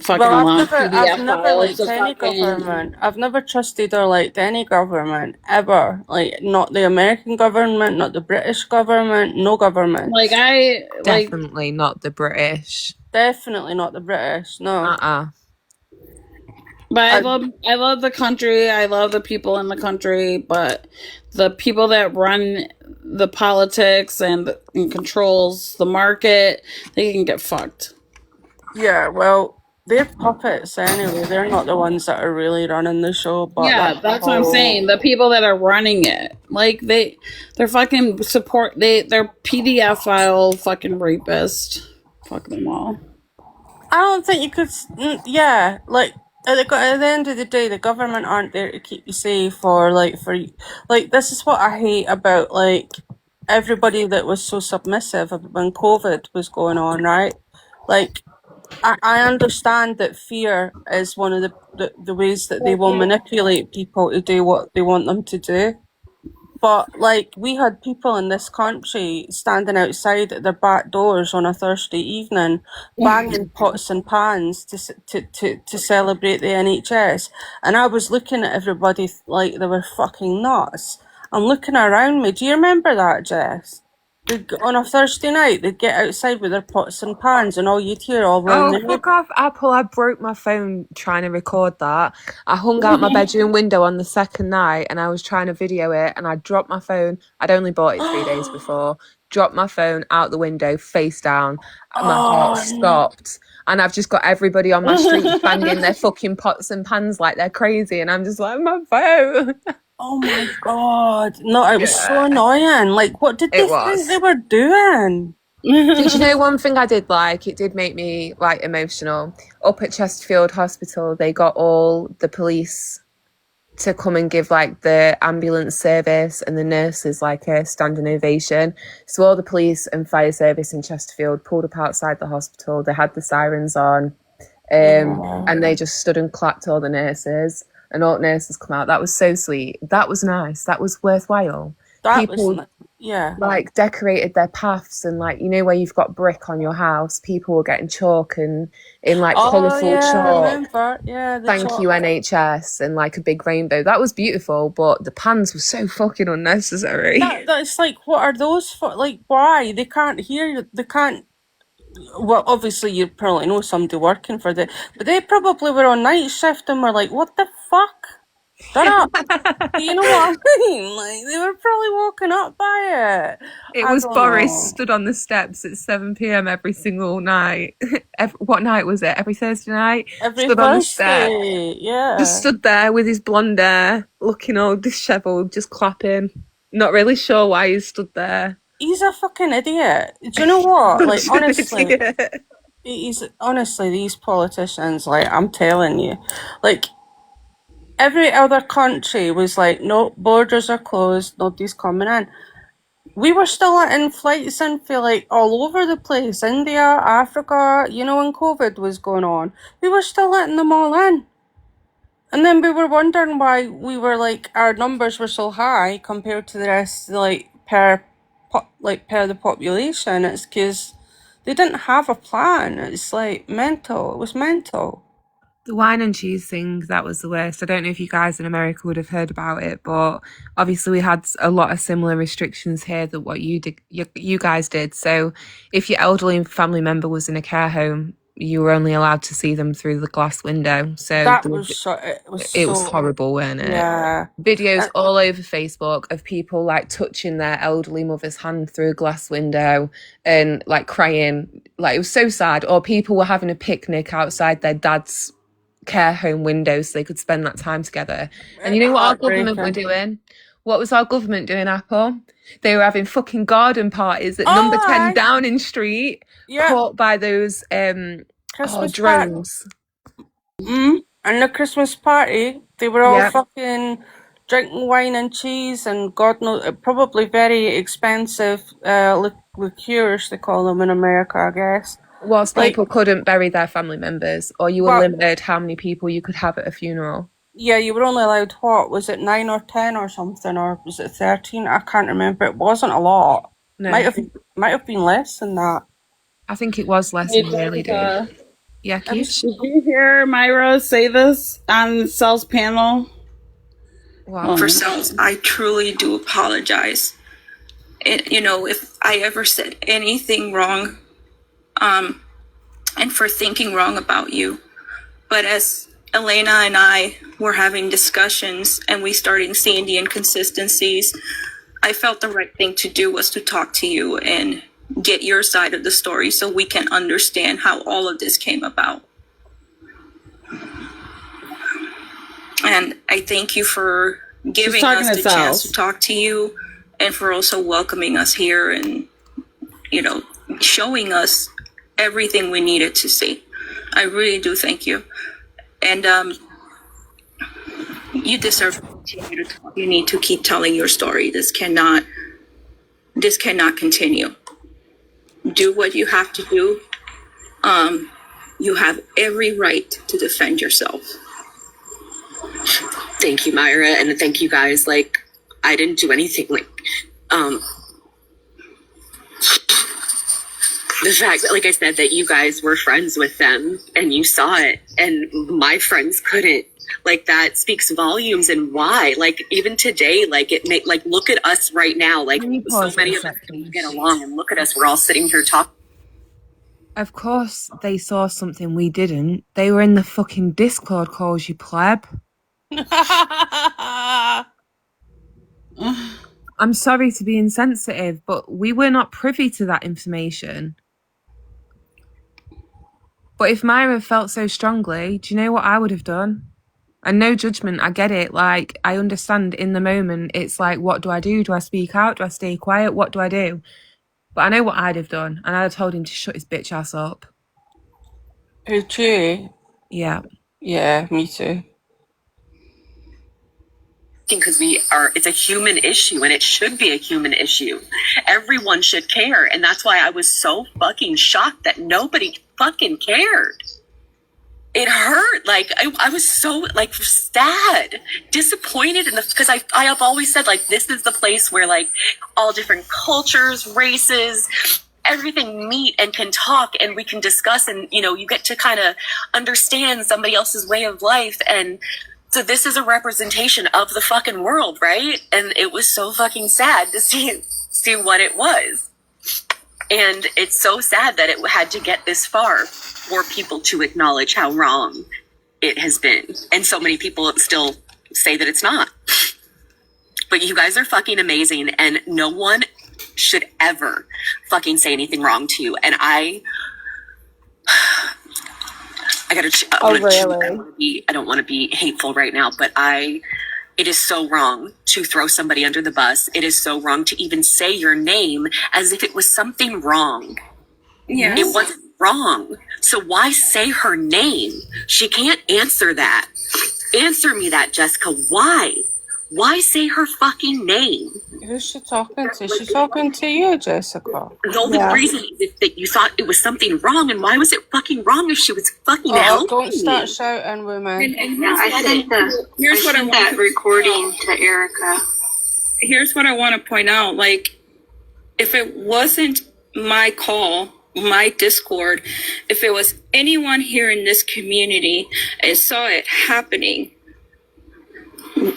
Well, I've never liked any government. I've never trusted or liked any government ever. Like, not the American government, not the British government, no government. Definitely not the British. Definitely not the British. No. But I love the country. I love the people in the country. But the people that run the politics and controls the market, they can get fucked. Yeah, well, they're puppets anyway. They're not the ones that are really running the show. But yeah, that's what I'm saying. The people that are running it, like they're fucking support. They're PDF file fucking rapist. Fuck them all. I don't think you could. Yeah, like at the end of the day, the government aren't there to keep you safe or like this is what I hate about like everybody that was so submissive when COVID was going on, right? Like, I understand that fear is one of the ways that they will manipulate people to do what they want them to do. But like, we had people in this country standing outside at their back doors on a Thursday evening, banging pots and pans to celebrate the NHS, and I was looking at everybody like they were fucking nuts. I'm looking around me. Do you remember that, Jess? on a Thursday night, they'd get outside with their pots and pans, and all you'd hear all round Oh, the fuck neighbourhood. off, Apple. I broke my phone trying to record that. I hung out my bedroom window on the second night and I was trying to video it and I dropped my phone. I'd only bought it 3 days before. Dropped my phone out the window, face down. My heart Oh, no. stopped. And I've just got everybody on my street banging their fucking pots and pans like they're crazy. And I'm just like, my phone. Oh my God. No, it was so Yeah, annoying. Like, what did they it think they was. were doing? Did you know one thing I did like? It did make me like emotional. Up at Chesterfield Hospital, they got all the police to come and give like the ambulance service and the nurses like a standing ovation. So all the police and fire service in Chesterfield pulled up outside the hospital. They had the sirens on, Yeah. and they just stood and clapped all the nurses. And all the nurses come out. That was so sweet. That was nice. That was worthwhile. That was, People yeah. like decorated their paths, and like, you know, where you've got brick on your house, people were getting chalk and in like Oh, colourful yeah, I chalk, remember. Yeah, the thank you chalk. NHS, and like a big rainbow. That was beautiful, but the pans were so fucking unnecessary. That's like, what are those for? Like, why? They can't hear you. They can't. Well, obviously, you probably know somebody working for the. But they probably were on night shift and were like, what the fuck? Shut up. You know what I mean? Like, they were probably woken up by it. It I was don't Boris know. stood on the steps at 7 p.m. every single night. What night was it? Every Thursday night? Every Stood on the steps. Thursday, yeah. Just stood there with his blonde hair, looking all dishevelled, just clapping. Not really sure why he stood there. He's a fucking idiot. Do you know what? Like, Such an honestly, idiot. he's honestly, these politicians, like, I'm telling you, like, every other country was like, no, borders are closed, nobody's coming in. We were still letting flights in for like all over the place, India, Africa, you know, when COVID was going on. We were still letting them all in. And then we were wondering why we were like, our numbers were so high compared to the rest, like, per the population. It's because they didn't have a plan. It's like mental. It was mental. The wine and cheese thing, that was the worst. I don't know if you guys in America would have heard about it, but obviously we had a lot of similar restrictions here that what you did, you guys did. So if your elderly family member was in a care home, you were only allowed to see them through the glass window. So That was so, it was horrible, weren't it? yeah. Videos all over Facebook of people like touching their elderly mother's hand through a glass window and like crying. Like, it was so sad. Or people were having a picnic outside their dad's care home windows so they could spend that time together. And you know what our government were doing? What was our government doing, Apple? They were having fucking garden parties at number 10 Downing Street, caught by those Christmas drones. And the Christmas party, they were all fucking drinking wine and cheese and God knows, probably very expensive liqueurs, they call them in America, I guess. Whilst people couldn't bury their family members, or you were limited how many people you could have at a funeral. Yeah, you were only allowed, what, was it 9 or 10 or something, or was it 13? I can't remember. It wasn't a lot. No. Might have been less than that. I think it was less in the early days. Yeah, Keesh? Did you hear Myra say this on Sal's panel? Wow. For Sals, I truly do apologize. You know, if I ever said anything wrong, and for thinking wrong about you. But as Elena and I were having discussions and we started seeing the inconsistencies, I felt the right thing to do was to talk to you and get your side of the story so we can understand how all of this came about. And I thank you for giving us the chance to talk to you and for also welcoming us here and, you know, showing us everything we needed to see. I really do thank you. And you deserve to continue to talk. You need to keep telling your story. This cannot continue. Do what you have to do. You have every right to defend yourself. Thank you, Myra, and thank you guys. Like, I didn't do anything. Like, the fact that, like I said, that you guys were friends with them and you saw it, and my friends couldn't. Like, that speaks volumes. And why? Like, even today, like, it may, like, look at us right now. Like, so many of us don't get along, and look at us, we're all sitting here talking. Of course they saw something we didn't. They were in the fucking Discord calls, you pleb. I'm sorry to be insensitive, but we were not privy to that information. But if Myra felt so strongly, do you know what I would have done? And no judgment, I get it. Like, I understand in the moment, it's like, what do I do? Do I speak out? Do I stay quiet? What do I do? But I know what I'd have done. And I'd have told him to shut his bitch ass up. Who, Chewy? Yeah. Yeah, me too. Because it's a human issue, and it should be a human issue. Everyone should care. And that's why I was so fucking shocked that nobody fucking cared. It hurt. Like, I was so, like, sad, disappointed in because I have always said, like, this is the place where, like, all different cultures, races, everything meet and can talk, and we can discuss, and, you know, you get to kind of understand somebody else's way of life. And so this is a representation of the fucking world, right? And it was so fucking sad to see what it was. And it's so sad that it had to get this far for people to acknowledge how wrong it has been. And so many people still say that it's not. But you guys are fucking amazing, and no one should ever fucking say anything wrong to you. And I don't want to be hateful right now, but it is so wrong to throw somebody under the bus. It is so wrong to even say your name as if it was something wrong. Yes. It wasn't wrong. So why say her name? She can't answer that. Answer me that, Jessica. Why? Why say her fucking name? Who's she talking to? She's talking to you, Jessica. The only reason is that you thought it was something wrong, and why was it fucking wrong if she was fucking helping? Don't start shouting, women. I sent that recording to Erica. Here's what I want to point out. Like, if it wasn't my call, my Discord, if it was anyone here in this community and saw it happening,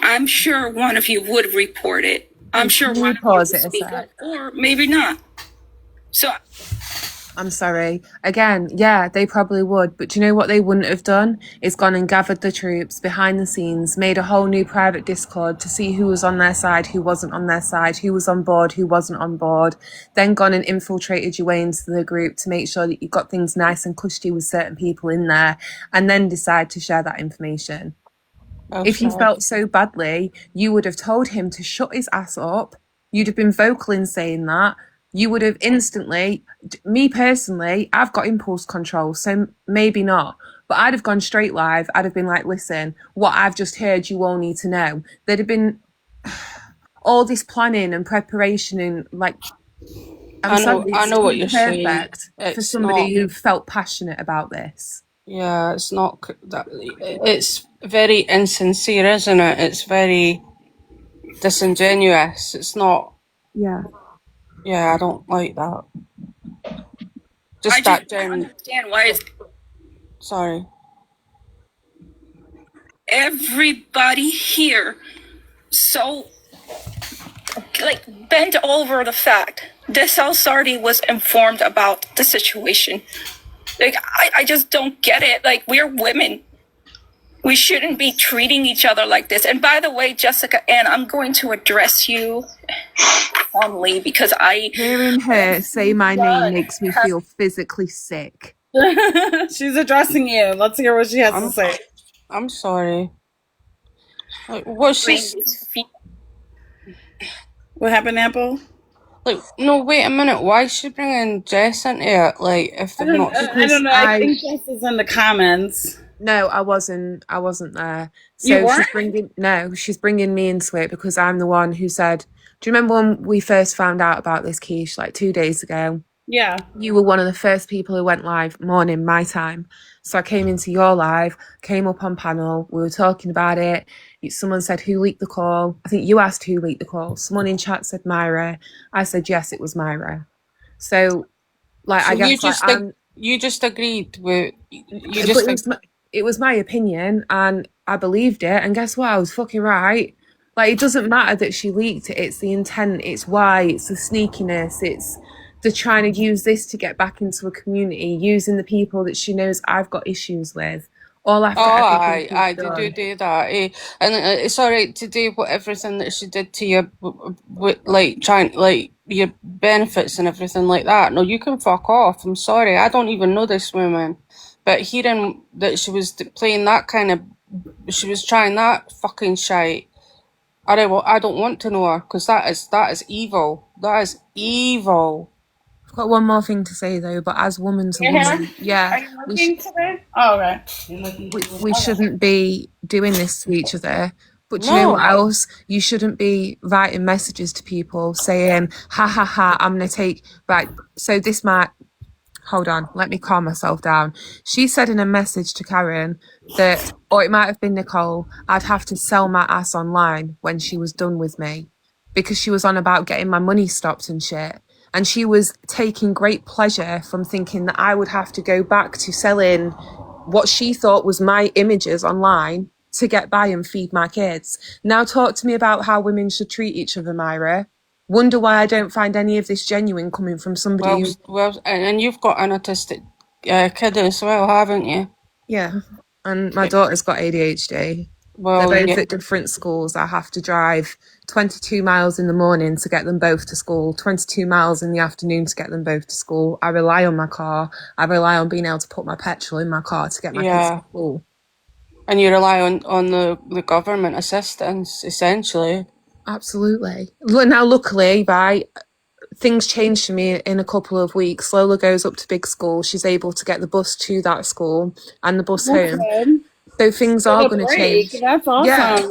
I'm sure one of you would report it. I'm sure one of you would speak up, or maybe not. So, I'm sorry. Again, yeah, they probably would. But do you know what they wouldn't have done? Is gone and gathered the troops behind the scenes, made a whole new private Discord to see who was on their side, who wasn't on their side, who was on board, who wasn't on board. Then gone and infiltrated your way into the group to make sure that you got things nice and cushy with certain people in there, and then decide to share that information. Okay. If you felt so badly, you would have told him to shut his ass up. You'd have been vocal in saying that. You would have instantly, me personally, I've got impulse control, so maybe not. But I'd have gone straight live. I'd have been like, listen, what I've just heard, you all need to know. There'd have been all this planning and preparation and like, I know what you're saying. Perfect for somebody who felt passionate about this. Yeah, it's not that. It's very insincere, isn't it? It's very disingenuous. It's not. Yeah. Yeah, I don't like that. I don't understand why is. Sorry. Everybody here so like bent over the fact that Sardi was informed about the situation. Like, I just don't get it. Like, we're women. We shouldn't be treating each other like this. And by the way, Jessica Ann, I'm going to address you calmly because hearing her say my name makes me feel physically sick. She's addressing you. Let's hear what she has to say. I'm sorry. Like, what happened, Apple? Like, no, wait a minute. Why is she bringing Jess into it? Like, if they're not... I don't know. I think Jess is in the comments. No, I wasn't there. So you weren't? She's bringing me into it because I'm the one who said, do you remember when we first found out about this, Keesh, like 2 days ago? Yeah. You were one of the first people who went live morning, my time. So I came into your live, came up on panel, we were talking about it. Someone said, who leaked the call? I think you asked who leaked the call. Someone in chat said Myra. I said, yes, it was Myra. So, like, so I guess you just agreed with... It was my opinion, and I believed it. And guess what? I was fucking right. Like, it doesn't matter that she leaked it. It's the intent. It's why. It's the sneakiness. It's the trying to use this to get back into a community, using the people that she knows I've got issues with. All after everything she's I done. do that. And it's all right to do everything that she did to you, like trying, like your benefits and everything like that. No, you can fuck off. I'm sorry. I don't even know this woman, but hearing that she was playing that kind of, she was trying that fucking shite. I don't want to know her because that is evil. That is evil. I've got one more thing to say though, but as woman to woman, yeah, Are you working today? Oh, okay. we shouldn't be doing this to each other. But do you know what No. else? You shouldn't be writing messages to people saying, ha ha ha, I'm going to take, right. So this might, hold on, let me calm myself down. She said in a message to Karen that, or it might have been Nicole, I'd have to sell my ass online when she was done with me because she was on about getting my money stopped and shit. And she was taking great pleasure from thinking that I would have to go back to selling what she thought was my images online to get by and feed my kids. Now talk to me about how women should treat each other, Myra. Wonder why I don't find any of this genuine coming from somebody who... Well, and you've got an autistic kid as well, haven't you? Yeah. And my daughter's got ADHD. Well, They're both yeah, at different schools. I have to drive 22 miles in the morning to get them both to school, 22 miles in the afternoon to get them both to school. I rely on my car. I rely on being able to put my petrol in my car to get my kids to school. And you rely on the government assistance, essentially. Absolutely. Now, luckily, right, things changed for me in a couple of weeks. Lola goes up to big school. She's able to get the bus to that school and the bus home. Good. So things are going to change. That's awesome. Yeah.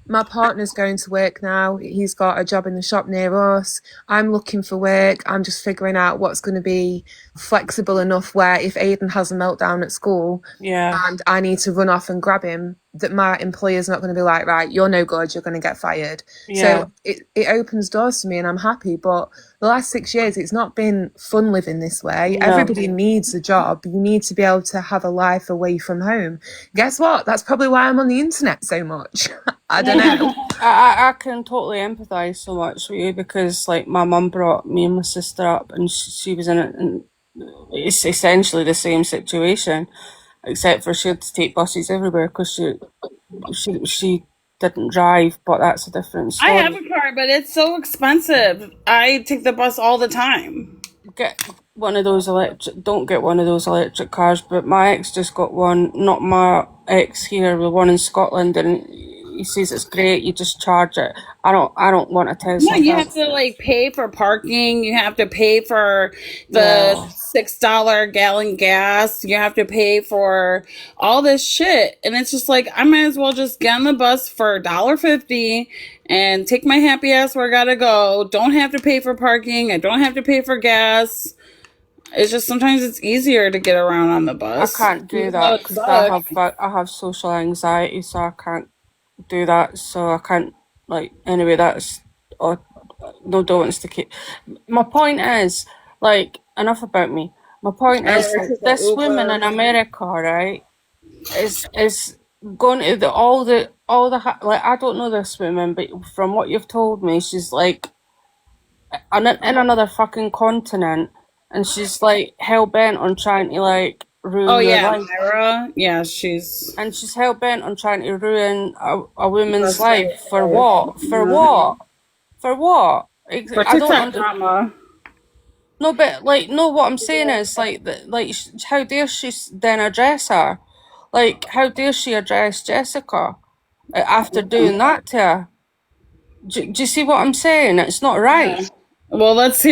My partner's going to work now. He's got a job in the shop near us. I'm looking for work. I'm just figuring out what's going to be flexible enough where if Aiden has a meltdown at school and I need to run off and grab him, that my employer's not going to be like, right, you're no good, you're going to get fired. So it opens doors for me and I'm happy. But the last 6 years, it's not been fun living this way. No. Everybody needs a job. You need to be able to have a life away from home. Guess what? That's probably why I'm on the internet so much. I don't know. I can totally empathise so much with you because, like, my mum brought me and my sister up and she was in it, and it's essentially the same situation, except for she had to take buses everywhere because she didn't drive, but that's a different story. I have a car, but it's so expensive. I take the bus all the time. Get one of those don't get one of those electric cars, but my ex just got one, not my ex here, the one in Scotland, and he says it's great, you just charge it. I don't want a Tesla. No, you have to like pay for parking. You have to pay for the $6 gallon gas. You have to pay for all this shit, and it's just like I might as well just get on the bus for $1.50 and take my happy ass where I gotta go. Don't have to pay for parking. I don't have to pay for gas. It's just sometimes it's easier to get around on the bus. I can't do that because I have social anxiety, so I can't do that. So I can't, like, anyway, that's no wants to keep. My point is, like, enough about me. My point is that this woman in America, right, is going to all the like, I don't know this woman, but from what you've told me, she's like in another fucking continent, and she's like hell bent on trying to like ruin your life. Myra. Yeah, she's hell bent on trying to ruin a woman's life for what? For what? For what? for TikTok drama. No, but like, no. What I'm saying is like, how dare she then address her? Like, how dare she address Jessica after doing that to her? Do you see what I'm saying? It's not right. Yeah. Well, let's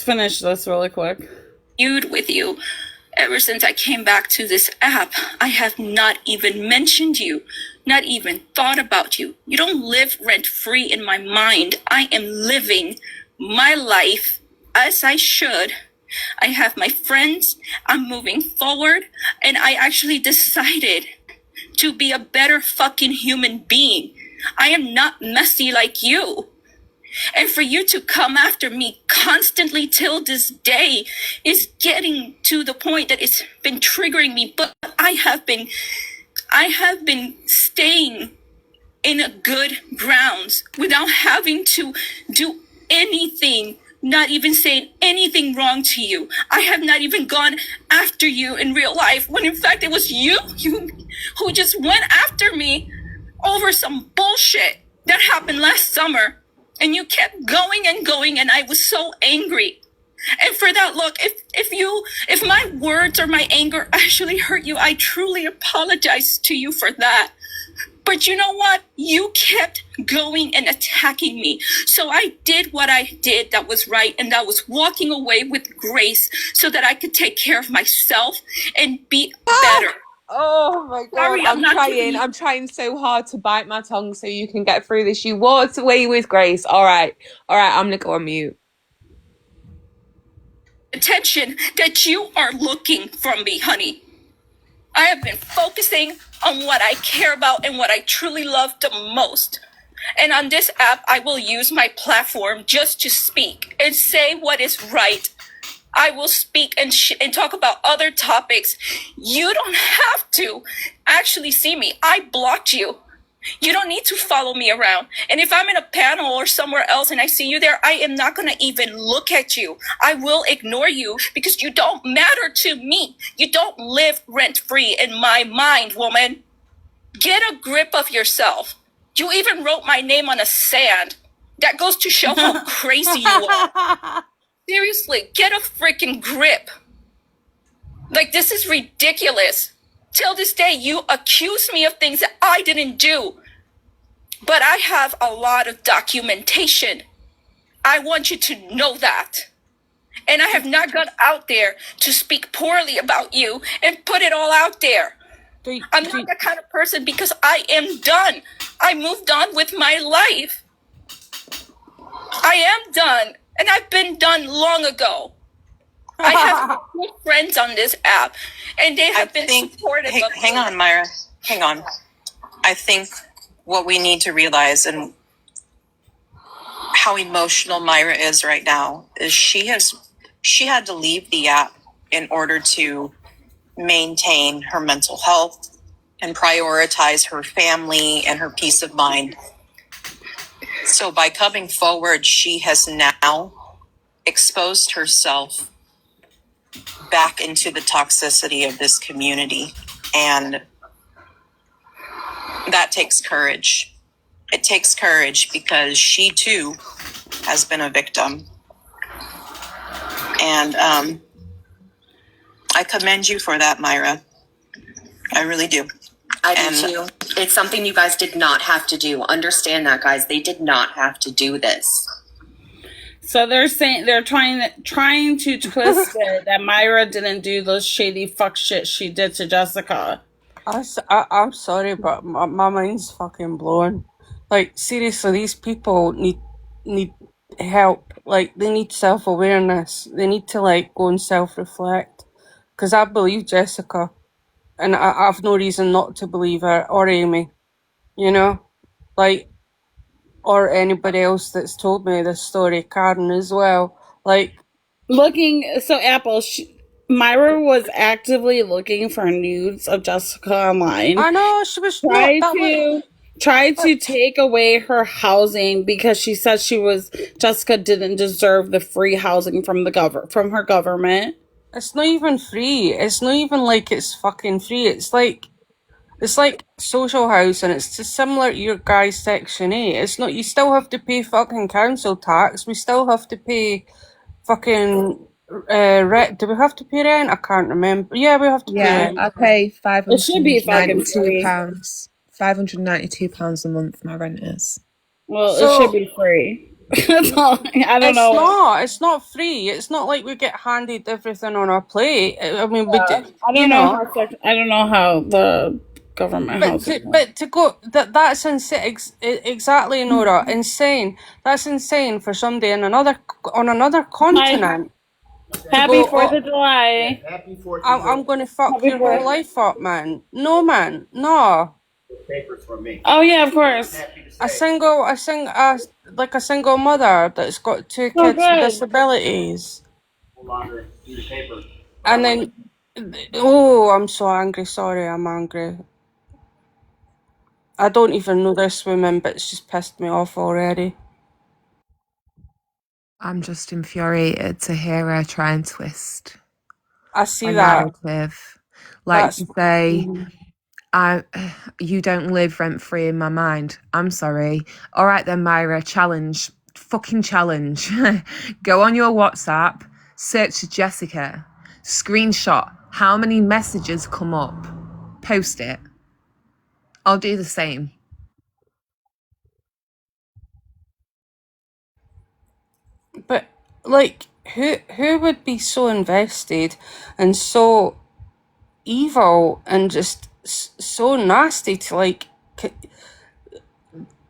finish this really quick. With you. Ever since I came back to this app, I have not even mentioned you, not even thought about you. You don't live rent-free in my mind. I am living my life as I should. I have my friends. I'm moving forward. And I actually decided to be a better fucking human being. I am not messy like you. And for you to come after me constantly till this day is getting to the point that it's been triggering me. But I I have been staying in a good grounds without having to do anything, not even saying anything wrong to you. I have not even gone after you in real life, when in fact it was you who just went after me over some bullshit that happened last summer. And you kept going and going, and I was so angry. And for that, look, if my words or my anger actually hurt you, I truly apologize to you for that. But you know what? You kept going and attacking me. So I did what I did that was right, and that was walking away with grace so that I could take care of myself and be better. Oh my god, Sorry, I'm trying so hard to bite my tongue so you can get through this. You walked away with grace. All right, I'm gonna go on mute. Attention that you are looking from me, honey. I have been focusing on what I care about and what I truly love the most. And on this app, I will use my platform just to speak and say what is right. I will speak and talk about other topics. You don't have to actually see me. I blocked you. You don't need to follow me around. And if I'm in a panel or somewhere else and I see you there, I am not going to even look at you. I will ignore you because you don't matter to me. You don't live rent-free in my mind, woman. Get a grip of yourself. You even wrote my name on a sand. That goes to show how crazy you are. Seriously, get a freaking grip. Like, this is ridiculous. Till this day, you accuse me of things that I didn't do. But I have a lot of documentation. I want you to know that. And I have not gone out there to speak poorly about you and put it all out there. I'm not that kind of person because I am done. I moved on with my life. I am done. And I've been done long ago. I have good friends on this app, and they have been supportive of me. Hang on, Myra. Hang on. I think what we need to realize and how emotional Myra is right now is she had to leave the app in order to maintain her mental health and prioritize her family and her peace of mind. So by coming forward, she has now exposed herself back into the toxicity of this community. And that takes courage. It takes courage because she too has been a victim. And I commend you for that, Myra. I really do. I do too. It's something you guys did not have to do. Understand that, guys. They did not have to do this. So they're saying they're trying to twist it that Myra didn't do those shady fuck shit she did to Jessica. I'm sorry, but my mind's fucking blown. Like, seriously, these people need help. Like, they need self-awareness. They need to, like, go and self-reflect. Because I believe Jessica. And I've no reason not to believe her. Or Amy. You know? Like, or anybody else that's told me this story. Karen as well. Like... Apple... Myra was actively looking for nudes of Jessica online. I know, she was tried to take away her housing because she said Jessica didn't deserve the free housing from her government. It's not even free. It's not even like it's fucking free. It's like social housing. It's just similar to your guys' Section 8. It's not. You still have to pay fucking council tax. We still have to pay fucking rent. Do we have to pay rent? I can't remember. Yeah, we have to pay rent. I pay It should be fucking £592. £592 a month. My rent is. Well, it should be free. That's all. I don't know. It's not free. It's not like we get handed everything on our plate. I mean, I don't know how the government housing. But to go that's insane. Exactly, Nora. Insane. That's insane for somebody on another continent. Happy 4th of July. Happy 4th. I'm going to fuck your whole life up, man. No, man. No. Papers from me. Oh yeah, of course. A single mother that's got two kids with disabilities. Hold on to the paper. And then, oh, I'm so angry. Sorry, I'm angry. I don't even know this woman, but it's just pissed me off already. I'm just infuriated to hear her try and twist I see a that. narrative. Like to say, Mm. you don't live rent free in my mind. I'm sorry. All right then, Myra, challenge. Fucking challenge. Go on your WhatsApp, search Jessica, screenshot how many messages come up, post it. I'll do the same. But like, who would be so invested and so evil and just so nasty to like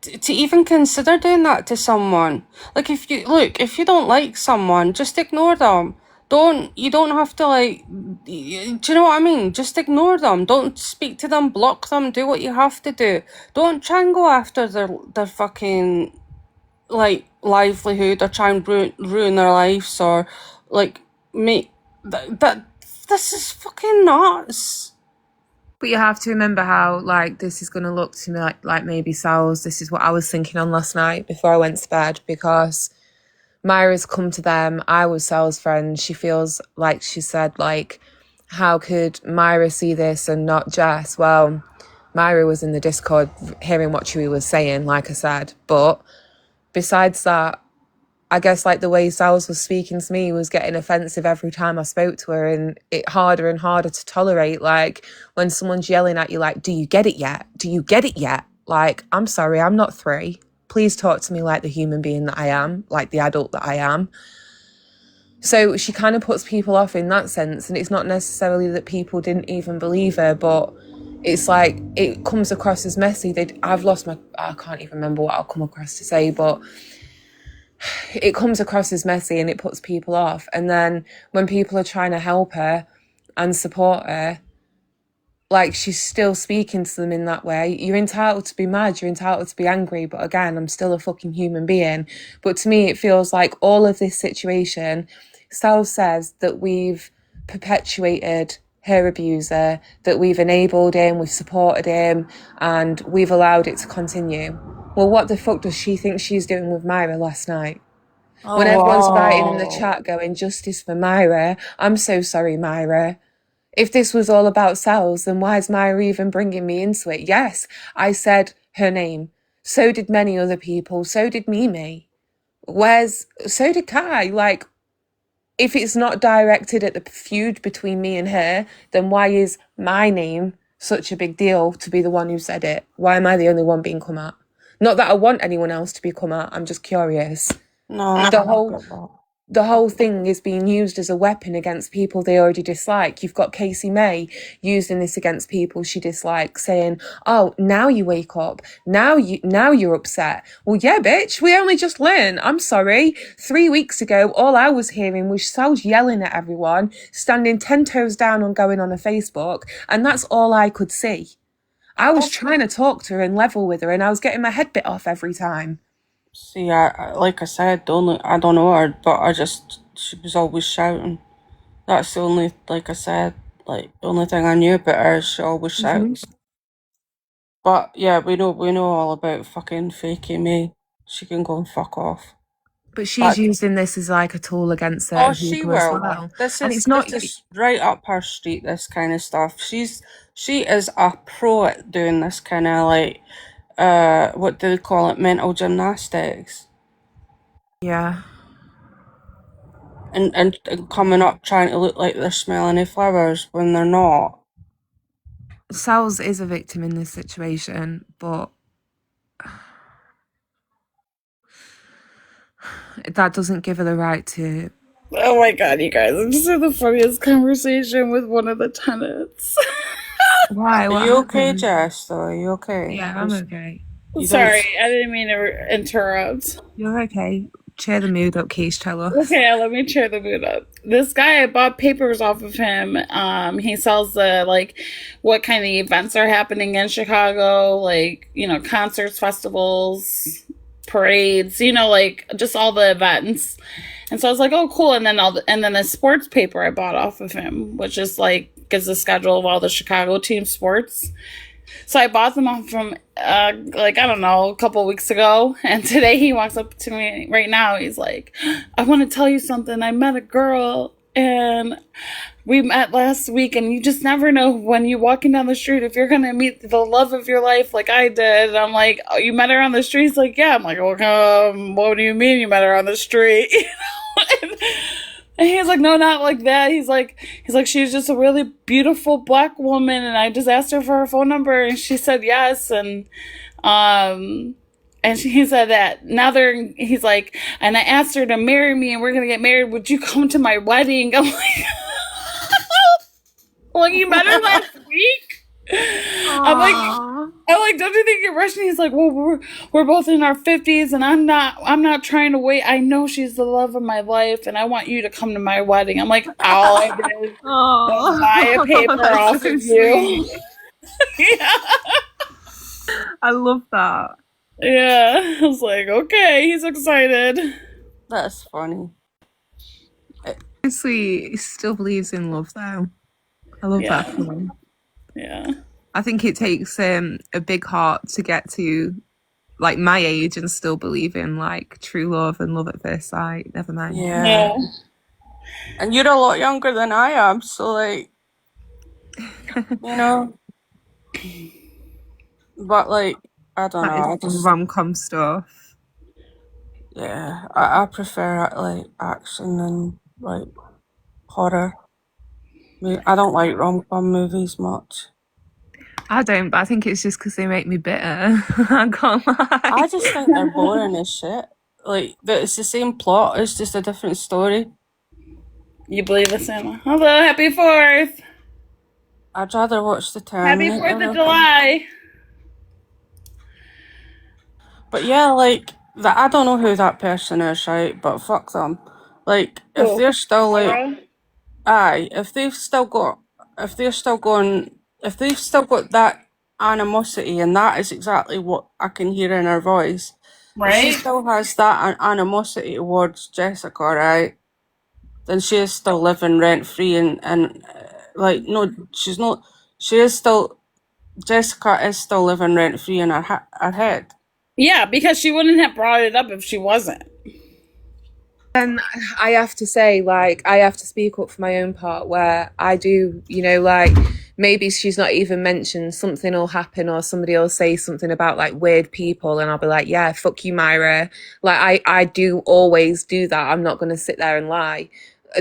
to even consider doing that to someone? Like, if you don't like someone, just ignore them. You don't have to like, do you know what I mean? Just ignore them. Don't speak to them, block them, do what you have to do. Don't try and go after their fucking like livelihood or try and ruin their lives or like make that this is fucking nuts. But you have to remember how like this is going to look to me like maybe Sal's. This is what I was thinking on last night before I went to bed, because Myra's come to them. I was Sal's friend. She feels like she said, like, how could Myra see this and not Jess? Well, Myra was in the Discord hearing what Chewie was saying, like I said. But besides that, I guess like the way Sal's was speaking to me was getting offensive every time I spoke to her, and it harder and harder to tolerate. Like when someone's yelling at you, like, do you get it yet? Do you get it yet? Like, I'm sorry, I'm not 3. Please talk to me like the human being that I am, like the adult that I am. So she kind of puts people off in that sense. And it's not necessarily that people didn't even believe her, but it's like it comes across as messy. I can't even remember what I'll come across to say, but it comes across as messy and it puts people off. And then when people are trying to help her and support her, like she's still speaking to them in that way. You're entitled to be mad, you're entitled to be angry, but again, I'm still a fucking human being. But to me, it feels like all of this situation, Sal says that we've perpetuated her abuser, that we've enabled him, we've supported him, and we've allowed it to continue. Well, what the fuck does she think she's doing with Myra last night? When everyone's writing in the chat going, justice for Myra, I'm so sorry, Myra. If this was all about Sal's, then why is Myra even bringing me into it? Yes, I said her name. So did many other people. So did Mimi. So did Kai. Like, if it's not directed at the feud between me and her, then why is my name such a big deal to be the one who said it? Why am I the only one being come at? Not that I want anyone else to be come at. I'm just curious. No, The whole thing is being used as a weapon against people they already dislike. You've got Casey May using this against people she dislikes, saying, "Oh, now you wake up. Now you're upset." Well, yeah, bitch. We only just learned. I'm sorry. 3 weeks ago, all I was hearing was Sal's yelling at everyone, standing 10 toes down on going on a Facebook, and that's all I could see. I was trying to talk to her and level with her, and I was getting my head bit off every time. see, I like I said, I don't know her, but she was always shouting. That's the only, like I said, like the only thing I knew about her is she always shouts. But yeah, we know all about fucking fakey me. She can go and fuck off. But she's using this as like a tool against certain she people as will. well. This And is it's not. this is right up her street. This kind of stuff. She is a pro at doing this kind of like what do they call it? Mental gymnastics. Yeah. And coming up trying to look like they're smelling of flowers when they're not. Sal's is a victim in this situation, but that doesn't give her the right to. Oh my god, you guys! I just had the funniest conversation with one of the tenants. Why? Are you okay, Jess? Though, are you okay? Yeah, I'm okay. Sorry, I didn't mean to interrupt. You're okay. Cheer the mood up, Keesh. Tell us. Okay, let me cheer the mood up. This guy, I bought papers off of him. He sells the what kind of events are happening in Chicago, concerts, festivals, parades, just all the events. And so I was like, oh, cool. And then the sports paper I bought off of him, which is gives a schedule of all the Chicago team sports. So I bought them off from, like, I don't know, a couple of weeks ago. And today he walks up to me right now. He's like, I want to tell you something. I met a girl and we met last week, and you just never know when you're walking down the street if you're going to meet the love of your life like I did. And I'm like, oh, you met her on the street? He's like, yeah. I'm like, well, what do you mean you met her on the street? You know? And he's like, no, not like that. He's like, she's just a really beautiful black woman, and I just asked her for her phone number, and she said yes, um, and he said that now he's like, and I asked her to marry me, and we're gonna get married. Would you come to my wedding? I'm like, well, you met her last week. I'm like, don't you think you're rushing? He's like, well, we're both in our 50s, and I'm not trying to wait. I know she's the love of my life, and I want you to come to my wedding. I'm like, all I did was buy a paper off so of you. Yeah. I love that. Yeah. I was like, okay, he's excited. That's funny. Obviously, he still believes in love, though. I love that for him. Yeah. I think it takes a big heart to get to like my age and still believe in like true love and love at first sight. Never mind. Yeah. And you're a lot younger than I am, so like, you know. But like, I don't know. I just rom-com stuff. Yeah, I prefer like action and like horror. I don't like rom-com movies much. I don't, but I think it's just because they make me bitter. I can't lie. I just think they're boring as shit. Like, it's the same plot, it's just a different story. You believe the Santa? Hello, happy 4th. I'd rather watch the Terminator. Happy 4th of July. But yeah, like, I don't know who that person is, right? But fuck them. Like, if they're still like, if they've still got that animosity, and that is exactly what I can hear in her voice. Right? If she still has that animosity towards Jessica, right? Then she is still living rent free, and like, no, she's not. She is still. Jessica is still living rent free in her head. Yeah, because she wouldn't have brought it up if she wasn't. And I have to say, like, I have to speak up for my own part where I do, you know, like, maybe she's not even mentioned, something will happen or somebody will say something about like weird people, and I'll be like, yeah, fuck you, Myra. Like, I do always do that. I'm not going to sit there and lie.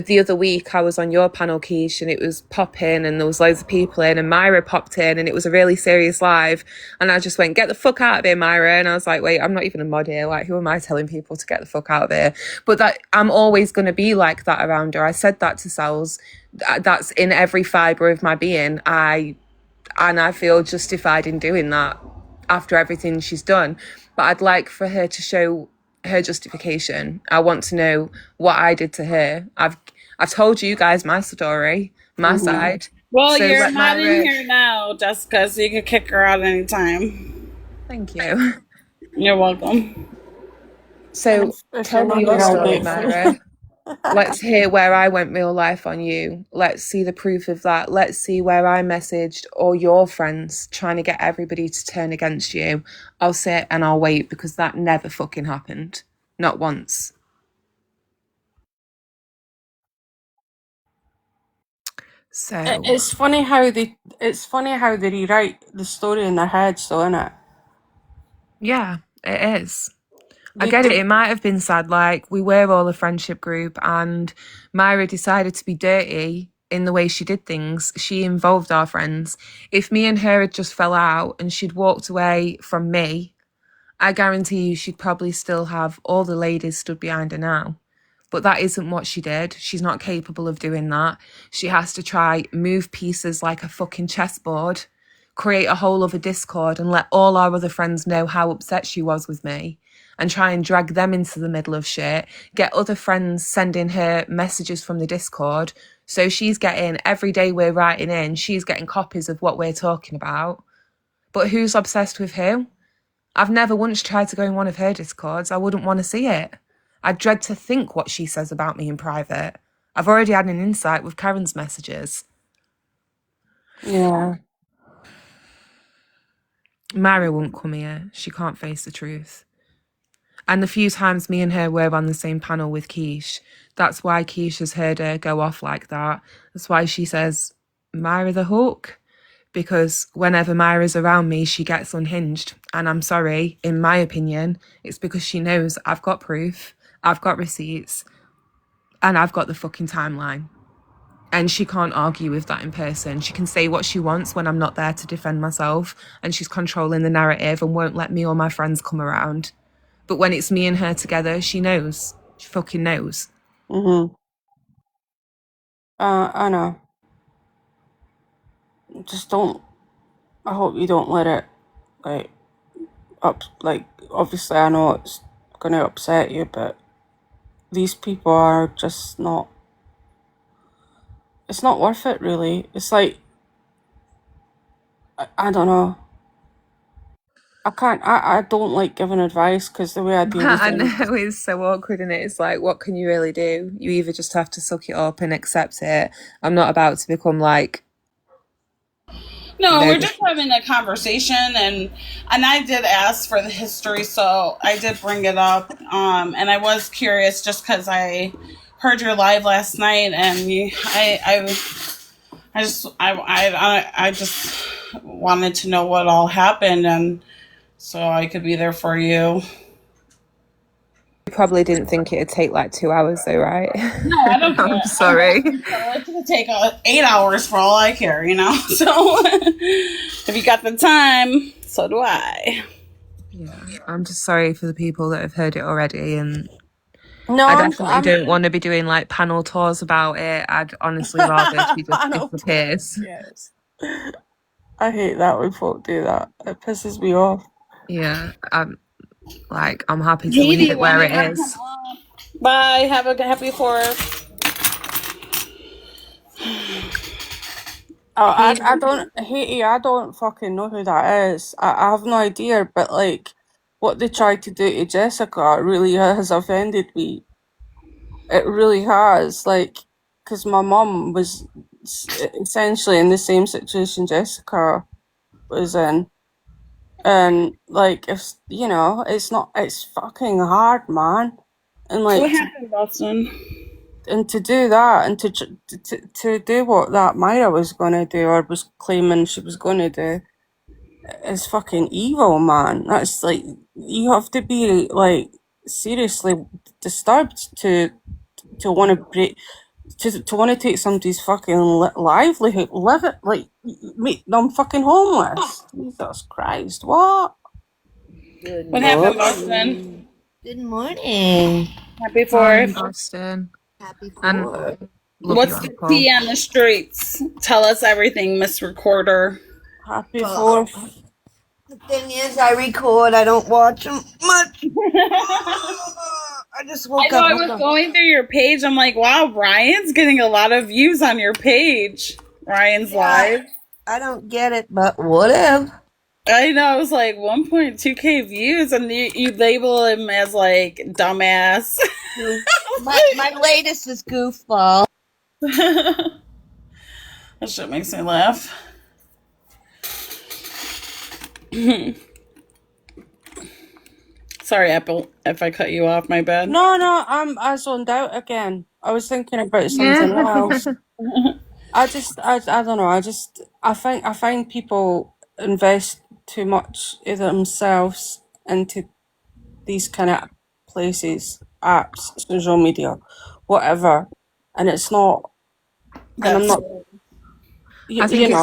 The other week I was on your panel, Keesh, and it was popping and there was loads of people in, and Myra popped in, and it was a really serious live, and I just went, get the fuck out of here, Myra. And I was like, wait, I'm not even a mod here, like, who am I telling people to get the fuck out of here? But that I'm always going to be like that around her. I said that to Sal's. That's in every fibre of my being. I feel justified in doing that after everything she's done. But I'd like for her to show her justification. I want to know what I did to her. I've told you guys my story, my side. Well, so you're not in here now, Jessica, so you can kick her out anytime. Thank you. You're welcome. So tell me your story, Myra. Let's hear where I went real life on you. Let's see the proof of that. Let's see where I messaged all your friends trying to get everybody to turn against you. I'll sit and I'll wait, because that never fucking happened. Not once. So it's funny how they rewrite the story in their heads, though, isn't it? Yeah, it is. I get it. It might have been sad. Like, we were all a friendship group, and Myra decided to be dirty in the way she did things. She involved our friends. If me and her had just fell out and she'd walked away from me, I guarantee you she'd probably still have all the ladies stood behind her now. But that isn't what she did. She's not capable of doing that. She has to try move pieces like a fucking chessboard, create a whole other Discord, and let all our other friends know how upset she was with me, and try and drag them into the middle of shit, get other friends sending her messages from the Discord. So she's getting, every day we're writing in, she's getting copies of what we're talking about. But who's obsessed with who? I've never once tried to go in one of her Discords. I wouldn't want to see it. I dread to think what she says about me in private. I've already had an insight with Karen's messages. Yeah. Myra won't come here. She can't face the truth. And the few times me and her were on the same panel with Keesh, that's why Keesh has heard her go off like that. That's why she says, Myra the hook. Because whenever Myra's around me, she gets unhinged. And I'm sorry, in my opinion, it's because she knows I've got proof, I've got receipts, and I've got the fucking timeline. And she can't argue with that in person. She can say what she wants when I'm not there to defend myself, and she's controlling the narrative and won't let me or my friends come around. But when it's me and her together, she knows. She fucking knows. I know. Just don't. I hope you don't let it, obviously I know it's gonna upset you, but these people are just not. It's not worth it, really. It's like, I don't know. I don't like giving advice because the way I deal with I things. know, it's so awkward, and it's like, what can you really do? You either just have to suck it up and accept it. I'm not about to become like, No, we're just having a conversation, and I did ask for the history, so I did bring it up. And I was curious just because I heard your live last night, and I just wanted to know what all happened, and so I could be there for you. You probably didn't think it'd take like 2 hours though, right? No, I don't care. I'm sorry. It could take 8 hours for all I care, So if you got the time, so do I. Yeah, I'm just sorry for the people that have heard it already, and No, I definitely don't want to be doing like panel tours about it. I'd honestly rather she just disappears. Yes. I hate that when folk do that. It pisses me off. Yeah, I'm happy to leave it where it is. Bye. Have a happy 4th. Oh, I don't, Haiti, I don't fucking know who that is. I have no idea, but like, what they tried to do to Jessica really has offended me. It really has. Like, because my mum was essentially in the same situation Jessica was in. And like, if it's fucking hard, man. And So what like, happened, Boston? and to do that, and to do what that Myra was gonna do, or was claiming she was gonna do, is fucking evil, man. That's like, you have to be like seriously disturbed to want to break, to want to take somebody's fucking livelihood, live it, like, make them fucking homeless. Jesus Christ, what? What happened, Boston? Good morning. Happy Morning, 4th. Boston. Happy And 4th. What's the tea on the streets? Tell us everything, Miss Recorder. Happy 4th. The thing is, I record. I don't watch them much. I just woke up. I was going through your page. I'm like, wow, Ryan's getting a lot of views on your page. Ryan's live. I don't get it, but whatever. I know. I was like 1.2K views, and you label him as like dumbass. My latest is goofball. That shit makes me laugh. Sorry, Apple, if I cut you off, my bad. No, I zoned out again. I was thinking about something else. I don't know. I find people invest too much of themselves into these kind of places, apps, social media, whatever, and it's not. And I'm not. I think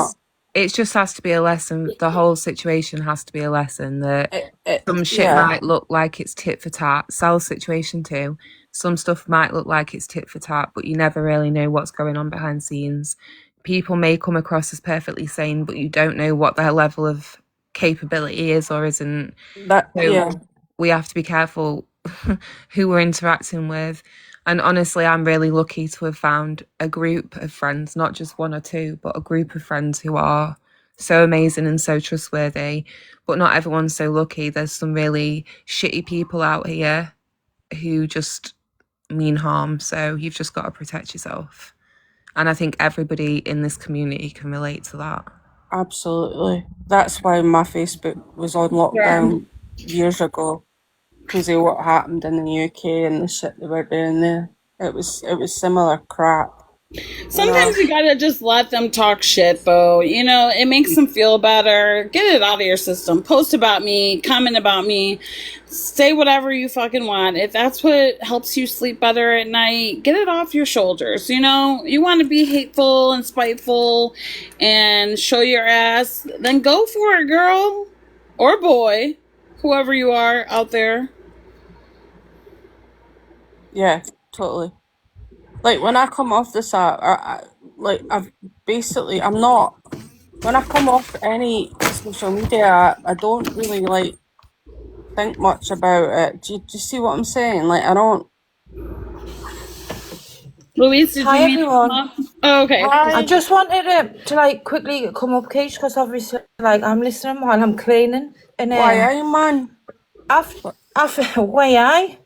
it just has to be a lesson. The whole situation has to be a lesson that some shit might look like it's tit for tat. Sal's situation too. Some stuff might look like it's tit for tat, but you never really know what's going on behind the scenes. People may come across as perfectly sane, but you don't know what their level of capability is or isn't. We have to be careful who we're interacting with. And honestly, I'm really lucky to have found a group of friends, not just one or two, but a group of friends who are so amazing and so trustworthy. But not everyone's so lucky. There's some really shitty people out here who just mean harm. So you've just got to protect yourself. And I think everybody in this community can relate to that. Absolutely. That's why my Facebook was on lockdown years ago, because of what happened in the UK and the shit they were doing there. It was similar crap. Sometimes you gotta just let them talk shit, Bo. You know, it makes them feel better. Get it out of your system. Post about me, comment about me, say whatever you fucking want. If that's what helps you sleep better at night, get it off your shoulders. You know, you want to be hateful and spiteful and show your ass, then go for it, girl or boy, whoever you are out there. Yeah, totally. Like when I come off this app, I'm not. When I come off any social media app, I don't really like think much about it. Do you see what I'm saying? Like I don't. Louise, did Hi you mean to come everyone. up? Oh, okay. I just wanted to like quickly come up, Keesh, because obviously like I'm listening while I'm cleaning, and Why, aye, man? after way I.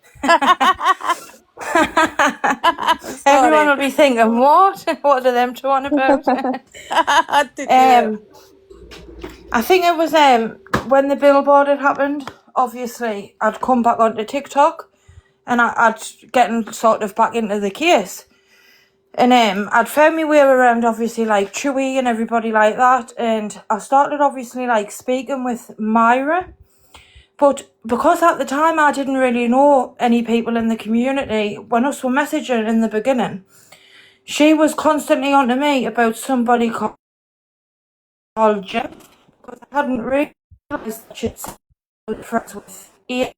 Everyone Sorry. will be thinking, what? What are them two on about? Did you? I think it was when the billboard had happened. Obviously, I'd come back onto TikTok, and I'd getting sort of back into the case, and I'd found my way around obviously like Chewy and everybody like that, and I started obviously like speaking with Myra. But because at the time I didn't really know any people in the community, when us were messaging in the beginning, she was constantly on to me about somebody called Jeff, because I hadn't realised that she'd been friends with Ian.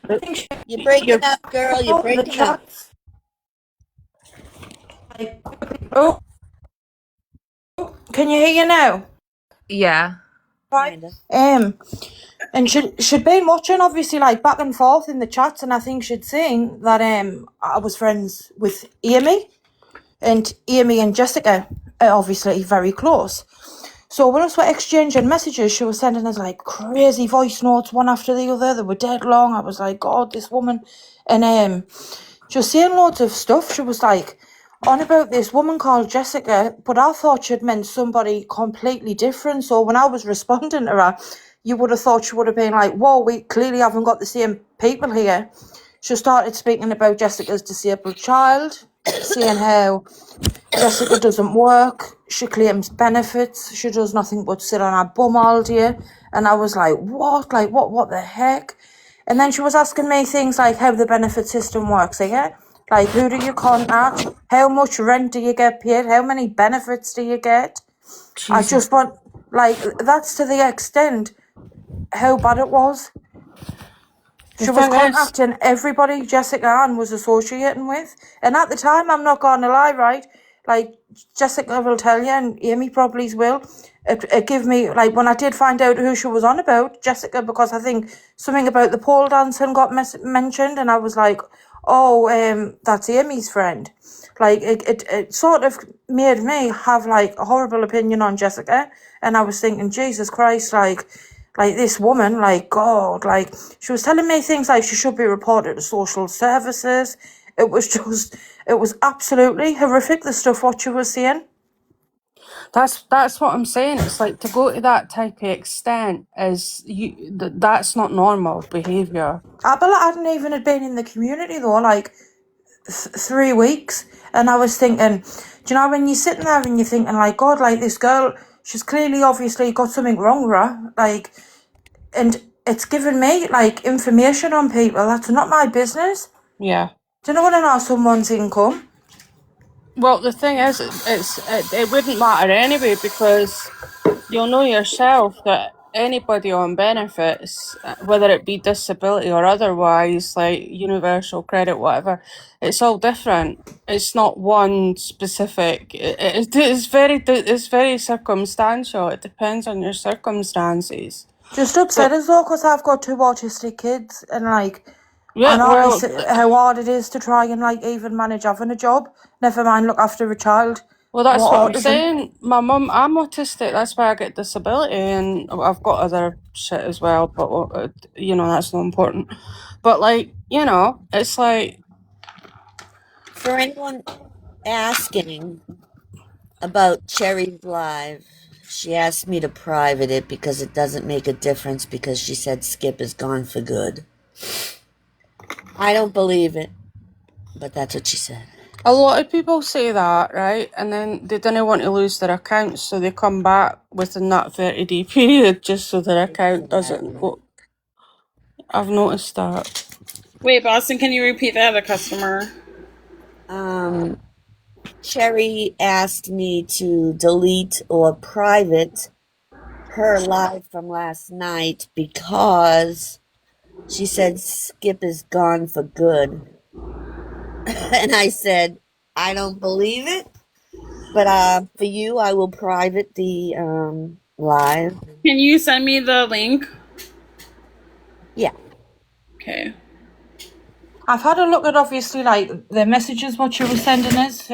I think You're breaking up, girl. You're the breaking up. chats. Oh, can you hear now? Yeah. Right. And she'd been watching obviously like back and forth in the chats, and I think she'd seen that I was friends with Amy, and Amy and Jessica are obviously very close. So when us were exchanging messages, she was sending us like crazy voice notes one after the other. They were dead long. I was like, God, this woman. And she was saying loads of stuff. She was like on about this woman called Jessica, but I thought she'd meant somebody completely different. So when I was responding to her, you would have thought she would have been like, whoa, we clearly haven't got the same people here. She started speaking about Jessica's disabled child, saying how Jessica doesn't work, she claims benefits, she does nothing but sit on her bum all day. And I was like, what? Like, what the heck? And then she was asking me things like how the benefit system works, yeah? Like, who do you contact? How much rent do you get paid? How many benefits do you get? Jesus. I just want, like, that's to the extent how bad it was. She was contacting everybody Jessica Ann was associating with. And at the time, I'm not going to lie, right? Like, Jessica will tell you, and Amy probably will. It gave me, like, when I did find out who she was on about, Jessica, because I think something about the pole dancing got mentioned, and I was like, oh, that's Amy's friend. Like, it sort of made me have, like, a horrible opinion on Jessica. And I was thinking, Jesus Christ, like this woman, like, God, like, she was telling me things like she should be reported to social services. It was absolutely horrific, the stuff what she was saying. That's what I'm saying. It's like to go to that type of extent that's not normal behaviour. I hadn't even had been in the community though, like 3 weeks, and I was thinking, do you know when you're sitting there and you're thinking like, God, like this girl, she's clearly obviously got something wrong with her, like, and it's given me like information on people that's not my business. Yeah. Do you know what I know someone's income? Well, the thing is, it wouldn't matter anyway, because you'll know yourself that anybody on benefits, whether it be disability or otherwise, like universal credit, whatever, it's all different. It's not one specific. It's very circumstantial. It depends on your circumstances. Just upset as though, because I've got 2 autistic kids, and like, Yeah, I know well, how hard it is to try and like even manage having a job, never mind look after a child. well, that's What what I'm autism? saying. My mum, I'm autistic. That's why I get disability, and I've got other shit as well. But you know, that's not important. But like, you know, it's like, For anyone asking about Cherry's live, She asked me to private it because it doesn't make a difference because she said Skip is gone for good. I don't believe it, but that's what she said. A lot of people say that, right? And then they don't want to lose their accounts, so they come back within that 30-day period just so their account doesn't go. I've noticed that. Wait, Boston, can you repeat that? A customer. Cherry asked me to delete or private her live from last night because she said Skip is gone for good. And I said, I don't believe it. But for you, I will private the live. Can you send me the link? Yeah. Okay. I've had a look at obviously like the messages what you were sending us,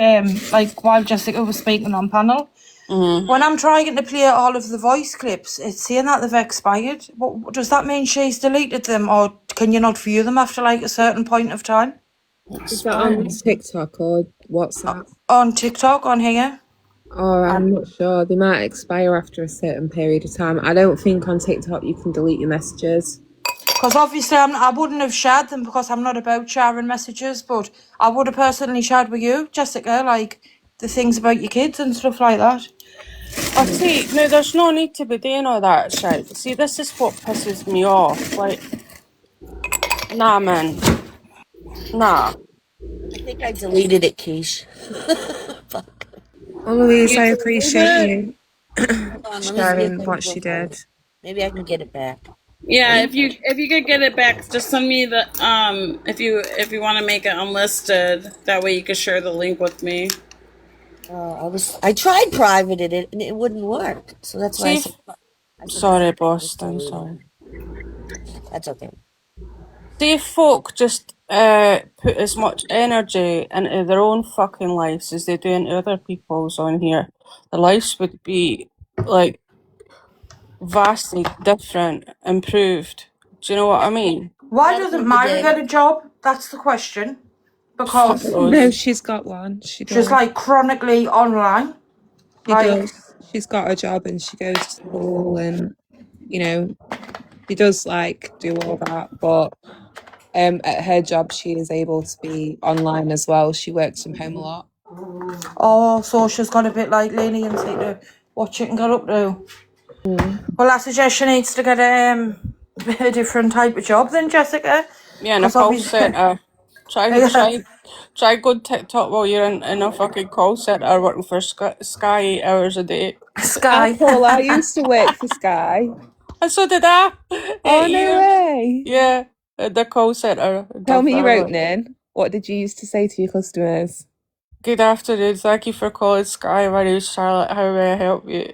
like while Jessica was speaking on panel. Mm-hmm. When I'm trying to play all of the voice clips, it's saying that they've expired. What does that mean? She's deleted them, or can you not view them after like a certain point of time? Is that on TikTok or WhatsApp? On TikTok, on here. Or I'm not sure. They might expire after a certain period of time. I don't think on TikTok you can delete your messages. Because obviously I wouldn't have shared them because I'm not about sharing messages, but I would have personally shared with you, Jessica, like the things about your kids and stuff like that. I see, no, there's no need to be doing all that shit. See, this is what pisses me off. Like, nah, man. Nah. I think I deleted it, Keesh. Fuck. Well, Louise, You I deleted appreciate it? you Hold on, let me see if sharing I what can she go find did. it. Maybe I can get it back. Yeah, if you could get it back, just send me the if you want to make it unlisted, that way you could share the link with me. I tried privated it and it wouldn't work. So that's why I See, said, sorry, Boston, sorry. That's okay. See if folk just put as much energy into their own fucking lives as they do into other people's on here, their lives would be like vastly different, improved. Do you know what I mean? Why doesn't Myra get a job? That's the question. Because No, she's got one. She she's does. like chronically online. She Like, does. She's got a job and she goes to school and, you know, she does like do all that. But at her job, she is able to be online as well. She works from home a lot. oh, so she's got a bit like leniency to what she can get up to. Well, I suggest she needs to get a different type of job then, Jessica. Yeah, in a 'Cause call obviously- centre. Try good TikTok while you're in a fucking call centre working for Sky 8 hours a day. Ah, Paul, I used to work for Sky. And so did I. Oh, 8 no years. way. Yeah, at the call centre. Tell me your opening. What did you used to say to your customers? Good afternoon. Thank you for calling Sky. My name is Charlotte. How may I help you?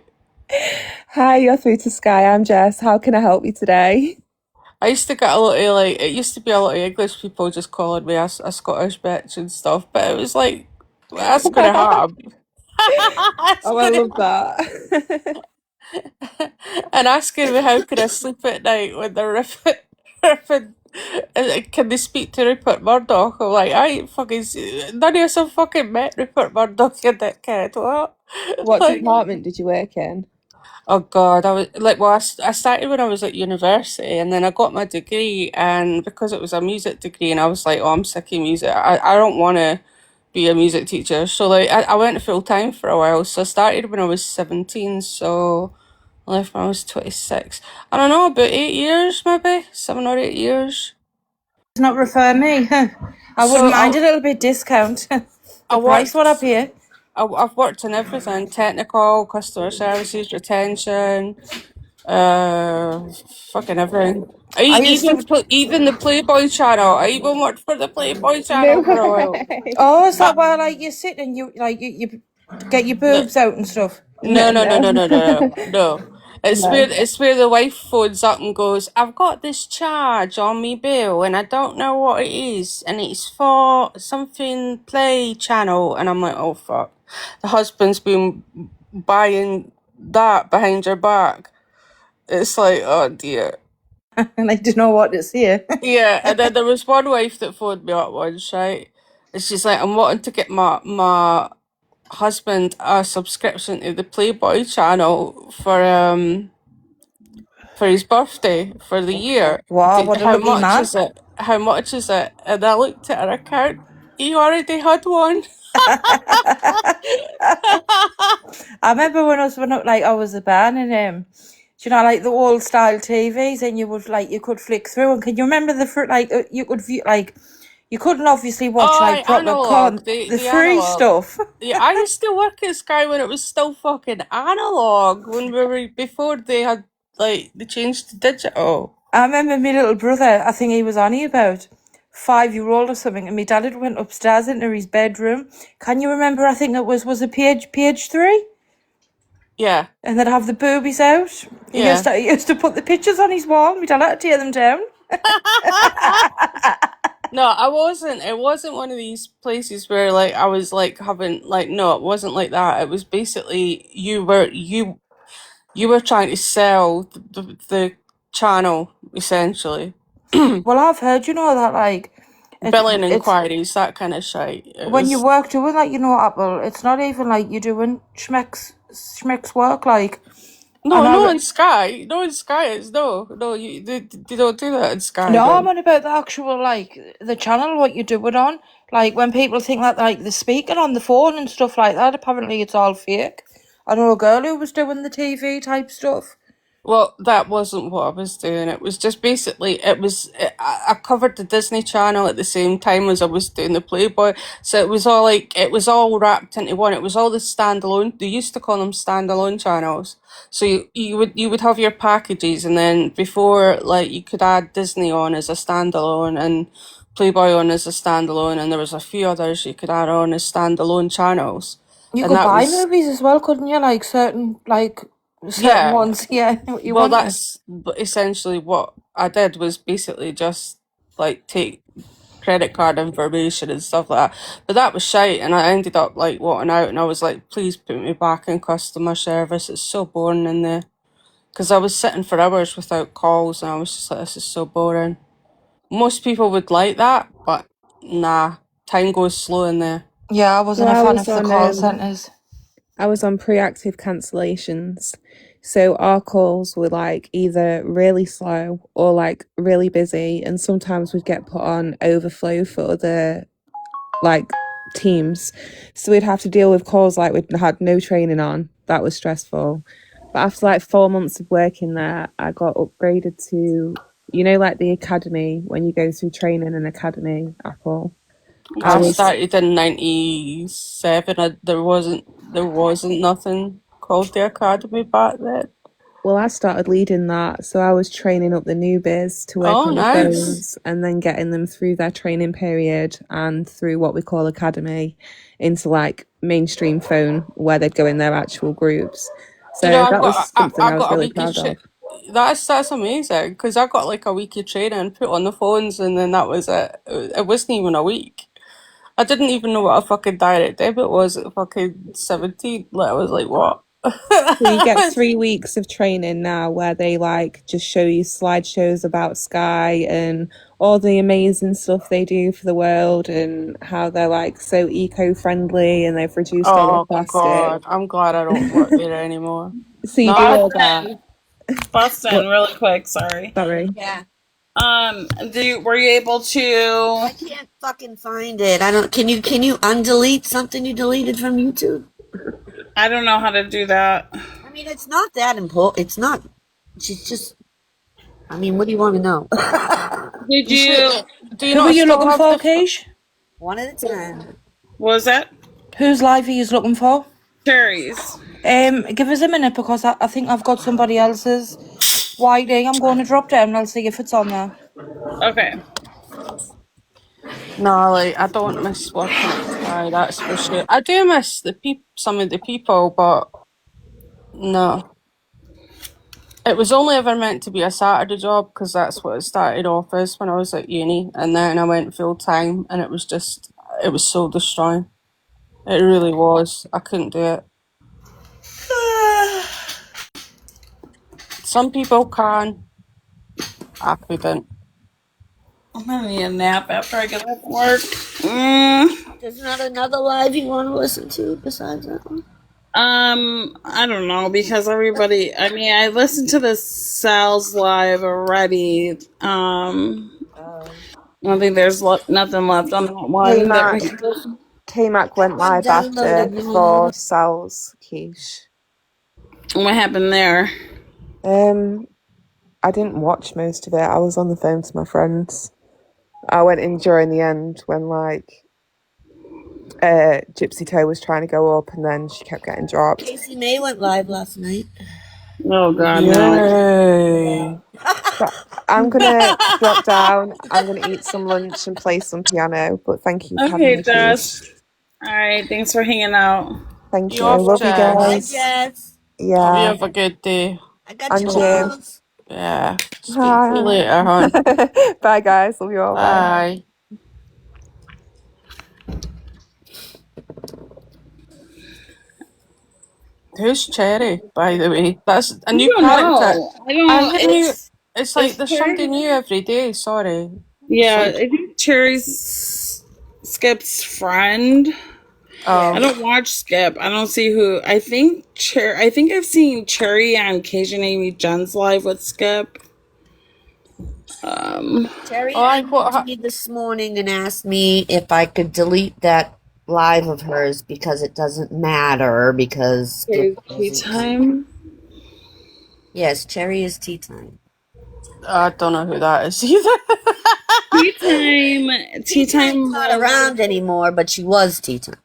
Hi, you're through to Sky. I'm Jess. How can I help you today? I used to get a lot of like, it used to be a lot of English people just calling me a Scottish bitch and stuff, but it was like, that's gonna happen. Oh, I love that. And asking me how can I sleep at night when they're ripping, can they speak to Rupert Murdoch? I'm like, I ain't fucking, none of us have fucking met Rupert Murdoch, you dickhead, what? What Like, department did you work in? oh God, I was like, well, I started when I was at university, and then I got my degree, and because it was a music degree, and I was like, oh, I'm sick of music. I don't want to be a music teacher. So like, I went full time for a while. So I started when I was 17. So I left when I was 26. I don't know, about 8 years, maybe 7 or 8 years. Does not refer me. I wouldn't mind a little bit discount. The price what I pay. I've worked in everything: technical, customer services, retention, fucking everything. Even the Playboy channel. I even worked for the Playboy No channel for a while. way. Oh, is that where like you sit and you like you get your boobs out and stuff? No, no. No. It's where the wife phones up and goes, I've got this charge on me bill and I don't know what it is and it's for something play channel, and I'm like, oh fuck. The husband's been buying that behind your back. It's like, oh dear. And I don't know what to say. Yeah, and then there was one wife that phoned me up once, right? And she's like, I'm wanting to get my husband a subscription to the Playboy channel for his birthday for the year. What a How lucky much man. is it? How much is it? And I looked at her account. He already had one. I remember when I was a band and like the old style TVs, and you would you could flick through, and can you remember you could view you couldn't obviously watch Oh, proper analog. the The free analog. stuff. Yeah, I used to work at Sky when it was still fucking analog. When we were before they had they changed to digital. I remember my little brother, I think he was only about 5 year old or something, and my dad had went upstairs into his bedroom. Can you remember? I think it was a page 3, Yeah, and they'd have the boobies out. yeah. He used to put the pictures on his wall. My dad had to tear them down. No, I wasn't. It wasn't one of these places where I was having no, it wasn't like that. It was basically you were trying to sell the channel essentially. Well, I've heard, that Billing it's inquiries, that kind of shit. It when you was work doing Apple, it's not even like you're doing schmeck's work. no, And no I in Sky. No in Sky is no, they don't do that in Sky no, I'm then. on about the actual the channel what you do it on. Like when people think that they're speaking on the phone and stuff like that, apparently it's all fake. I know a girl who was doing the TV type stuff. Well, that wasn't what I was doing. It was just basically, I covered the Disney Channel at the same time as I was doing the Playboy. So it was all it was all wrapped into one. It was all the standalone, they used to call them standalone channels. So you would have your packages, and then before, you could add Disney on as a standalone and Playboy on as a standalone, and there was a few others you could add on as standalone channels. You And could that buy was, movies as well, couldn't you? Certain yeah. ones, yeah, what you Well, wanted. that's essentially what I did, was basically just take credit card information and stuff like that. But that was shite, and I ended up wanting out, and I was like, please put me back in customer service. It's so boring in there. Because I was sitting for hours without calls, and I was just like, this is so boring. Most people would like that, but nah, time goes slow in there. Yeah, I So wasn't a fan of the call centers. I was on pre-active cancellations. So our calls were either really slow or really busy, and sometimes we'd get put on overflow for other teams. So we'd have to deal with calls we'd had no training on. That was stressful. But after 4 months of working there, I got upgraded to, the academy, when you go through training in academy, Apple. I started in 97. There wasn't nothing called the academy back then. Well, I started leading that, so I was training up the newbies to work Oh, on the nice. phones, and then getting them through their training period and through what we call academy into mainstream phone, where they'd go in their actual groups. So that was something I was got a really week proud of. That's amazing, because I got a week of training put on the phones, and then that was it. It wasn't even a week. I didn't even know what a fucking direct debit was at fucking 17. I was like, what? So you get 3 weeks of training now, where they just show you slideshows about Sky and all the amazing stuff they do for the world, and how they're so eco-friendly, and they've reduced all Oh their plastic. God, I'm glad I don't work there anymore. So you do all that. Boston, really quick, sorry. Sorry. Yeah. Were you able to? I can't fucking find it. I don't. Can you undelete something you deleted from YouTube? I don't know how to do that. I mean, it's not that important. It's not. She's just. I mean, what do you want to know? Did you? Do you Who not are you still looking have for, the? Keesh? One at a time. What was that? Whose live are you looking for? Cherries. Give us a minute, because I think I've got somebody else's YD. I'm going to drop down and I'll see if it's on there. Okay. No, I don't miss working at Sky, that's for sure. I do miss some of the people, but no. It was only ever meant to be a Saturday job, because that's what it started off as when I was at uni, and then I went full time, and it was so destroying. It really was. I couldn't do it. Some people can. I couldn't. I'm gonna need a nap after I get off work. There's not another live you want to listen to besides that one? I don't know, because everybody, I mean, I listened to the Sal's live already. I don't think there's nothing left on that K one that we Mac. can listen. K Mac went One live after downloaded for Sal's Keesh. What happened there? I didn't watch most of it. I was on the phone to my friends. I went in during the end when Gypsy Toe was trying to go up and then she kept getting dropped. Casey May went live last night. Oh God, Yay. But I'm gonna drop down. I'm gonna eat some lunch and play some piano. But thank you no. for having Okay, me, Jess. Keesh. All right, thanks for hanging out. Thank You you. off, Love you Bye, Jess? guys. Jess. Hope you Yeah. have a good day. I got And your you. clothes. Yeah. Speak to you later, hon. Bye guys. Love you all. Bye. Bye. Who's Cherry, by the way? That's a I new don't character. know. I don't. I knew. It's like It's there's somebody Cherry. new every day. Sorry. It's Yeah, like, I think Cherry's Skip's friend. I don't watch Skip. I don't see who. I think I think I've seen Cherry on Cajun Amy Jen's live with Skip. Terry I emailed me this morning and asked me if I could delete that live of hers because it doesn't matter because Skip Tea wasn't. time. Yes, Cherry is tea time. I don't know who that is either. Tea time. Tea time Not around anymore, but she was tea time.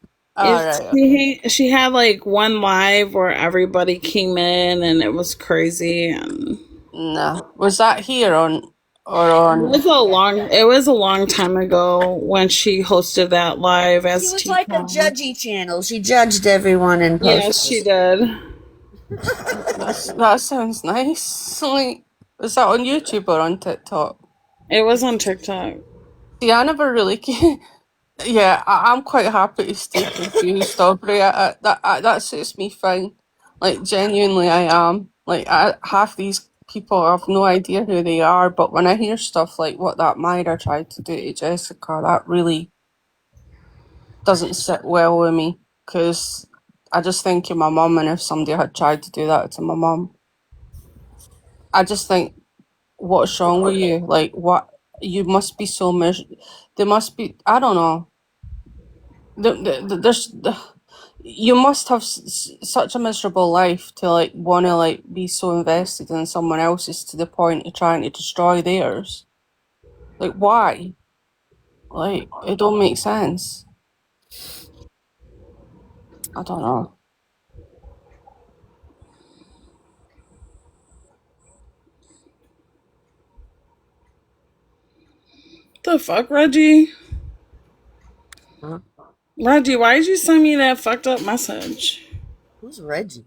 She had like one live where everybody came in and it was crazy, and No. Was that here on or on? it was a long time ago when she hosted that live as She was tea like a time. judgy channel. She judged everyone and posted. Yes, she did. That sounds nice. Like, was that on YouTube or on TikTok? It was on TikTok. See, I never really. Yeah, I'm quite happy to stay confused, Aubrey. That suits me fine. Like, genuinely, I am. Like, half these people, I have no idea who they are, but when I hear stuff like what that Myra tried to do to Jessica, that really doesn't sit well with me, because I just think of my mum, and if somebody had tried to do that to my mum, I just think, what's wrong with you? Like, what? You must be so there must be, I don't know. You must have such a miserable life to like want to like be so invested in someone else's to the point of trying to destroy theirs. Like, why? Like, it don't make sense. I don't know. The fuck, Reggie? Huh? Reggie, why did you send me that fucked up message? Who's Reggie?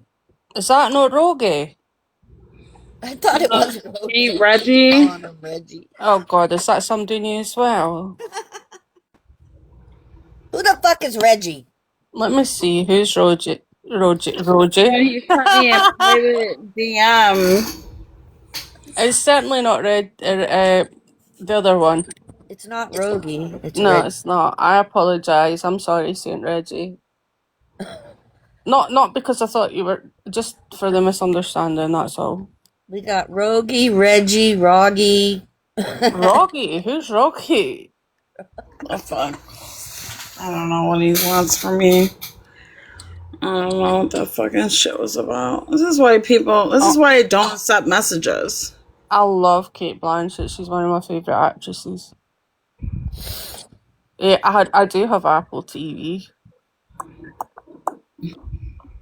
Is that not Rogie? I thought it was Rogie. Hey, Reggie. Calling him Reggie. Oh God, is that somebody new as well? Who the fuck is Reggie? Let me see. Who's Rogie? Rogie. Yeah, you sent me a private DM. It's certainly not the other one. It's not Rogie. It's No, Reggie. it's not. I apologize. I'm sorry, Saint Reggie. Not because I thought you were, just for the misunderstanding. That's all. We got Rogie, Reggie, Roggy. Rocky? Who's Rocky? The fuck? I don't know what he wants from me. I don't know what that fucking shit was about. This is why I don't accept messages. I love Kate Blanchett. She's one of my favorite actresses. Yeah, I do have Apple TV.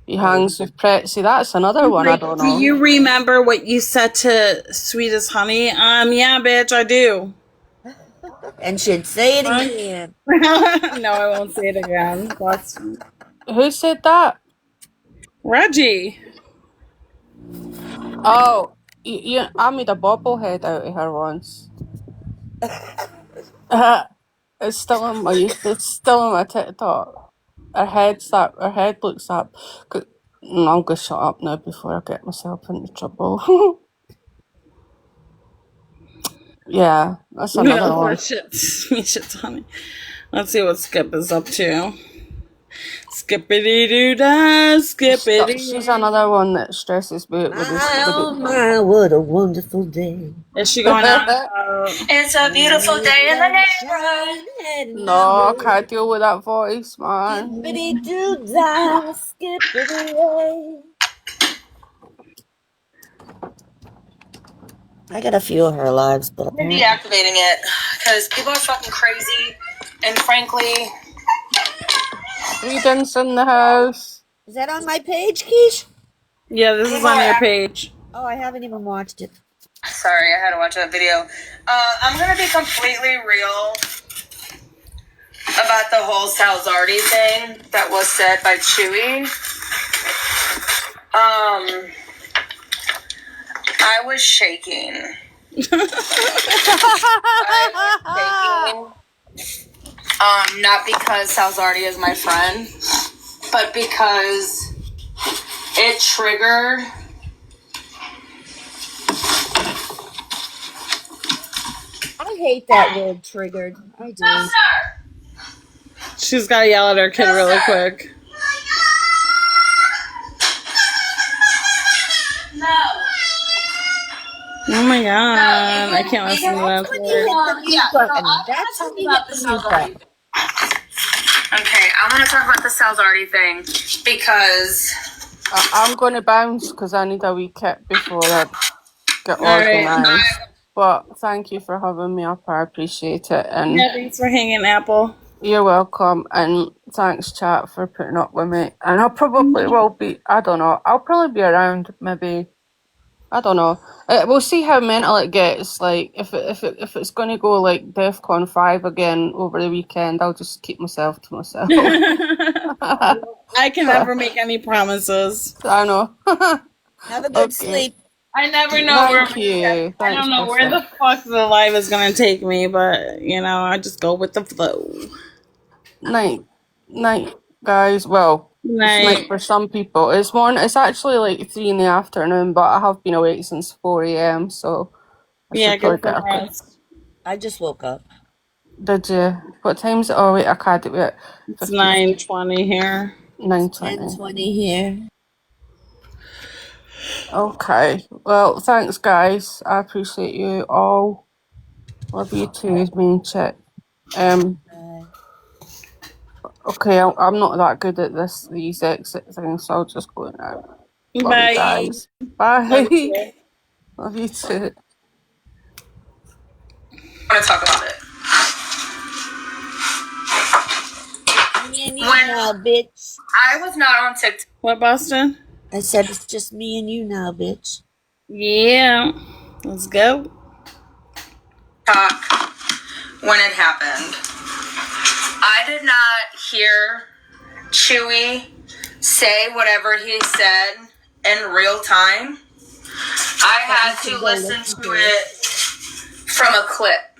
He hangs with Pretzi. That's another one I don't know. Do you remember what you said to Sweet as Honey? Yeah, bitch, I do. And should say it again. No, I won't say it again. Who said that? Reggie. Oh, I made a bobblehead out of her once. It's still on my TikTok. Her head looks up. No, I'm gonna shut up now before I get myself into trouble. Yeah, that's another one. Sweet shit's honey. Let's see what Skip is up to. Skippity doo dah, skippity. She's another one that stresses me out with this. Oh my, what a wonderful day. Is she going on? It's a beautiful day in the neighborhood. No, I can't deal with that voice, man. Skippity doo dah, skippity way. I got a few of her lives, but I'm deactivating it because people are fucking crazy, and frankly, Readings in the house. is that on my page, Keesh? Yeah, this is on your page. Oh, I haven't even watched it. sorry, I had to watch that video. I'm gonna be completely real about the whole Salzardi thing that was said by Chewy. I was shaking. Not because Salzardi is my friend, but because it triggered. I hate that word triggered. I do. She's got to yell at her kid really quick. No. Oh my god, I can't listen to that. When you hit the mute button, that's when you hit the mute button. Okay, I want to talk about the Salzardi thing because I'm going to bounce because I need a wee kit before I get right. organised. But thank you for having me up. I appreciate it. And Yeah, thanks for hanging, Apple. you're welcome. And thanks, chat, for putting up with me. And I probably will be, I don't know, I'll probably be around maybe, I don't know. We'll see how mental it gets. Like, if it's going to go like DEFCON 5 again over the weekend, I'll just keep myself to myself. I can never make any promises. I know. Have a good sleep. I never know where Thank you. I don't know where the fuck the life is gonna take me, but you know, I just go with the flow. Night, guys. Well, it's night for some people. It's morning. It's actually like 3 in the afternoon, but I have been awake since 4 a.m. So I should probably get a rest. I just woke up. Did you? What time is it? Oh wait, I can't do it. It's 9:20 here. 9:20. 10:20 here. Okay. Well, thanks, guys. I appreciate you all. Love you too, me and Chick. Okay, I'm not that good at these exit things, so I'll just go now. Love Bye. you guys. Bye. Love you. Love you too. I want to talk about it. Me and you now, bitch. I was not on TikTok. What, Boston? I said it's just me and you now, bitch. Yeah. Let's go. When it happened, I did not hear Chewy say whatever he said in real time. I had to listen to it from a clip.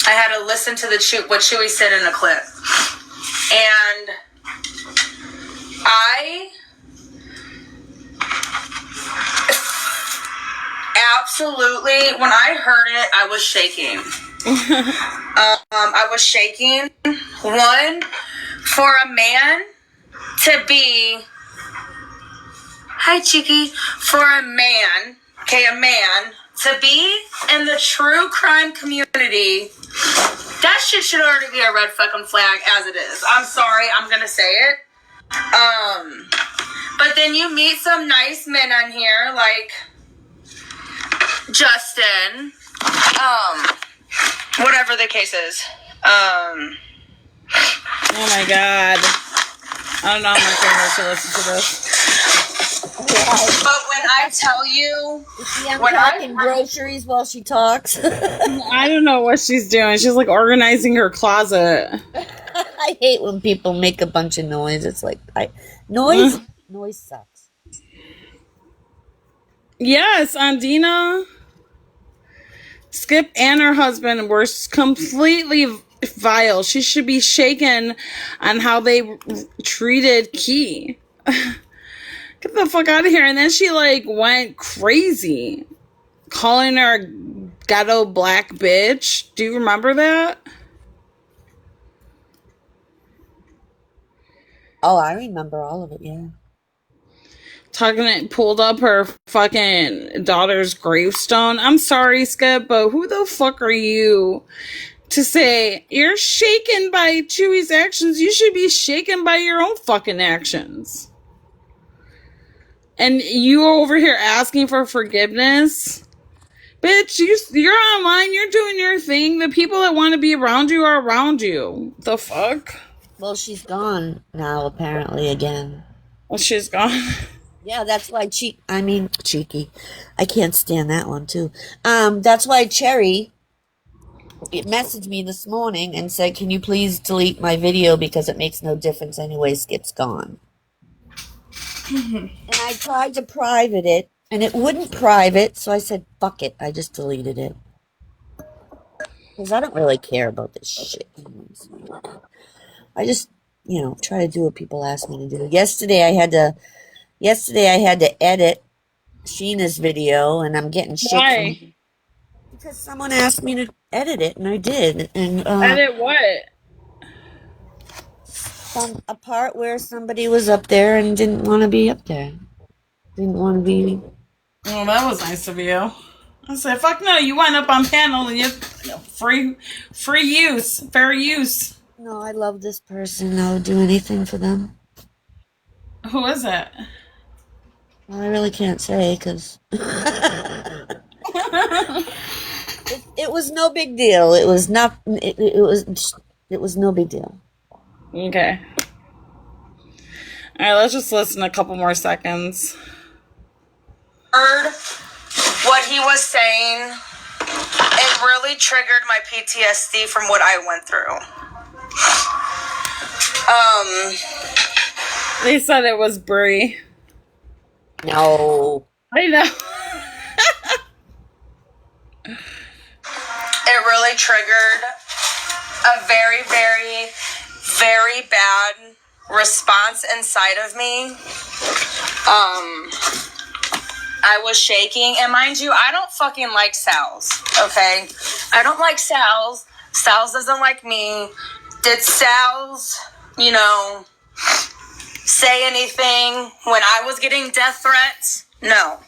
I had to listen to what Chewy said in a clip. And I absolutely, when I heard it, I was shaking. I was shaking. One, for a man to be, hi Cheeky, for a man to be in the true crime community, that shit should already be a red fucking flag as it is. I'm sorry, I'm gonna say it. But then you meet some nice men on here like Justin, whatever the case is. Oh my god. I don't know how much I have to listen to this. But when I tell you, when I'm groceries while she talks. I don't know what she's doing. She's like organizing her closet. I hate when people make a bunch of noise. It's like noise sucks. Yes, Andina, Skip, and her husband were completely vile. She should be shaken on how they treated Key. Get the fuck out of here. And then she like went crazy, calling her a ghetto black bitch. Do you remember that? Oh, I remember all of it, yeah. Pulled up her fucking daughter's gravestone. I'm sorry, Skip, but who the fuck are you to say you're shaken by Chewy's actions? You should be shaken by your own fucking actions. And you over here asking for forgiveness? Bitch, you're online, you're doing your thing. The people that want to be around you are around you. The fuck? Well, she's gone now, apparently, again. Well, she's gone. Yeah, that's why cheeky. I can't stand that one, too. That's why Cherry messaged me this morning and said, can you please delete my video because it makes no difference anyway, Skip's gone. And I tried to private it, and it wouldn't private, so I said, fuck it. I just deleted it. Because I don't really care about this shit. I just, try to do what people ask me to do. Yesterday I had to edit Sheena's video, and I'm getting shit. Why? Because someone asked me to edit it, and I did. And edit what? A part where somebody was up there and didn't want to be up there. Didn't want to be. Well, that was nice of you. I said, fuck no, you went up on panel and you free use, fair use. No, I love this person. I would do anything for them. Who is it? Well, I really can't say because it was no big deal. It was not. It was no big deal. Okay. All right, let's just listen a couple more seconds. Heard what he was saying. It really triggered my PTSD from what I went through. They said it was Brie. No. I know. It really triggered a very, very, very bad response inside of me. I was shaking, and mind you, I don't fucking like Sal's, okay? I don't like Sal's. Sal's doesn't like me. Did Sal's, say anything when I was getting death threats? No.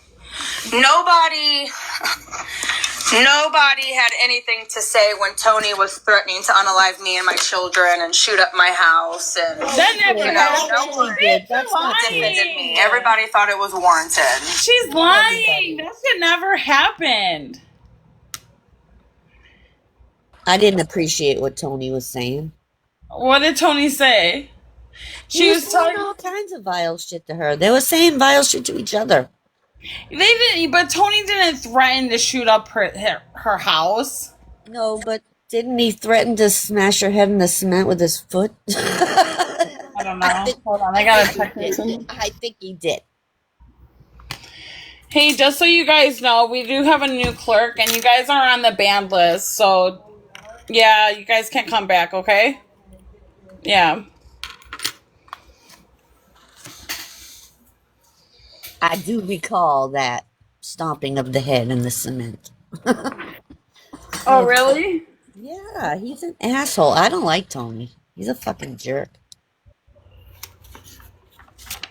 Nobody had anything to say when Tony was threatening to unalive me and my children and shoot up my house. And that never happened. No one defended me. Everybody thought it was warranted. She's lying. That shit never happened. I didn't appreciate what Tony was saying. What did Tony say? She was saying all kinds of vile shit to her. They were saying vile shit to each other. They didn't, but Tony didn't threaten to shoot up her house. No, but didn't he threaten to smash her head in the cement with his foot? I don't know. Hold on, I gotta check this. I think he did. Hey, just so you guys know, we do have a new clerk, and you guys are on the banned list. So, yeah, you guys can't come back, okay? Yeah. I do recall that stomping of the head in the cement. Oh, really? Yeah, he's an asshole. I don't like Tony. He's a fucking jerk.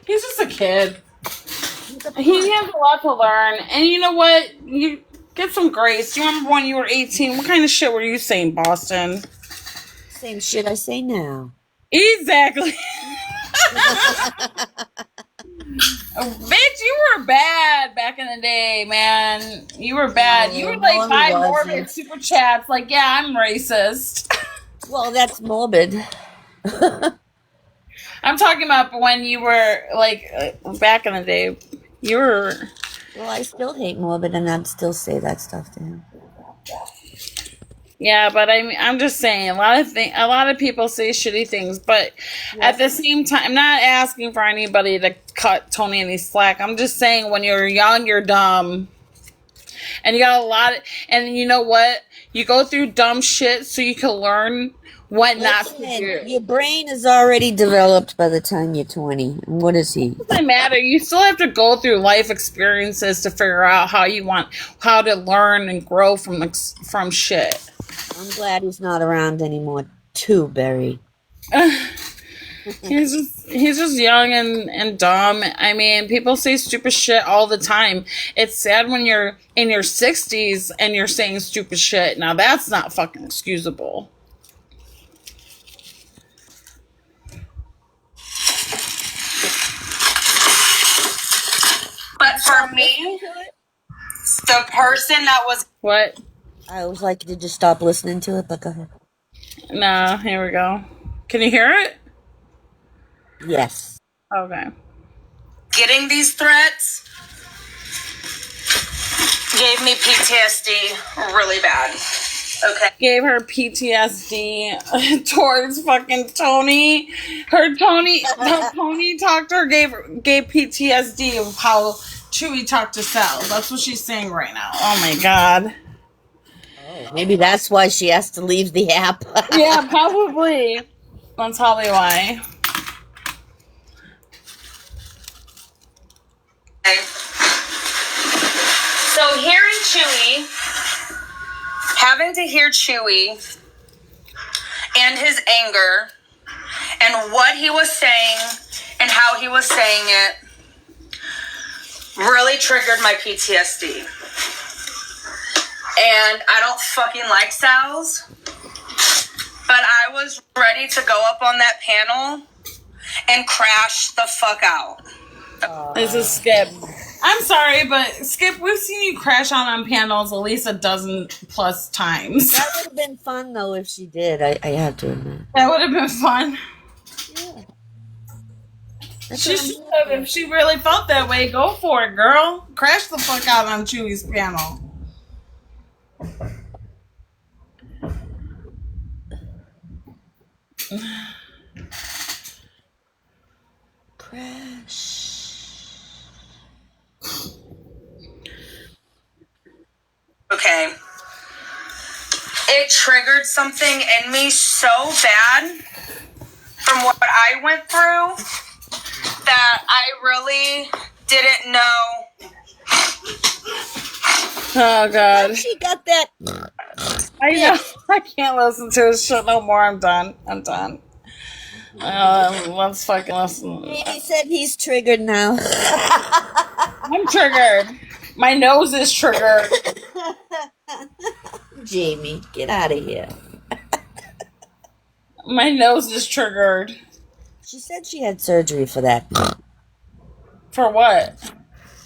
He's just a kid. He has a lot to learn. And you know what? You get some grace. Do you remember when you were 18? What kind of shit were you saying, Boston? Same shit I say now. Exactly. Bitch, you were bad back in the day, man. You were bad. No, you were like no, my he morbid wasn't. super chats. Like, yeah, I'm racist. Well, that's morbid. I'm talking about when you were like back in the day. You were. Well, I still hate morbid, and I'd still say that stuff to him. Yeah, but I'm just saying a lot of people say shitty things, but at the same time, I'm not asking for anybody to cut Tony any slack. I'm just saying when you're young, you're dumb, and you got and you know what? You go through dumb shit so you can learn what not to do. Your brain is already developed by the time you're 20. And what is he? It doesn't matter. You still have to go through life experiences to figure out how to learn and grow from shit. I'm glad he's not around anymore too, Barry. He's just young and dumb. I mean, people say stupid shit all the time. It's sad when you're in your 60s and you're saying stupid shit. Now that's not fucking excusable. But for me, the person that was What? I was like, did you stop listening to it? But go ahead. No, here we go. Can you hear it? Yes. Okay. getting these threats gave me PTSD really bad. Okay. Gave her PTSD towards fucking Tony. Her Tony talked to her, gave PTSD of how Chewie talked to Sal. That's what she's saying right now. Oh my god. Oh, maybe that's why she has to leave the app. Yeah, probably. That's probably why. Okay. So hearing Chewie, having to hear Chewie and his anger and what he was saying and how he was saying it really triggered my PTSD. And I don't fucking like Sal's, but I was ready to go up on that panel and crash the fuck out. This is Skip. I'm sorry, but Skip, we've seen you crash on panels at least a dozen plus times. That would have been fun, though, if she did. I have to admit. That would have been fun. Yeah. She should have. If she really felt that way, go for it, girl. Crash the fuck out on Chewie's panel. Crash. Okay. It triggered something in me so bad from what I went through that I really didn't know. Oh god. She got that. I know. I can't listen to his shit no more. I'm done. Let's fucking listen. He said he's triggered now. I'm triggered. My nose is triggered. Jamie, get out of here. My nose is triggered. She said she had surgery for that. For what?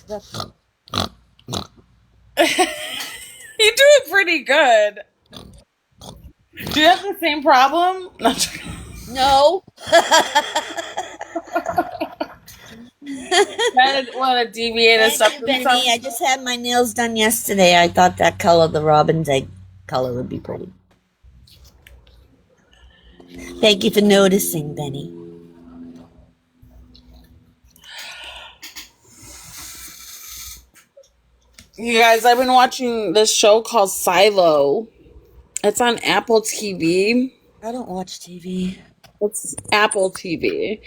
You do it pretty good. Do you have the same problem? No. Want to deviate a Thank you, Benny. I just had my nails done yesterday. I thought that color, the robin's egg color, would be pretty. Thank you for noticing, Benny. You guys, I've been watching this show called Silo. It's on Apple TV. I don't watch TV. It's Apple TV.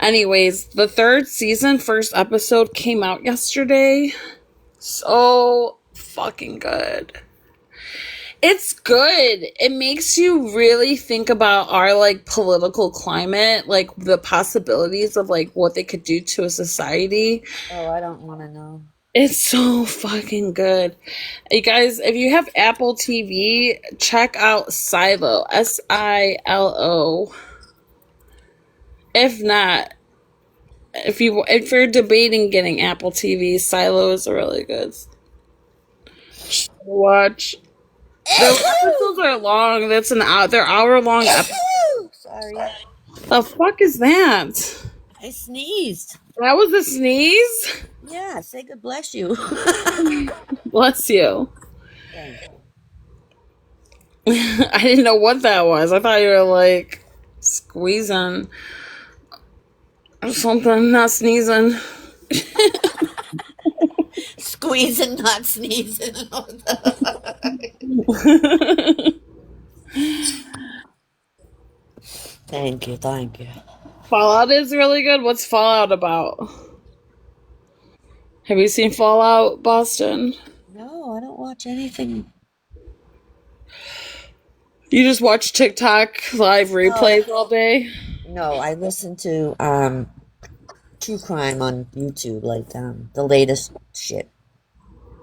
Anyways, the third season, first episode came out yesterday. So fucking good. It's good. It makes you really think about our like political climate, like the possibilities of like what they could do to a society. Oh, I don't want to know. It's so fucking good. You guys, if you have Apple TV, check out Silo. Silo. If not, if you're debating getting Apple TV, Silo is really good. Watch. The episodes are long. They're hour-long episodes. Sorry. The fuck is that? I sneezed. That was a sneeze? Yeah, say God bless you. Bless you. Thank you. I didn't know what that was. I thought you were like squeezing or something, not sneezing. Squeezing, not sneezing. Thank you. Fallout is really good. What's Fallout about? Have you seen Fallout, Boston? No, I don't watch anything. You just watch TikTok live replays all day? No, I listen to true crime on YouTube, like the latest shit.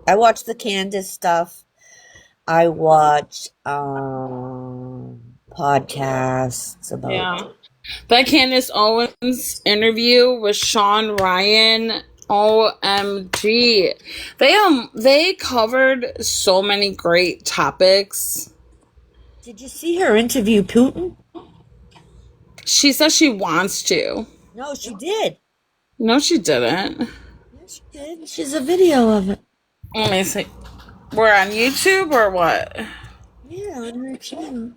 I watch the Candace stuff. I watch podcasts about. Yeah. That Candace Owens interview with Sean Ryan. OMG. They covered so many great topics. Did you see her interview Putin? She says she wants to. No, she did. No, she didn't. Yes, she did. She's a video of it. Let me see. We're on YouTube or what? Yeah, on her channel.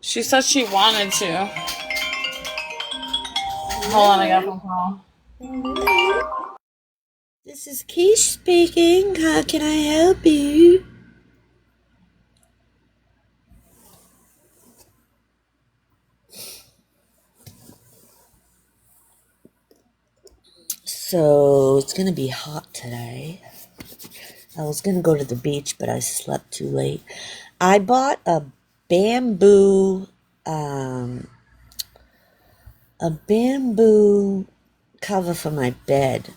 She said she wanted to. Hold on, I got a phone call. This is Keesh speaking. How can I help you? So it's gonna be hot today. I was gonna go to the beach, but I slept too late. I bought a bamboo cover for my bed,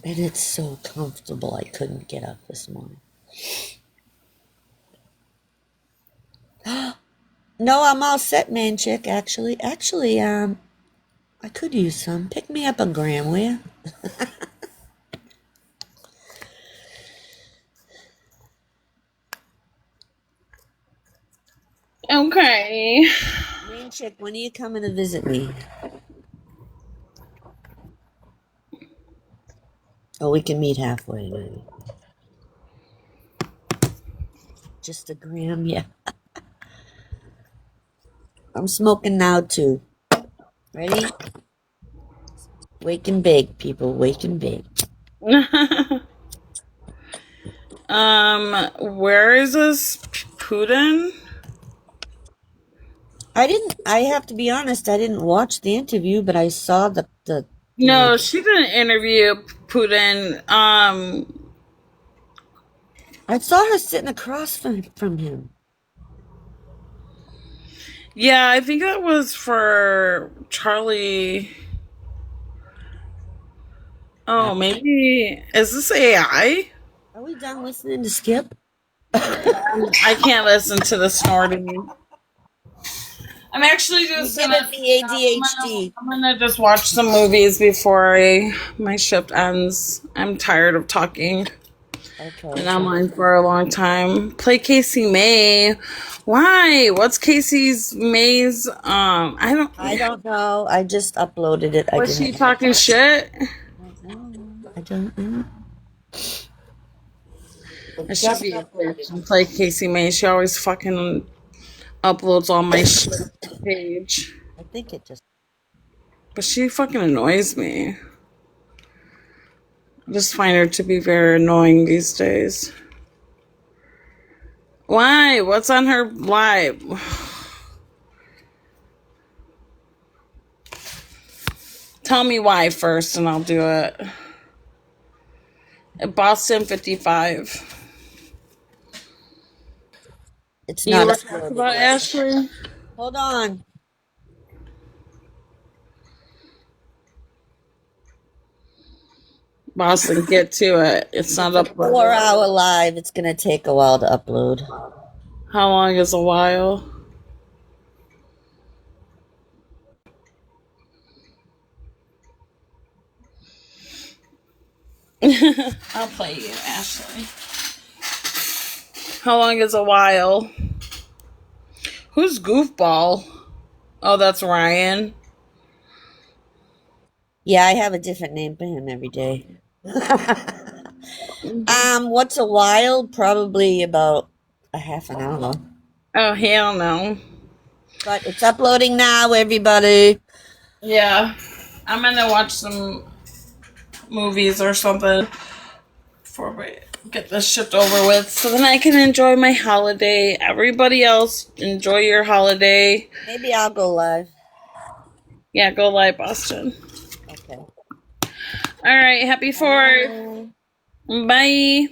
and it's so comfortable. I couldn't get up this morning. No, I'm all set, man, chick. Actually, I could use some. Pick me up a gram, will ya? Okay. Man, chick, when are you coming to visit me? Oh, we can meet halfway, maybe. Just a gram, yeah. I'm smoking now, too. Ready? Wake and bake, people. Wake and bake. Where is this Putin? I have to be honest, I didn't watch the interview, but I saw the No, she didn't interview Putin. I saw her sitting across from him. Yeah, I think that was for Charlie. Oh, maybe. Is this AI? Are we done listening to Skip? I can't listen to the snorting. I'm actually just gonna be ADHD. I'm gonna just watch some movies before my shift ends. I'm tired of talking. Okay. And I'm on for a long time. Play Casey May. Why? What's Casey's May's? I don't know. I just uploaded it. Was she talking shit? I don't know. I should be a bitch and play Casey May. She always fucking uploads on my shit page. I think it just. But she fucking annoys me. I just find her to be very annoying these days. Why? What's on her live? Tell me why first and I'll do it. Boston 55. It's You not were talking about Ashley? Hold on. Boston, get to it. It's not uploaded. 4-hour live. It's gonna take a while to upload. How long is a while? I'll play you, Ashley. How long is a while? Who's Goofball? Oh, that's Ryan. Yeah, I have a different name for him every day. What's a while? Probably about a half an hour. Oh, hell no. But it's uploading now, everybody. Yeah. I'm gonna watch some movies or something before we get this shit over with so then I can enjoy my holiday. Everybody else, enjoy your holiday. Maybe I'll go live. Yeah, go live, Boston. Okay. Alright, happy 4th. Bye.